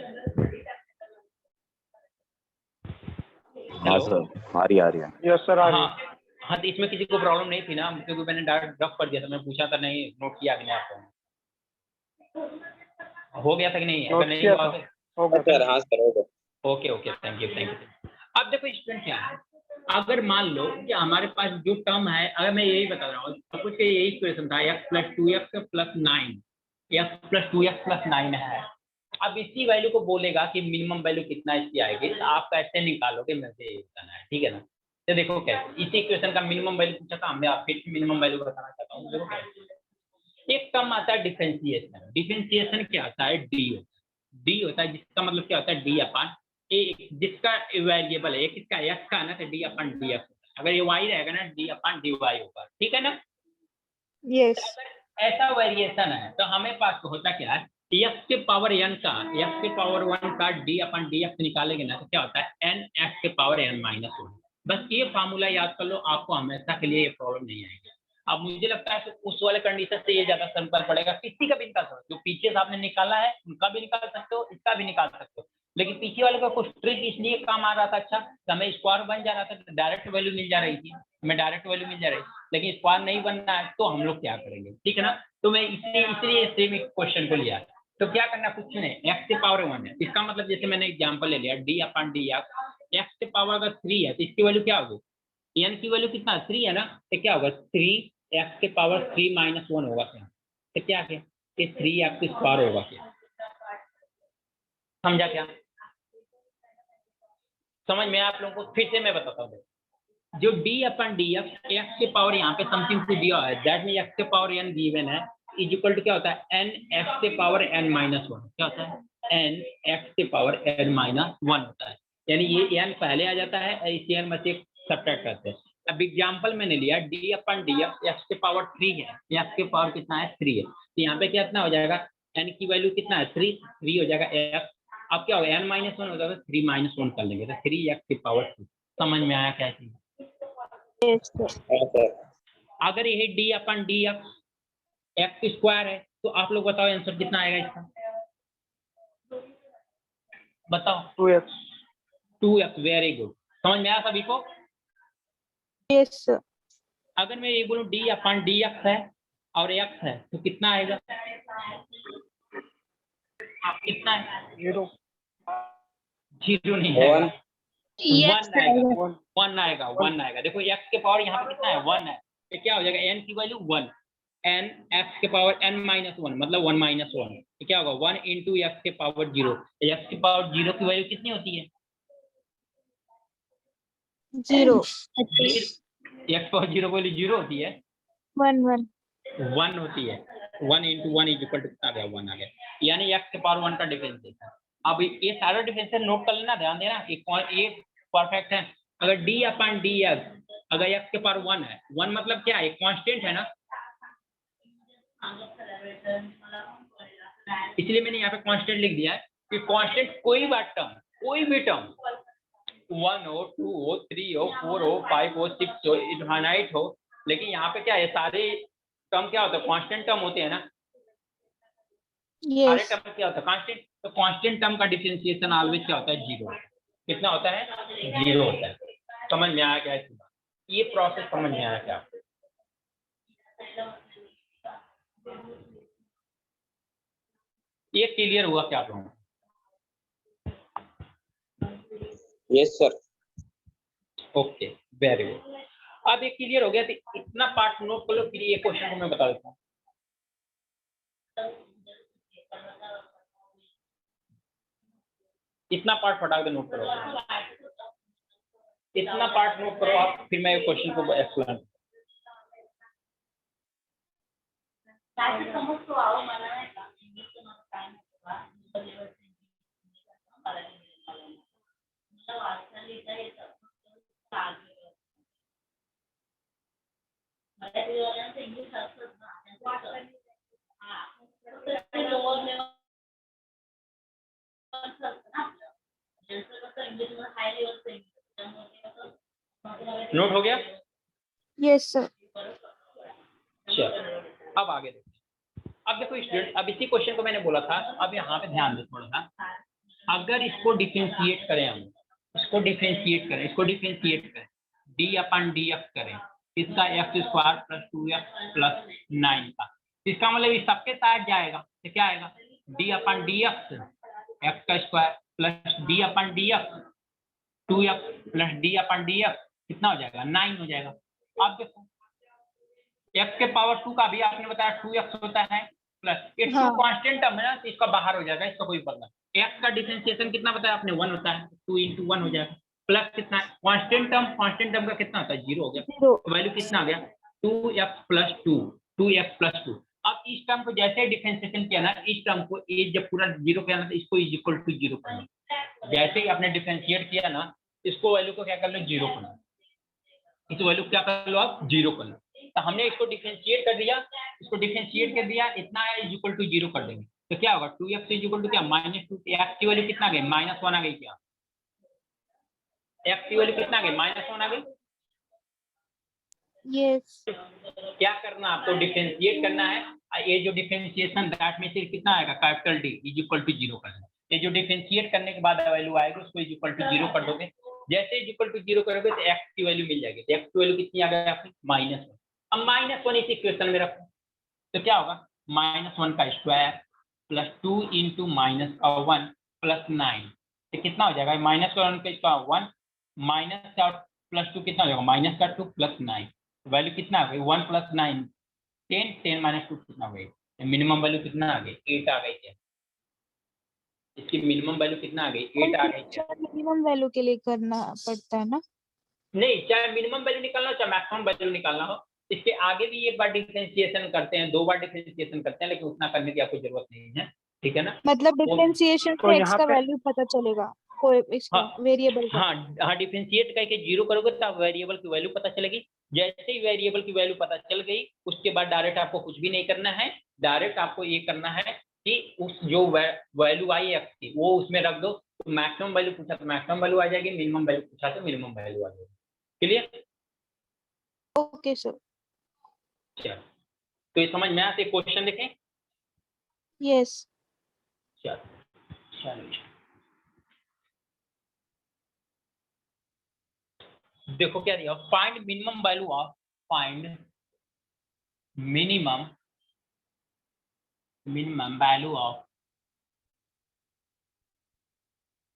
हाँ सर, आ रही है। यस सर, आ रही है। हाँ तो इसमें किसी को प्रॉब्लम नहीं थी ना, क्योंकि मैंने डायरेक्ट रफ कर दिया था, मैं पूछा था नहीं नोट किया कि नहीं आपको, हो गया था कि नहीं? अगर नहीं हुआ तो हो गया सर। हाँ सर, हो गया। Okay okay, thank you thank you. अब देखो स्टूडेंट क्या है, अगर मान लो कि हमारे पास जो टर्म है, अगर मैं यही बता रहा हूँ सब कुछ, यही इक्वेशन था x + 2x + 9, x + 2x + 9 है। अब इसी वैल्यू को बोलेगा कि मिनिमम वैल्यू कितना इसकी आएगी, तो आप कैसे निकालोगे मुझे ये बताना है, ठीक है ना? तो देखो कैसे, इसी इक्वेशन का मिनिमम वैल्यू पूछा था, मैं आपको मिनिमम वैल्यू बताना चाहता हूँ। देखो कैसे, एक टर्म आता है डिफरेंशिएशन। डिफरेंशिएशन क्या आता है? डी होता है, जिसका मतलब क्या होता है? डी अपन ए, जिसका वेरिएबल है किसका, एक्स का है ना, तो डी अपन डी एक्स। अगर ये वाई रहेगा ना, डी अपन डी वाई होगा, ठीक है ना? यस। अगर ऐसा वेरिएशन है तो हमें पास तो होता क्या है, एक्स के पावर एन का, एक्स के पावर 1 का डी अपन डी एक्स निकालेंगे ना, तो क्या होता है एन एक्स के पावर एन माइनस 1। बस ये फार्मूला याद कर लो, आपको हमेशा के लिए ये प्रॉब्लम नहीं आएगी। अब मुझे लगता है कि उस वाले कंडीशन से ये ज्यादा सिंपल पड़ेगा, किसी का भी निकाल सकते हो, जो पीछे से आपने निकाला है उनका भी निकाल सकते हो, इसका भी निकाल सकते हो। लेकिन पीछे वाले का कुछ ट्रिक इसलिए काम आ रहा था, अच्छा हमें स्क्वायर बन जा रहा था, डायरेक्ट वैल्यू मिल जा रही थी, हमें डायरेक्ट वैल्यू मिल जा रही थी, लेकिन स्क्वायर नहीं बनना है तो हम लोग क्या करेंगे, ठीक है ना? तो मैं इसलिए सेम क्वेश्चन को लिया। तो क्या करना, कुछ नहीं, एक्स के पावर 1 है, इसका मतलब जैसे मैंने एग्जाम्पल ले लिया डी अपन डी एक्स के पावर अगर 3 है तो इसकी वैल्यू क्या होगी, एन की वैल्यू कितना 3 है ना, तो क्या होगा 3 एक्स के पावर 3 माइनस 1 होगा क्या, तो क्या है कि 3 एक्स स्क्वायर होगा क्या? समझा क्या? समझ में? आप लोगों को फिर से मैं बताता हूँ, जो डी अपन डी एक्स के पावर यहाँ पे समथिंग टू दिया है, दैट मीन एक्स के पावर एन गिवन है, इज इक्वल टू क्या होता है एन एक्स के पावर एन माइनस 1। क्या होता है एन एक्स के पावर एन माइनस 1 होता है, यानी ये एन पहले आ जाता है, इस एन में से सब्ट्रैक्ट करते हैं। अब एग्जाम्पल मैंने लिया डी अपन डी एक्स के पावर 3 है, एक्स के पावर कितना है 3 है, तो यहाँ पे कितना हो जाएगा, एन की वैल्यू कितना है 3 हो जाएगा एक्स। अब क्या होगा एन माइनस 1 हो जाएगा, 3 माइनस 1 कर लेंगे तो 3 एक्स की पावर 2। समझ में आया क्या चीज? Yes sir. हाँ सर। अगर ये D upon D x square है तो आप लोग बताओ आंसर कितना आएगा इसका, बताओ। 2x। 2x, very good. समझ में आया सभी को? Yes sir. अगर मैं ये बोलूं डी अपन डी एक्स है और एक्स है तो कितना आएगा, कितना है? 0। 0 नहीं आएगा, 1 आएगा, वन। 1 आएगा, 1 आएगा। देखो एक्स के पावर यहाँ पे कितना है 1 है, तो क्या हो जाएगा एन की वैल्यू 1, एन एक्स के पावर एन माइनस 1 मतलब 1 माइनस 1, तो क्या होगा 1 इंटू एक्स के पावर 0। एक्स के पावर 0 की वैल्यू कितनी होती है? 0। एक्स पावर 0 की वैल्यू 0 होती है, 1 1 होती है। 1 इंटू 1 इज इक्वल टू कितना आ गया 1 आ गया, यानी एक्स के पावर 1 का डिफरेंशिएशन। अब ये सारा डिफरेंशिएशन नोट कर लेना, ध्यान देना, ये परफेक्ट है। अगर डी अपन डी एक्स, अगर एक्स के पावर 1 है, 1 मतलब क्या है, कांस्टेंट है ना, इसलिए मैंने यहाँ पे कांस्टेंट लिख दिया है कि कांस्टेंट कोई भी टर्म 1 हो 2 हो 3 हो 4 हो 5 हो 6 हो इनफाइनाइट हो, लेकिन यहाँ पे क्या है सारे टर्म क्या होता है कांस्टेंट टर्म होते हैं ना, सारे यस। टर्म क्या होता है कांस्टेंट, तो कांस्टेंट टर्म का डिफरेंशिएशन ऑलवेज क्या होता है 0। कितना होता है 0 होता है। समझ में आया क्या इसका, ये प्रोसेस समझ में आया क्या? ये क्लियर हुआ क्या आप लोगों को? Yes sir. Okay, very good. अब ये क्लियर हो गया, तो इतना पार्ट नोट कर लो, फिर ये क्वेश्चन को मैं बता देता हूँ। इतना पार्ट फटाक से नोट करो, इतना पार्ट नोट करो आप, फिर मैं क्वेश्चन को एक्सप्लेन। नोट हो गया? Yes sir. चलो अब आगे देखते हैं। अब देखो स्टूडेंट, अब इसी क्वेश्चन को मैंने बोला था, अब यहाँ पे ध्यान दो थोड़ा सा। अगर इसको डिफरेंशिएट करें हम, इसको डिफरेंशिएट करें डी अपन डी एक्स करें, इसका x square plus 2x plus 9 का, इसका मतलब इस सबके साथ जाएगा तो क्या आएगा, D upon D X X का square plus D upon D X 2x plus D upon D X कितना हो जाएगा, 9 हो जाएगा। अब देखो x के पावर 2 का भी आपने बताया 2x होता है, प्लस ये 2 हाँ। कांस्टेंट टर्म है ना, तो इसका बाहर हो जाएगा, इसका कोई पता नहीं। x का डिफरेंशिएशन कितना बताया आपने, 1 होता है, 2 × 1 हो जाएगा, प्लस कितना है कांस्टेंट टर्म का कितना होता है, 0 हो गया, 0। तो वैल्यू कितना आ गया, 2x प्लस 2, 2x प्लस 2। अब इस टर्म को जैसे डिफरेंशिएशन किया ना, इस टर्म को ए जब पूरा 0 किया ना, तो इसको इज इक्वल टू 0 करना। जैसे ही आपने डिफरेंशिएट किया ना, इसको वैल्यू को क्या कर लो, 0 करना, इस वैल्यू क्या कर लो आप, 0 कर लो। तो हमने इसको डिफरेंशिएट कर दिया, इतना है इज इक्वल टू 0 कर देंगे, तो क्या होगा, 2x इज इक्वल टू क्या, -2, x की वैल्यू कितना आ गई, -1 आ गई, क्या x की वैल्यू कितना आ गई, -1 आ गई। यस। क्या करना आपको, डिफरेंशिएट करना है, ये जो डिफरेंशिएशन दैट में से कितना आएगा, capital D is equal to 0 करना। ये जो डिफरेंशिएट करने के बाद वैल्यू आएगी, उसको इज इक्वल टू 0 कर दोगे, जैसे इज इक्वल टू 0 करोगे तो x की वैल्यू मिल जाएगी, तो x की वैल्यू कितनी आ गई आपकी, -1। अब -1 इस इक्वेशन में रखो, तो क्या होगा, -1 का स्क्वायर प्लस 2 × -1 प्लस 9, तो कितना हो जाएगा, -1 का 1 माइनस का प्लस 2 कितना हो जाएगा, -2 प्लस 9, वैल्यू कितना आ गई, 1 प्लस 9 10, 10 - 2 कितना हो गई, मिनिमम वैल्यू कितना आ गई, 8 आ गई क्या, इसकी मिनिमम वैल्यू कितना आ गई, 8 आ गई क्या। मिनिमम वैल्यू के लिए करना पड़ता है ना। नहीं, चाहे मिनिमम वैल्यू निकालना हो चाहे मैक्सिमम वैल्यू निकालना हो, इसके आगे भी एक बार डिफरेंशिएशन करते हैं, 2 बार डिफरेंशिएशन करते हैं, लेकिन उतना करने की आपको जरूरत नहीं है, ठीक है ना। मतलब डिफरेंशिएशन तो से x यहाँ का पे वैल्यू पता चलेगा, कोई इसका हाँ वेरिएबल का। हाँ डिफरेंशिएट करके 0 करोगे तो आप वेरिएबल की वैल्यू पता चलेगी। जैसे ही वेरिएबल की वैल्यू पता चल गई, उसके बाद डायरेक्ट आपको कुछ भी नहीं करना है, डायरेक्ट आपको ये करना है कि उस जो वैल्यू आई x की वो उसमें रख दो, तो मैक्सिमम वैल्यू पूछा तो मैक्सिमम वैल्यू आ जाएगी, मिनिमम वैल्यू पूछा तो मिनिमम वैल्यू आ जाएगी। क्लियर? Okay sir. चलो, तो ये समझ में आया, तो क्वेश्चन देखें। यस। चलो चलो देखो क्या दिया, find minimum value of, find minimum value of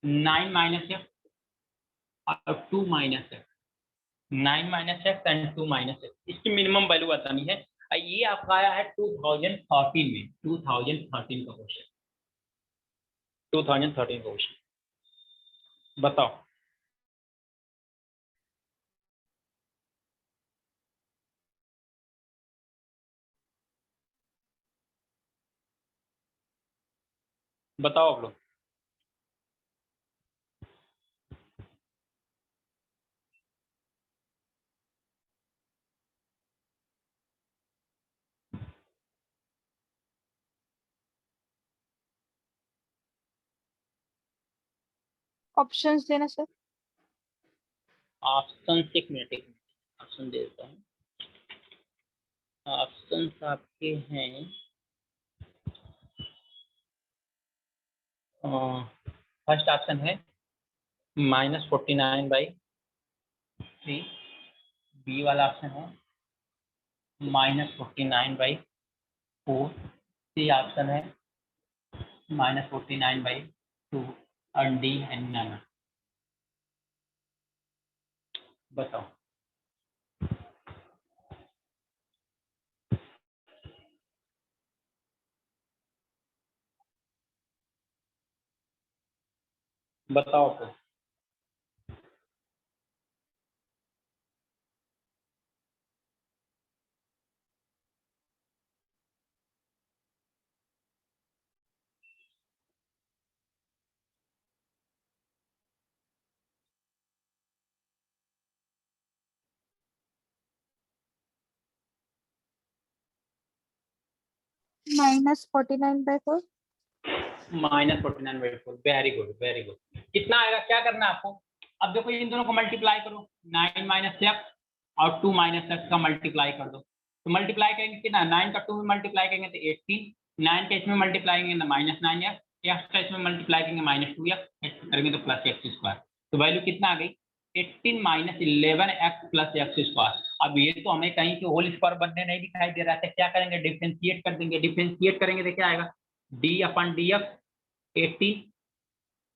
9 - x और 2 - x, 9 - x एंड 2 - x, इसकी मिनिमम वैल्यू बतानी है। ये आपका आया है 2013 में, 2013 का क्वेश्चन, 2013 का क्वेश्चन, बताओ। बताओ आप लोग। ऑप्शंस देना सर। ऑप्शन, एक मिनट ऑप्शन दे देता हूँ। ऑप्शन आपके हैं, फर्स्ट ऑप्शन है -49/3, बी वाला ऑप्शन है -49/4, सी ऑप्शन है -49/2 और डी है नन। बताओ। बताओ आपको। -49/4। -49/4, वेरी गुड वेरी गुड। कितना आएगा, क्या करना है आपको, अब देखो इन दोनों को मल्टीप्लाई करो, 9 माइनस एक्स और 2 माइनस एक्स का मल्टीप्लाई कर दो, तो मल्टीप्लाई करेंगे कितना, 9 का 2 में मल्टीप्लाई करेंगे तो 18, 9 का इसमें मल्टीप्लाई करेंगे तो माइनस 9 एक्स का इसमें मल्टीप्लाई करेंगे माइनस 2 एक्स करेंगे तो प्लस एक्स स्क्वायर, तो वैल्यू कितना आ गई 18 minus 11 x plus x square. अब ये तो हमें कहीं से होल स्क्वायर बनने नहीं दिखाई दे रहा है, क्या करेंगे डिफरेंशिएट कर देंगे, डिफरेंशिएट करेंगे तो क्या आएगा D upon D X 18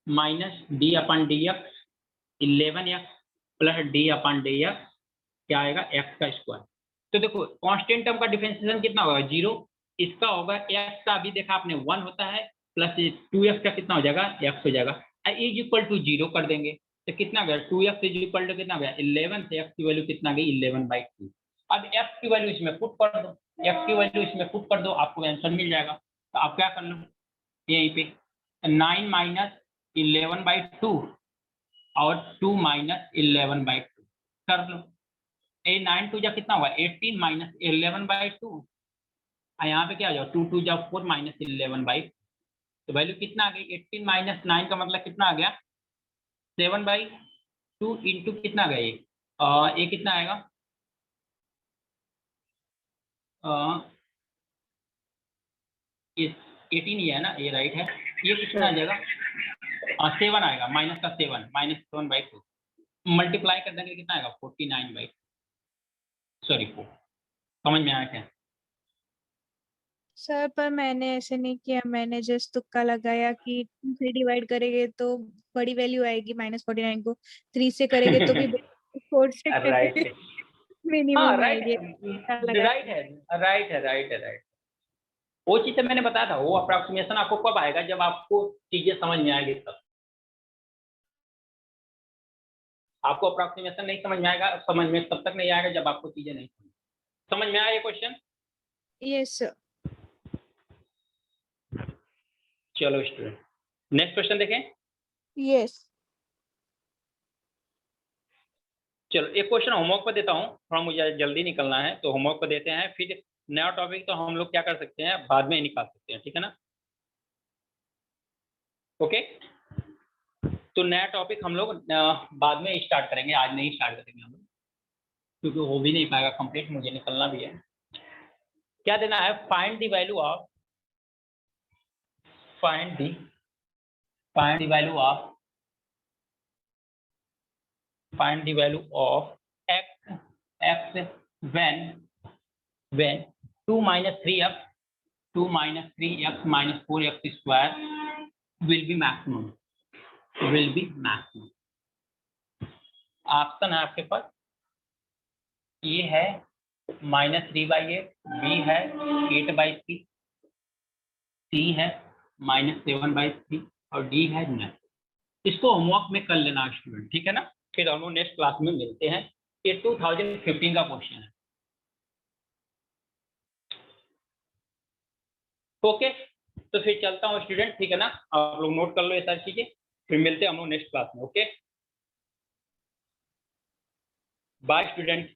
minus D upon D X 11x plus D upon D X क्या आएगा एक्स का स्क्वायर। तो देखो कांस्टेंट टर्म का डिफरेंशिएशन कितना होगा 0, इसका होगा x का अभी देखा आपने 1 होता है प्लस 2x का कितना हो जाएगा x हो जाएगा, इज इक्वल टू 0 कर देंगे तो कितना गया 2x इज इक्वल टू कितना गया 11, से x की वैल्यू कितना गई 11/2। अब x की वैल्यू इसमें पुट कर दो, x की वैल्यू इसमें पुट कर दो आपको आंसर मिल जाएगा। तो आप क्या कर लो यहीं पे 9 माइनस 11/2 और 2 माइनस 11/2 कर लो, 9 2 जा कितना होगा 18 माइनस 11/2 और यहाँ पे क्या आ जाओ 2 2 जा 4 माइनस 11/2, तो वैल्यू कितना आ गई 18 माइनस 9 का मतलब कितना आ गया 7/2 इंटू कितना गया ये कितना आएगा ये 18 ही है ना, ये राइट है, ये कितना आ जाएगा 7 आएगा माइनस का 7 माइनस 7/2 मल्टीप्लाई कर देंगे कितना आएगा 49/2, सॉरी 4। समझ में आया क्या? सर पर मैंने ऐसे नहीं किया, मैंने जस्ट तुक्का लगाया कि 2 से डिवाइड करेंगे तो बड़ी वैल्यू आएगी -49 को, 3 से करेंगे तो भी 4 से राइट करेंगे हाँ मिनिमम राइट आएगी। राइट है राइट है राइट है राइट, वो चीज़ तो मैंने बताया था, वो अप्रोक्सीमेशन आपको कब आएगा जब आपको चीजें समझ में आएगी तब। आपको अप्रोक्सीमेशन नहीं समझ में आएगा, समझ में तब तक नहीं आएगा जब आपको चीजें नहीं समझ में आया ये क्वेश्चन। Yes sir. चलो स्टूडेंट नेक्स्ट क्वेश्चन देखें। यस चलो एक क्वेश्चन होमवर्क पर देता हूँ, थोड़ा मुझे जल्दी निकलना है तो होमवर्क पर देते हैं, फिर नया टॉपिक तो हम लोग क्या कर सकते हैं बाद में निकाल सकते हैं, ठीक है ना। ओके तो नया टॉपिक हम लोग बाद में स्टार्ट करेंगे, आज नहीं स्टार्ट करेंगे हम लोग क्योंकि हो भी नहीं पाएगा कंप्लीट, मुझे निकलना भी है। क्या देना है find the value of find the value of x when 2 minus 3x minus 4x square will be maximum option है आपके पास, ये है -3/8, बी है 8/3, सी है -7/3 और डी है 9। इसको होमवर्क में कर लेना स्टूडेंट, ठीक है ना, फिर हम लोग नेक्स्ट क्लास में मिलते हैं। ये 2015 का क्वेश्चन है। ओके तो फिर चलता हूँ स्टूडेंट, ठीक है ना, आप लोग नोट कर लो ये सारी चीजें, फिर मिलते हैं हम लोग नेक्स्ट क्लास में। Okay bye student.